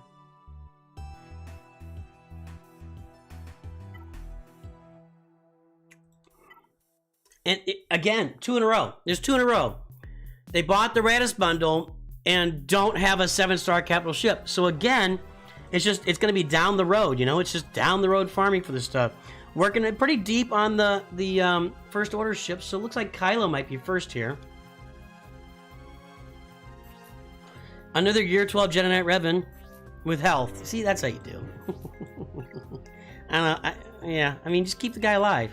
And again, 2 in a row. There's 2 in a row. They bought the Radis bundle and don't have a 7-star capital ship. So again, it's going to be down the road, you know? It's just down the road farming for this stuff. Working it pretty deep on the first order ships. So it looks like Kylo might be first here. Another Year 12 Jedi Knight Revan with health. See, that's how you do. I don't know. Yeah, I mean, just keep the guy alive.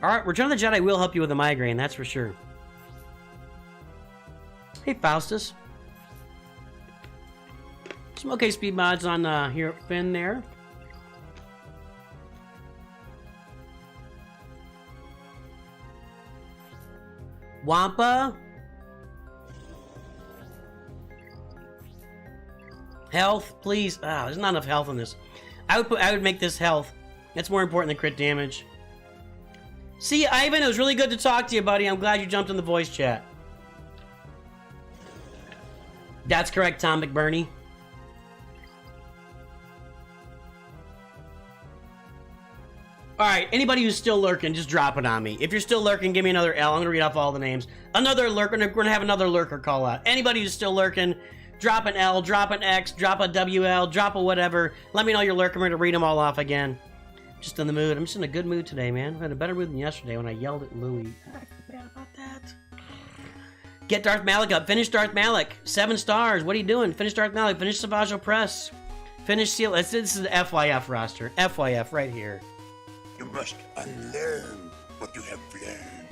Alright, Return of the Jedi will help you with a migraine, that's for sure. Hey, Faustus. Some okay speed mods on here at Finn there. Wampa. Health, please. Ah, there's not enough health on this. I would make this health. That's more important than crit damage. See, Ivan, it was really good to talk to you, buddy. I'm glad you jumped in the voice chat. That's correct, Tom McBurney. Alright, anybody who's still lurking, just drop it on me. If you're still lurking, give me another L. I'm going to read off all the names. Another lurker, we're going to have another lurker call out. Anybody who's still lurking, drop an L, drop an X, drop a WL, drop a whatever. Let me know you're lurking. We're going to read them all off again. Just in the mood. I'm just in a good mood today, man. I'm in a better mood than yesterday when I yelled at Louis. I feel bad about that. Get Darth Malik up. Finish Darth Malik. 7 stars. What are you doing? Finish Darth Malik. Finish Savage Press. Finish Seal. This is the FYF roster. FYF right here. You must unlearn what you have learned.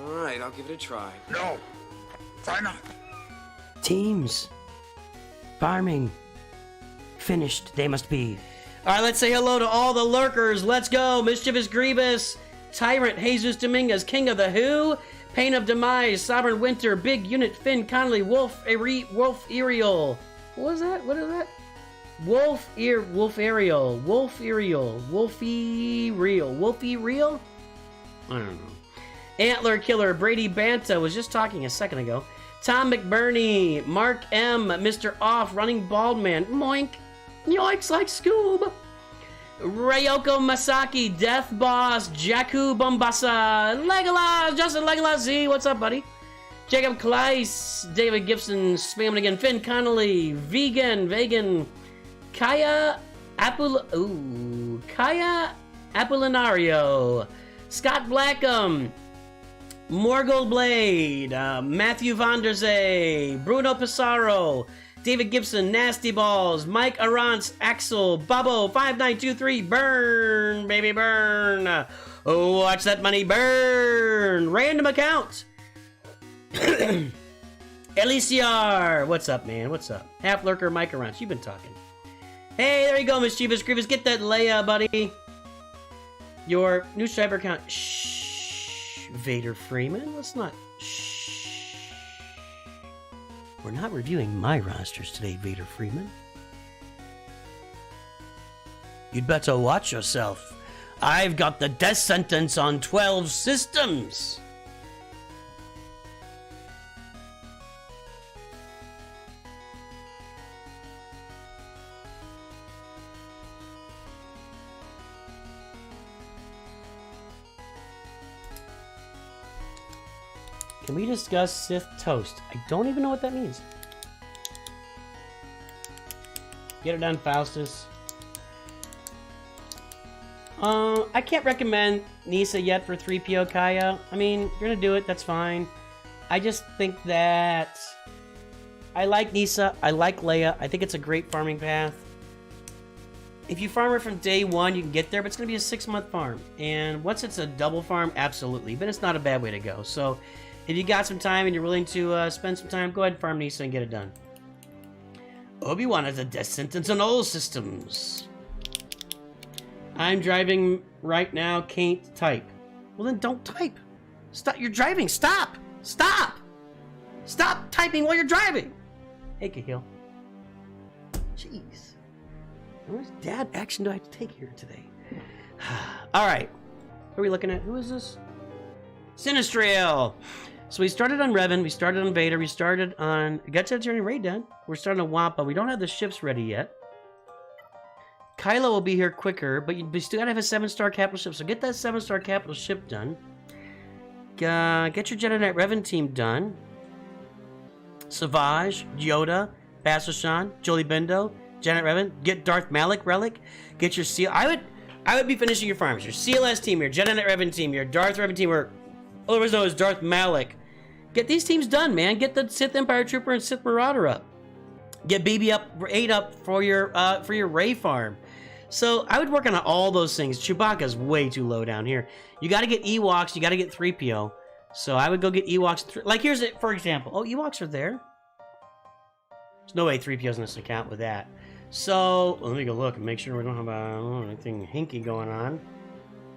Alright, I'll give it a try. No, try not. Teams. Farming. Finished. They must be. Alright, let's say hello to all the lurkers. Let's go. Mischievous Grievous. Tyrant Jesus Dominguez. King of the Who. Pain of Demise. Sovereign Winter. Big Unit. Finn Connolly. Wolf Ariel. What was that? What is that? Wolf Ariel. Wolfie Real? I don't know. Antler Killer. Brady Banta was just talking a second ago. Tom McBurney. Mark M. Mr. Off. Running Bald Man. Moink. Yoinks like Scoob. Ryoko Masaki. Death Boss. Jakku Bombasa. Legolas. Justin Legolas Z. What's up, buddy? Jacob Kleiss. David Gibson. Spamming again. Finn Connolly. Vegan. Kaya Apollinario, Scott Blackham, Morgul Blade, Matthew Vonderzee, Bruno Pissarro, David Gibson, Nasty Balls, Mike Arance, Axel, Bubbo, 5923, burn, baby, burn. Oh, watch that money burn. Random account. Eliciar, what's up, man? What's up? Half Lurker, Mike Arance, you've been talking. Hey, there you go, Mischievous Grievous. Get that Leia, buddy. Your new striper account. Shh. Vader Freeman. Let's not. Shh. We're not reviewing my rosters today, Vader Freeman. You'd better watch yourself. I've got the death sentence on 12 systems. Can we discuss Sith Toast? I don't even know what that means. Get it done, Faustus. I can't recommend Nisa yet for 3PO Kaya. I mean, if you're gonna do it, that's fine. I just think that I like Nisa, I like Leia. I think it's a great farming path. If you farm her from day one, you can get there, but it's gonna be a 6-month farm. And once it's a double farm, absolutely. But it's not a bad way to go. So if you got some time and you're willing to spend some time, go ahead and farm Nisa and get it done. Obi-Wan has a death sentence on all systems. I'm driving right now, can't type. Well then don't type. Stop, you're driving, stop! Stop! Stop typing while you're driving! Hey, Cahill. Jeez. How much dad action do I have to take here today? Alright. Who are we looking at? Who is this? Sinistrail! So we started on Revan, we started on Vader, we started on... We got that journey raid done. We're starting on Wampa. We don't have the ships ready yet. Kylo will be here quicker, but you still gotta have a 7-star capital ship. So get that 7-star capital ship done. Get your Jedi Knight Revan team done. Savage, Yoda, Basashan, Jolie Bendo, Jedi Knight Revan. Get Darth Malik relic. Get your seal. I would be finishing your farms. Your CLS team, your Jedi Knight Revan team, your Darth Revan team, or otherwise known as Darth Malik. Get these teams done, man. Get the Sith Empire Trooper and Sith Marauder up. Get BB-8 up for your Rey farm. So I would work on all those things. Chewbacca's way too low down here. You got to get Ewoks. You got to get 3PO. So I would go get Ewoks. Like here's it, for example. Oh, Ewoks are there. There's no way 3PO's in this account with that. So let me go look and make sure we don't have anything hinky going on.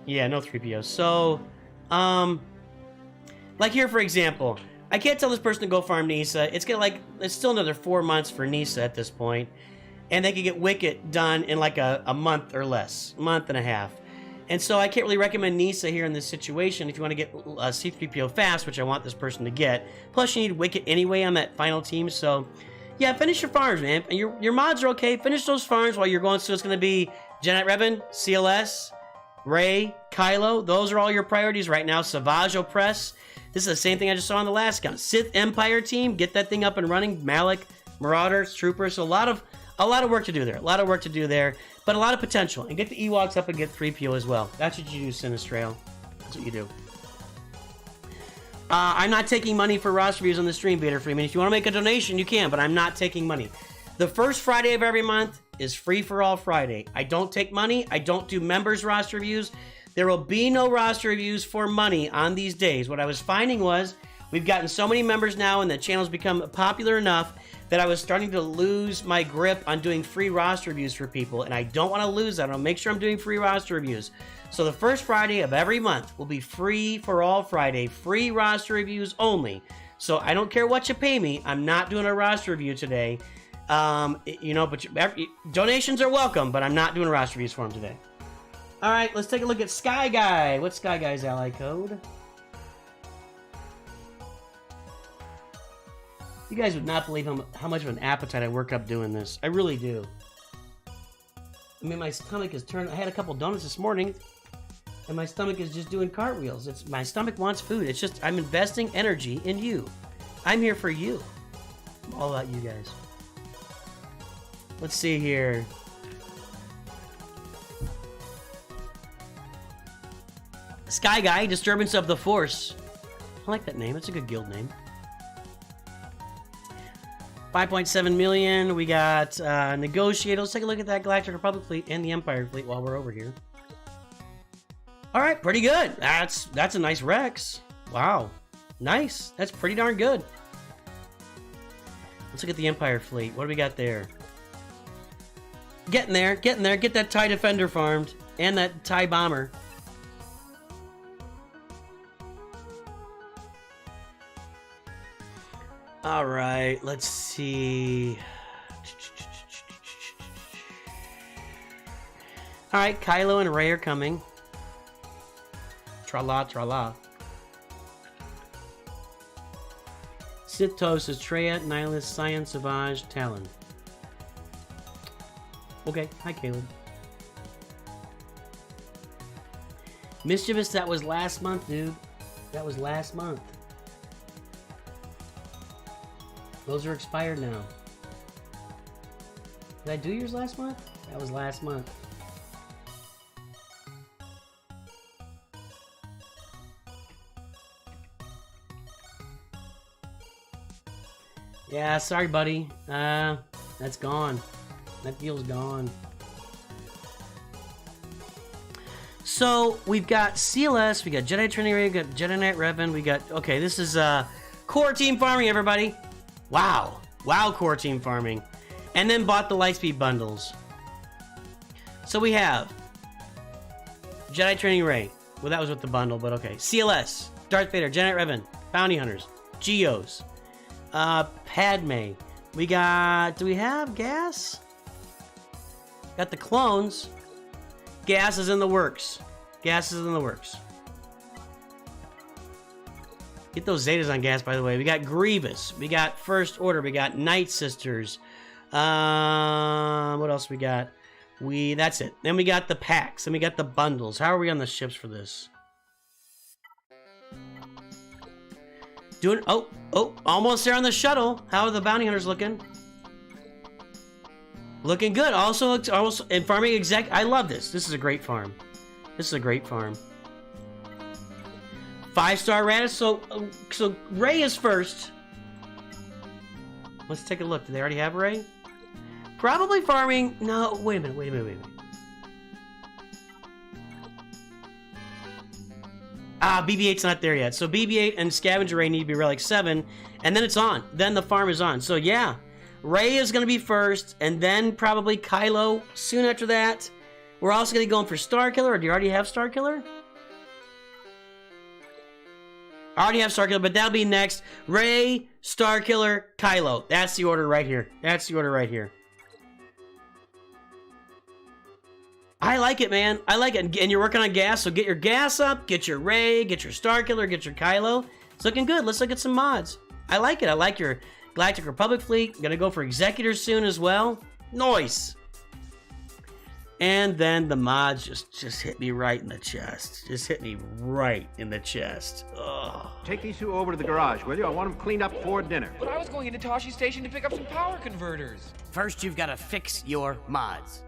Yeah, no 3PO. So, like here, for example, I can't tell this person to go farm Nisa. It's still another 4 months for Nisa at this point. And they could get Wicket done in like a month or less. Month and a half. And so I can't really recommend Nisa here in this situation if you want to get C-3PO fast, which I want this person to get. Plus, you need Wicket anyway on that final team, so... Yeah, finish your farms, man. And your mods are okay. Finish those farms while you're going. So it's going to be Janet Revan, CLS, Rey, Kylo. Those are all your priorities right now. Savage Opress. This is the same thing I just saw on the last count. Sith Empire team, get that thing up and running. Malik, Marauders, Troopers. So a lot of work to do there. A lot of work to do there, but a lot of potential. And get the Ewoks up and get 3PO as well. That's what you do, Sinistrail. That's what you do. I'm not taking money for roster reviews on the stream, Vader Freeman. If you want to make a donation, you can, but I'm not taking money. The first Friday of every month is Free for All Friday. I don't take money. I don't do members roster reviews. There will be no roster reviews for money on these days. What I was finding was we've gotten so many members now and the channel's become popular enough that I was starting to lose my grip on doing free roster reviews for people, and I don't want to lose that. I'll make sure I'm doing free roster reviews. So the first Friday of every month will be Free for All Friday, free roster reviews only. So I don't care what you pay me. I'm not doing a roster review today. You know, but donations are welcome, but I'm not doing roster reviews for them today. All right, let's take a look at Sky Guy. What's Sky Guy's ally code? You guys would not believe how much of an appetite I work up doing this. I really do. I mean, my stomach is turned. I had a couple donuts this morning, and my stomach is just doing cartwheels. My stomach wants food. It's just, I'm investing energy in you. I'm here for you. I'm all about you guys. Let's see here. Sky Guy, Disturbance of the Force. I like that name. It's a good guild name. 5.7 million. We got Negotiator. Let's take a look at that Galactic Republic fleet and the Empire fleet while we're over here. All right, pretty good. That's a nice Rex. Wow, nice. That's pretty darn good. Let's look at the Empire fleet. What do we got there? Getting there, getting there. Get that TIE Defender farmed and that TIE Bomber. All right, let's see. All right, Kylo and Rey are coming. Tra-la, tra-la. Sith Toast is Treya, Nihilus, Science, Savage, Talon. Okay, hi Caleb. Mischievous, that was last month, dude. That was last month. Those are expired now. Did I do yours last month? That was last month. Yeah, sorry, buddy. That's gone. That deal's gone. So we've got CLS, we got Jedi Training Ray, we got Jedi Knight Revan, we got. Okay, this is core team farming, everybody. Wow. Wow, core team farming. And then bought the Lightspeed bundles. So we have Jedi Training Ray. Well, that was with the bundle, but okay. CLS, Darth Vader, Jedi Revan, Bounty Hunters, Geos, Padme. We got, do we have gas? Got the clones. Gas is in the works. Gas is in the works. Get those Zetas on gas, by the way. We got Grievous. We got First Order. We got Night Sisters. What else we got? That's it. Then we got the packs. Then we got the bundles. How are we on the ships for this? Doing, oh, almost there on the shuttle. How are the bounty hunters looking? Looking good. Also, in farming exec, I love this. This is a great farm. This is a great farm. 5-star Radis. So Rey is first. Let's take a look. Do they already have Rey? Probably farming. No, wait a minute. BB-8's not there yet. So BB-8 and Scavenger Rey need to be Relic 7, and then it's on. Then the farm is on. So yeah, Rey is going to be first, and then probably Kylo soon after that. We're also going to be going for Starkiller, or do you already have Starkiller? I already have Starkiller, but that'll be next. Rey, Starkiller, Kylo. That's the order right here. That's the order right here. I like it, man. I like it. And you're working on gas, so get your gas up, get your Ray, get your Starkiller, get your Kylo. It's looking good. Let's look at some mods. I like it. I like your Galactic Republic fleet. I'm gonna go for Executors soon as well. Nice. And then the mods just hit me right in the chest. Just hit me right in the chest. Ugh. Take these two over to the garage, will you? I want them cleaned up before dinner. But I was going into Toshi Station to pick up some power converters. First, you've got to fix your mods.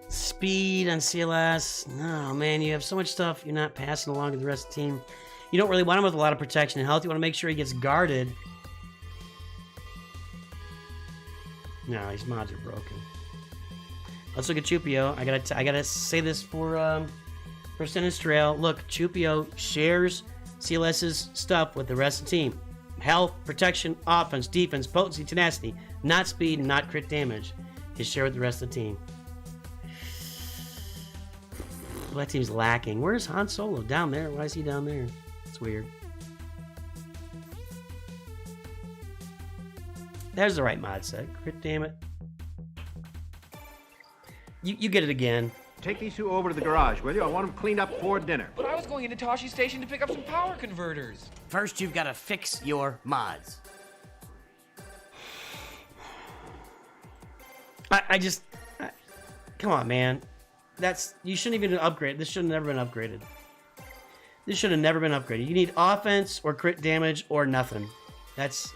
Speed on CLS. No, man, you have so much stuff you're not passing along to the rest of the team. You don't really want him with a lot of protection and health. You want to make sure he gets guarded. No, these mods are broken. Let's look at Chupio. I gotta say this for Sinistrail. Look, Chupio shares CLS's stuff with the rest of the team. Health, protection, offense, defense, potency, tenacity. Not speed and not crit damage. Is shared with the rest of the team. Well, that team's lacking. Where's Han Solo? Down there? Why is he down there? It's weird. There's the right mod set. Crit, damn it. You get it again. Take these two over to the garage, will you? I want them cleaned up before dinner. But I was going into Toshi Station to pick up some power converters. First, you've got to fix your mods. Come on, man. You shouldn't even upgrade. This should have never been upgraded. This should have never been upgraded. You need offense or crit damage or nothing. That's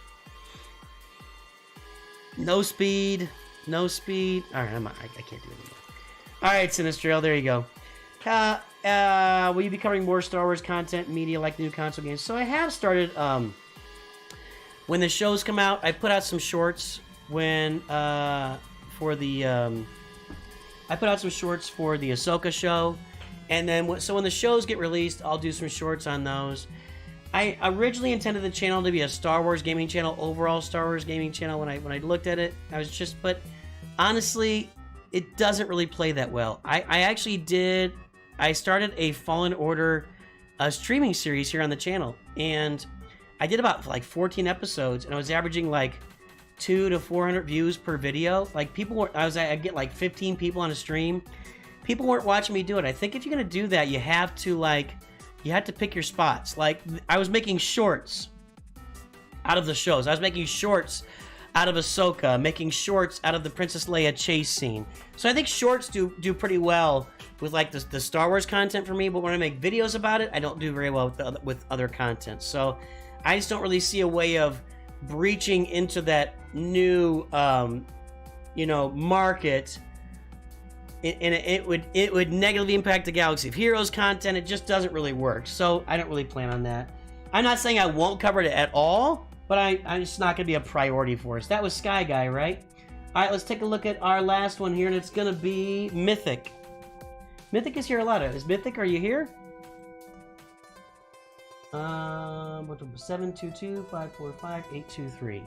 no speed. No speed. All right, I can't do it anymore. All right, Sinistrail, there you go. Will you be covering more Star Wars content, media like new console games? So I have started. When the shows come out, I put out some shorts I put out some shorts for the Ahsoka show, and then when the shows get released, I'll do some shorts on those. I originally intended the channel to be a Star Wars gaming channel, overall Star Wars gaming channel. When I looked at it, but honestly, it doesn't really play that well. I started a Fallen Order streaming series here on the channel, and I did about like 14 episodes, and I was averaging like 200 to 400 views per video. Like I get like 15 people on a stream. People weren't watching me do it. I think if you're gonna do that, you have to pick your spots. Like I was making shorts out of the shows. I was making shorts out of Ahsoka, making shorts out of the Princess Leia chase scene. So I think shorts do pretty well with like the Star Wars content for me. But when I make videos about it, I don't do very well with other content. So I just don't really see a way of breaching into that new market, and it would negatively impact the Galaxy of Heroes content. It just doesn't really work, so I don't really plan on that. I'm not saying I won't cover it at all, but I'm just not going to be a priority for us. That was Sky Guy, right? All right, let's take a look at our last one here, and it's going to be Mythic. Mythic is here a lot. Is Mythic, are you here? 722-545-823.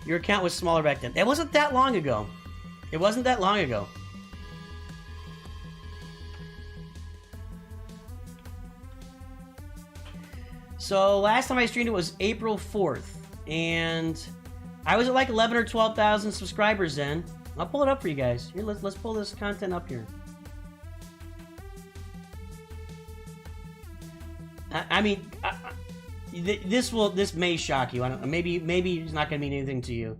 Your account was smaller back then. It wasn't that long ago. It wasn't that long ago. So last time I streamed it was April 4th, and I was at like 11 or 12,000 subscribers then. I'll pull it up for you guys. Here, let's pull this content up here. This may shock you. I don't know. Maybe it's not going to mean anything to you.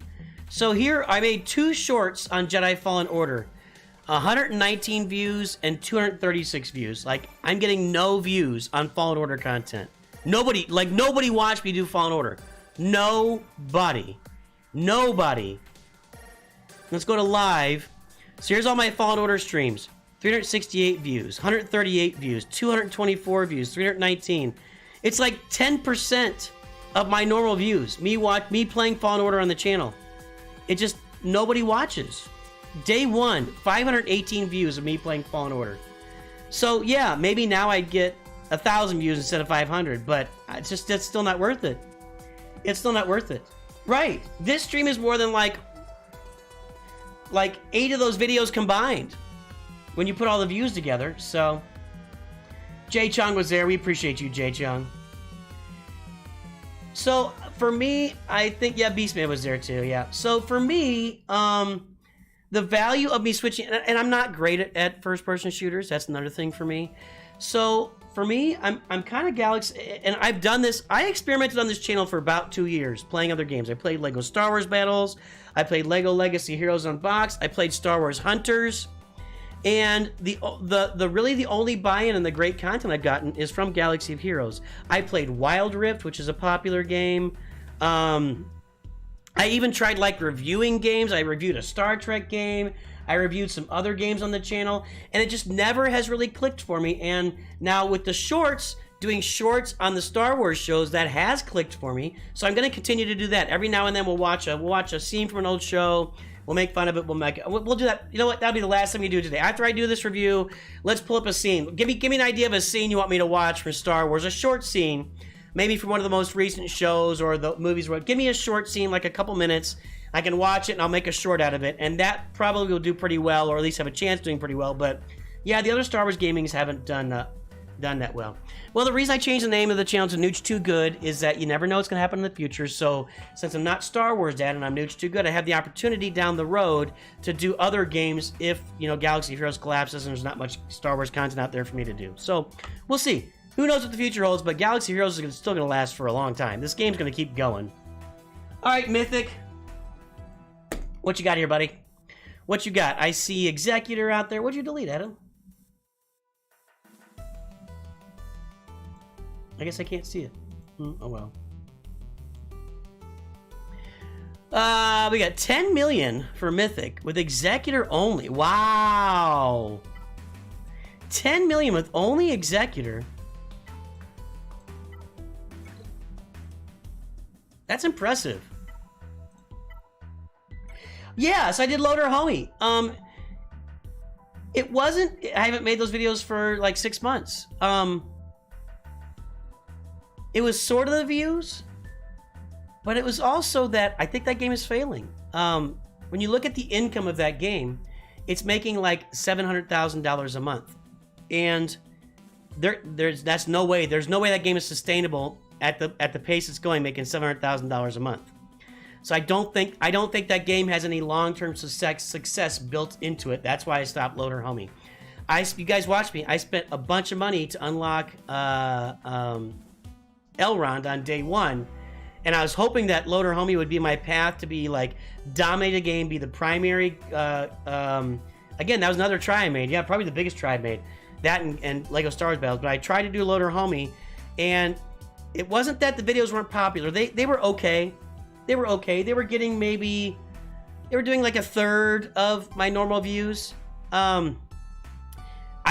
So here I made 2 shorts on Jedi Fallen Order, 119 views and 236 views. Like I'm getting no views on Fallen Order content. Nobody watched me do Fallen Order. Nobody. Let's go to live. So here's all my Fallen Order streams. 368 views, 138 views, 224 views, 319. It's like 10% of my normal views. Me playing Fallen Order on the channel. It just, nobody watches. Day 1, 518 views of me playing Fallen Order. So yeah, maybe now I'd get 1,000 views instead of 500, but that's still not worth it. it's still not worth it. Right. This stream is more than like 8 of those videos combined when you put all the views together. So Jay Chung was there. We appreciate you, Jay Chung. So for me, I think, yeah, Beastman was there too. Yeah. So for me, the value of me switching, and I'm not great at first-person shooters. That's another thing for me. So for me, I'm kind of Galaxy, and I've done this. I experimented on this channel for about 2 years, playing other games. I played Lego Star Wars Battles. I played Lego Legacy Heroes Unboxed. I played Star Wars Hunters. And the really the only buy-in and the great content I've gotten is from Galaxy of Heroes. I played Wild Rift, which is a popular game. I even tried like reviewing games. I reviewed a Star Trek game. I reviewed some other games on the channel, and it just never has really clicked for me. And now with the shorts, doing shorts on the Star Wars shows, that has clicked for me. So I'm going to continue to do that. Every now and then we'll watch a scene from an old show. We'll make fun of it. We'll do that. You know what? That'll be the last time we do it today. After I do this review, let's pull up a scene. Give me an idea of a scene you want me to watch from Star Wars. A short scene, maybe from one of the most recent shows or the movies. Give me a short scene, like a couple minutes. I can watch it and I'll make a short out of it, and that probably will do pretty well, or at least have a chance of doing pretty well. But yeah, the other Star Wars gamings haven't done that well. Well, the reason I changed the name of the channel to Nooch Too Good is that you never know what's going to happen in the future. So since I'm not Star Wars Dad and I'm Nooch Too Good, I have the opportunity down the road to do other games if, you know, Galaxy of Heroes collapses and there's not much Star Wars content out there for me to do. So we'll see. Who knows what the future holds, but Galaxy of Heroes is still going to last for a long time. This game's going to keep going. All right, Mythic. What you got here, buddy? What you got? I see Executor out there. What'd you delete, Adam? I guess I can't see it. Oh well. We got 10 million for Mythic with Executor only. Wow. 10 million with only Executor. That's impressive. Yes, I did Loader Homie. It wasn't, I haven't made those videos for like 6 months. It was sort of the views, but it was also that I think that game is failing. When you look at the income of that game, it's making like $700,000 a month. And there's no way that game is sustainable at the pace it's going, making $700,000 a month. So I don't think that game has any long-term success built into it. That's why I stopped Loader Homie. You guys watch me. I spent a bunch of money to unlock Elrond on day one, and I was hoping that Loader Homie would be my path to be like dominate a game, be the primary. Again, that was another try I made. Yeah, probably the biggest try I made. That and Lego Star Wars Battles. But I tried to do Loader Homie, and it wasn't that the videos weren't popular. They were okay. They were okay. They were getting maybe, they were doing like a third of my normal views. I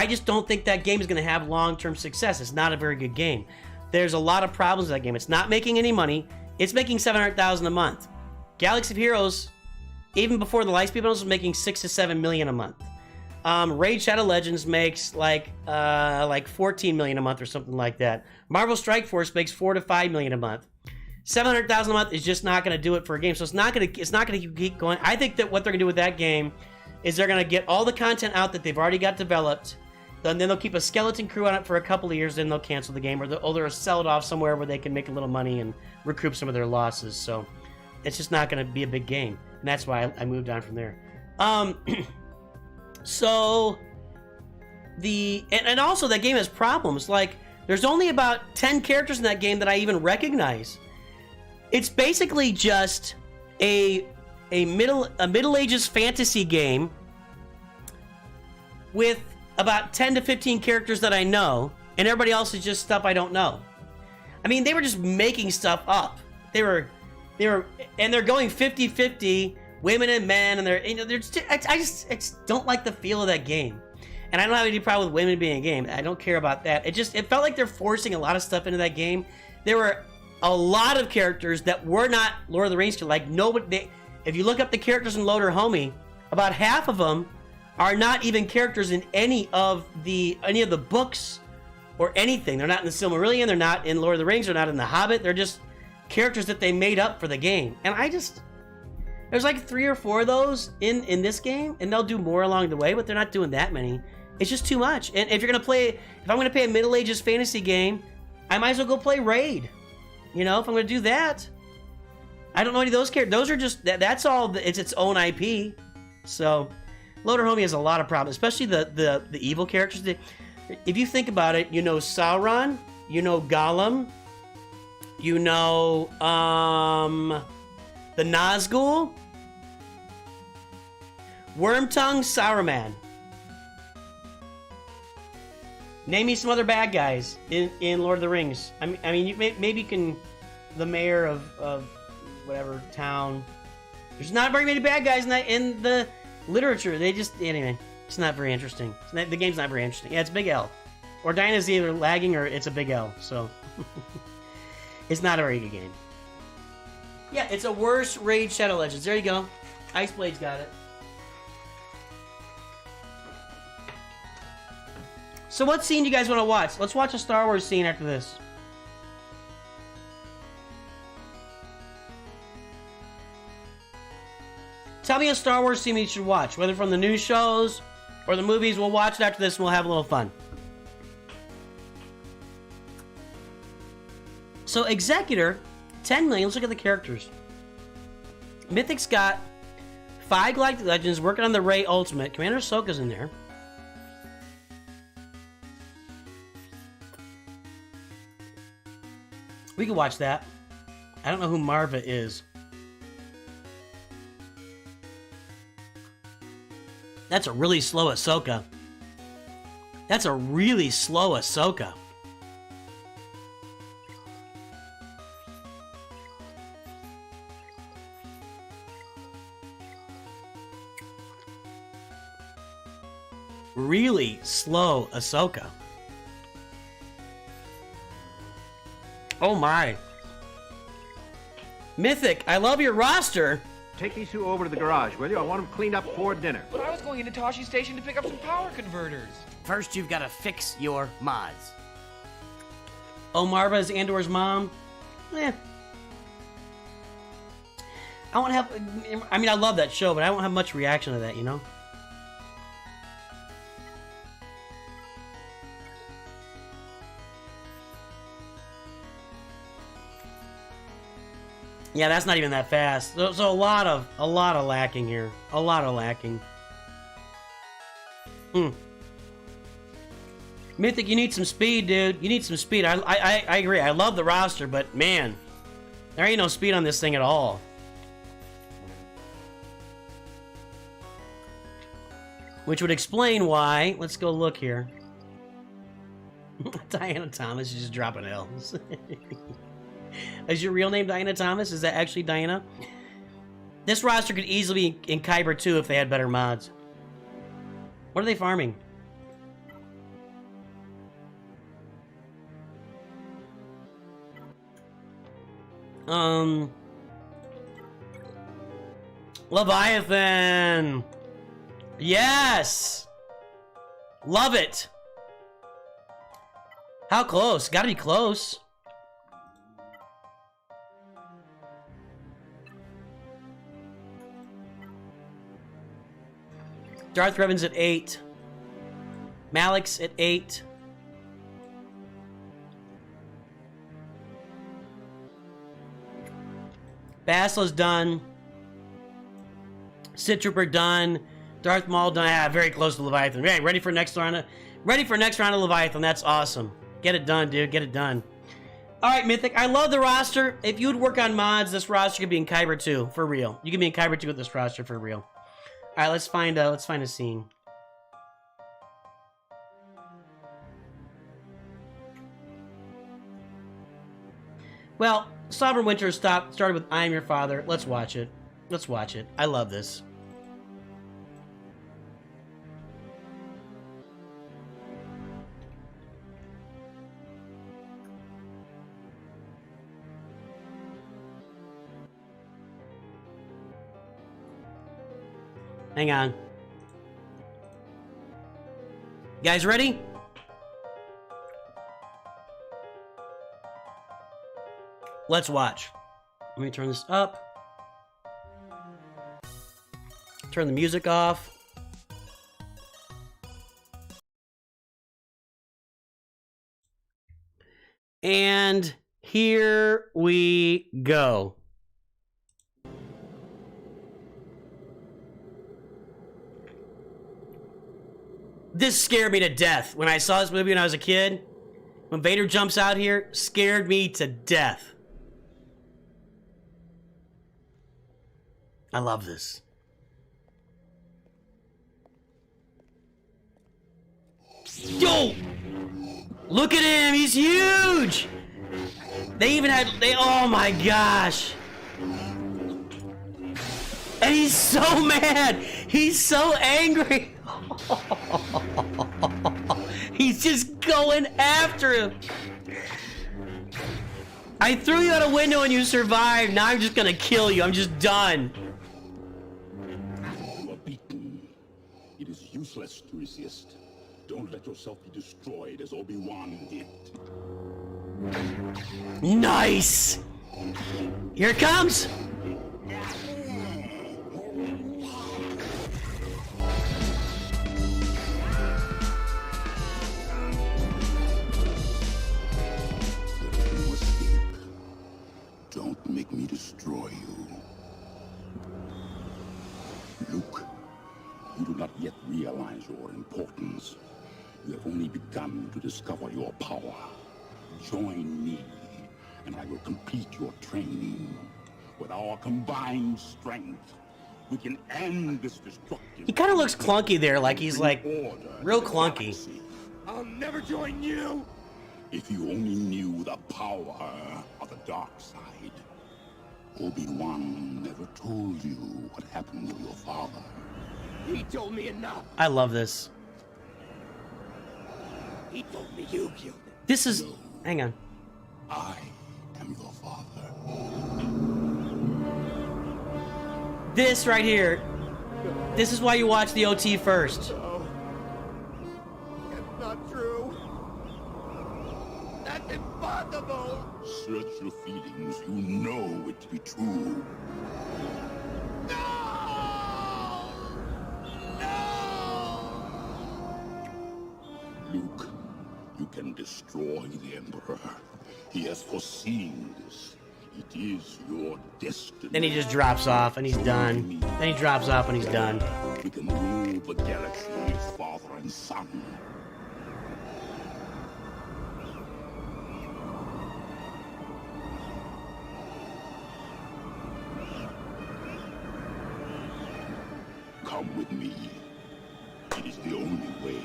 just don't think that game is going to have long-term success. It's not a very good game. There's a lot of problems with that game. It's not making any money. It's making $700,000 a month. Galaxy of Heroes, even before the Lightspeed bundles, was making $6 to $7 million a month. Raid Shadow Legends makes like 14 million a month or something like that. Marvel Strike Force makes 4 to 5 million a month. 700,000 a month is just not going to do it for a game. So it's not going to keep going. I think that what they're going to do with that game is they're going to get all the content out that they've already got developed. Then they'll keep a skeleton crew on it for a couple of years, then they'll cancel the game, or they'll sell it off somewhere where they can make a little money and recoup some of their losses. So it's just not going to be a big game, and that's why I moved on from there. So and also that game has problems. Like, there's only about 10 characters in that game that I even recognize. It's basically just a Middle Ages fantasy game with about 10 to 15 characters that I know, and everybody else is just stuff I don't know. I mean, they were just making stuff up. And they're going 50-50, women and men, and I just don't like the feel of that game. And I don't have any problem with women being a game. I don't care about that. It felt like they're forcing a lot of stuff into that game. There were a lot of characters that were not Lord of the Rings. Like, nobody. If you look up the characters in Loader Homie, about half of them are not even characters in any of the books or anything. They're not in the Silmarillion. They're not in Lord of the Rings. They're not in the Hobbit. They're just characters that they made up for the game. And there's like 3 or 4 of those in this game, and they'll do more along the way, but they're not doing that many. It's just too much. And if I'm gonna play a Middle Ages fantasy game, I might as well go play Raid. You know, if I'm gonna do that. I don't know any of those characters. Those are just, that's all, it's its own IP. So, Loader Homie has a lot of problems, especially the evil characters. If you think about it, you know Sauron, you know Gollum, you know, the Nazgul, Wormtongue, Saruman. Name me some other bad guys in Lord of the Rings. I mean, maybe you can, the mayor of whatever town. There's not very many bad guys in the literature. They just, anyway, it's not very interesting. The game's not very interesting. Yeah, it's Big L. Or Diana's either lagging or it's a Big L, so. It's not a very good game. Yeah, it's a worse Raid Shadow Legends. There you go. Iceblade's got it. So what scene do you guys want to watch? Let's watch a Star Wars scene after this. Tell me a Star Wars scene you should watch, whether from the new shows or the movies. We'll watch it after this and we'll have a little fun. So, Executor, 10 million. Let's look at the characters. Mythic's got 5 Galactic Legends working on the Rey Ultimate. Commander Ahsoka's in there. We can watch that. I don't know who Marva is. That's a really slow Ahsoka. That's a really slow Ahsoka. Really slow Ahsoka. Oh my. Mythic, I love your roster. Take these 2 over to the garage, will you? I want them cleaned up for dinner. But I was going into Toshi Station to pick up some power converters. First, you've got to fix your mods. Oh, Marva is Andor's mom. Eh. I won't have. I mean, I love that show, but I won't have much reaction to that, you know? Yeah, that's not even that fast. So a lot of lacking here. A lot of lacking. Mythic, you need some speed, dude. You need some speed. I agree. I love the roster, but man, there ain't no speed on this thing at all. Which would explain why. Let's go look here. Diana Thomas is just dropping L's. Is your real name Diana Thomas? Is that actually Diana? This roster could easily be in Kyber 2 if they had better mods. What are they farming? Leviathan! Yes! Love it! How close? Gotta be close. Darth Revan's at 8. Malik's at 8. Basila's done. Sith Trooper done. Darth Maul done. Ah, very close to Leviathan. Hey, ready for next round? Ready for next round of Leviathan. That's awesome. Get it done, dude. Get it done. All right, Mythic. I love the roster. If you would work on mods, this roster could be in Kyber 2 for real. You can be in Kyber 2 with this roster for real. All right, let's find a scene. Well, Sovereign Winter started with I Am Your Father. Let's watch it. Let's watch it. I love this. Hang on. You guys ready? Let's watch. Let me turn this up. Turn the music off. And here we go. This scared me to death. When I saw this movie when I was a kid, when Vader jumps out here, scared me to death. I love this. Yo! Look at him, he's huge! They even had, oh my gosh! And he's so mad! He's so angry! He's just going after him! I threw you out a window and you survived, now I'm just gonna kill you, I'm just done. You are beaten. It is useless to resist. Don't let yourself be destroyed as Obi-Wan did. Nice! Here it comes! You escape. Don't make me destroy you. Luke, you do not yet realize your importance. You have only begun to discover your power. Join me, and I will complete your training. With our combined strength, we can end this destructive... He kind of looks clunky there, like he's like, real clunky. I'll never join you! If you only knew the power of the dark side. Obi-Wan never told you what happened to your father. He told me enough. I love this. He told me you killed him. This is... Hang on. I am your father. This right here. This is why you watch the OT first. No. That's not true. That's impossible. Search your feelings. You know it to be true. No! No! Luke, you can destroy the Emperor. He has foreseen this. It is your destiny. Then he just drops off and he's done. Then he drops off and he's done. We can rule the galaxy as father and son. Come with me. It is the only way.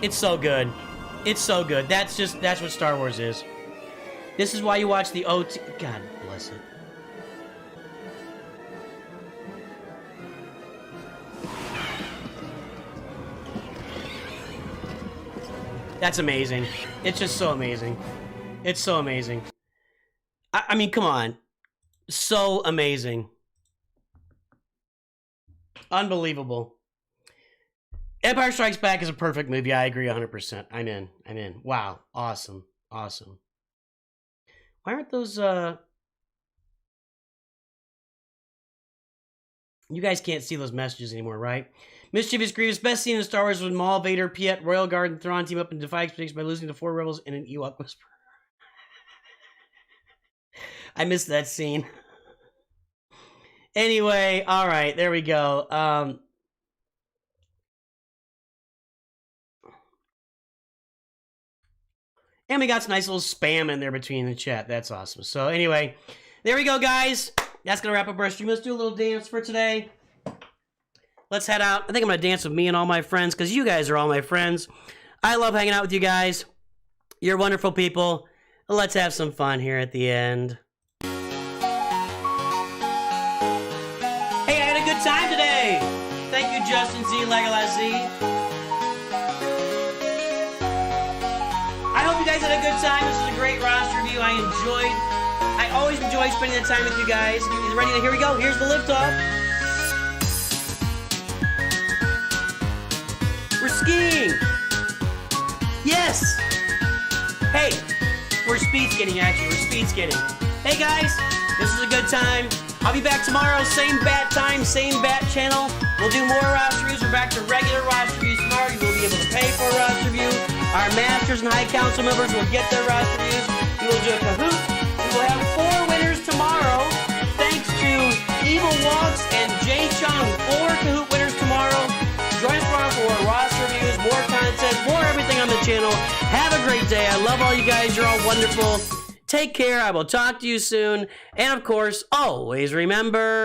It's so good. It's so good. That's what Star Wars is. This is why you watch the OT. God bless it. That's amazing. It's just so amazing. It's so amazing. I mean, come on. So amazing. Unbelievable. Empire Strikes Back is a perfect movie. I agree 100%. I'm in. I'm in. Wow. Awesome. Awesome. Why aren't those, You guys can't see those messages anymore, right? Mischievous Grievous. Best scene in Star Wars was Maul, Vader, Piet, Royal Guard, and Thrawn team up and defy expectations by losing to 4 rebels in an Ewok whisper. I missed that scene. Anyway, alright, there we go. And we got some nice little spam in there between the chat. That's awesome. So anyway, there we go, guys. That's going to wrap up our stream. Let's do a little dance for today. Let's head out. I think I'm going to dance with me and all my friends because you guys are all my friends. I love hanging out with you guys. You're wonderful people. Let's have some fun here at the end. Hey, I had a good time today. Thank you, Justin Z, Legolas Z. I hope you guys had a good time. This is a great roster review. I always enjoy spending the time with you guys. You ready? Here we go. Here's the liftoff. We're skiing. Yes. Hey, we're speed skating, actually. We're speed skating. Hey guys, this is a good time. I'll be back tomorrow, same bat time, same bat channel. We'll do more roster reviews. We're back to regular roster reviews tomorrow. You will be able to pay for a roster review. Our Masters and High Council members will get their roster reviews. We will do a Kahoot. We will have 4 winners tomorrow. Thanks to Evil Walks and Jay Chung. 4 Kahoot winners tomorrow. Join us tomorrow for roster reviews, more content, more everything on the channel. Have a great day. I love all you guys. You're all wonderful. Take care. I will talk to you soon. And of course, always remember...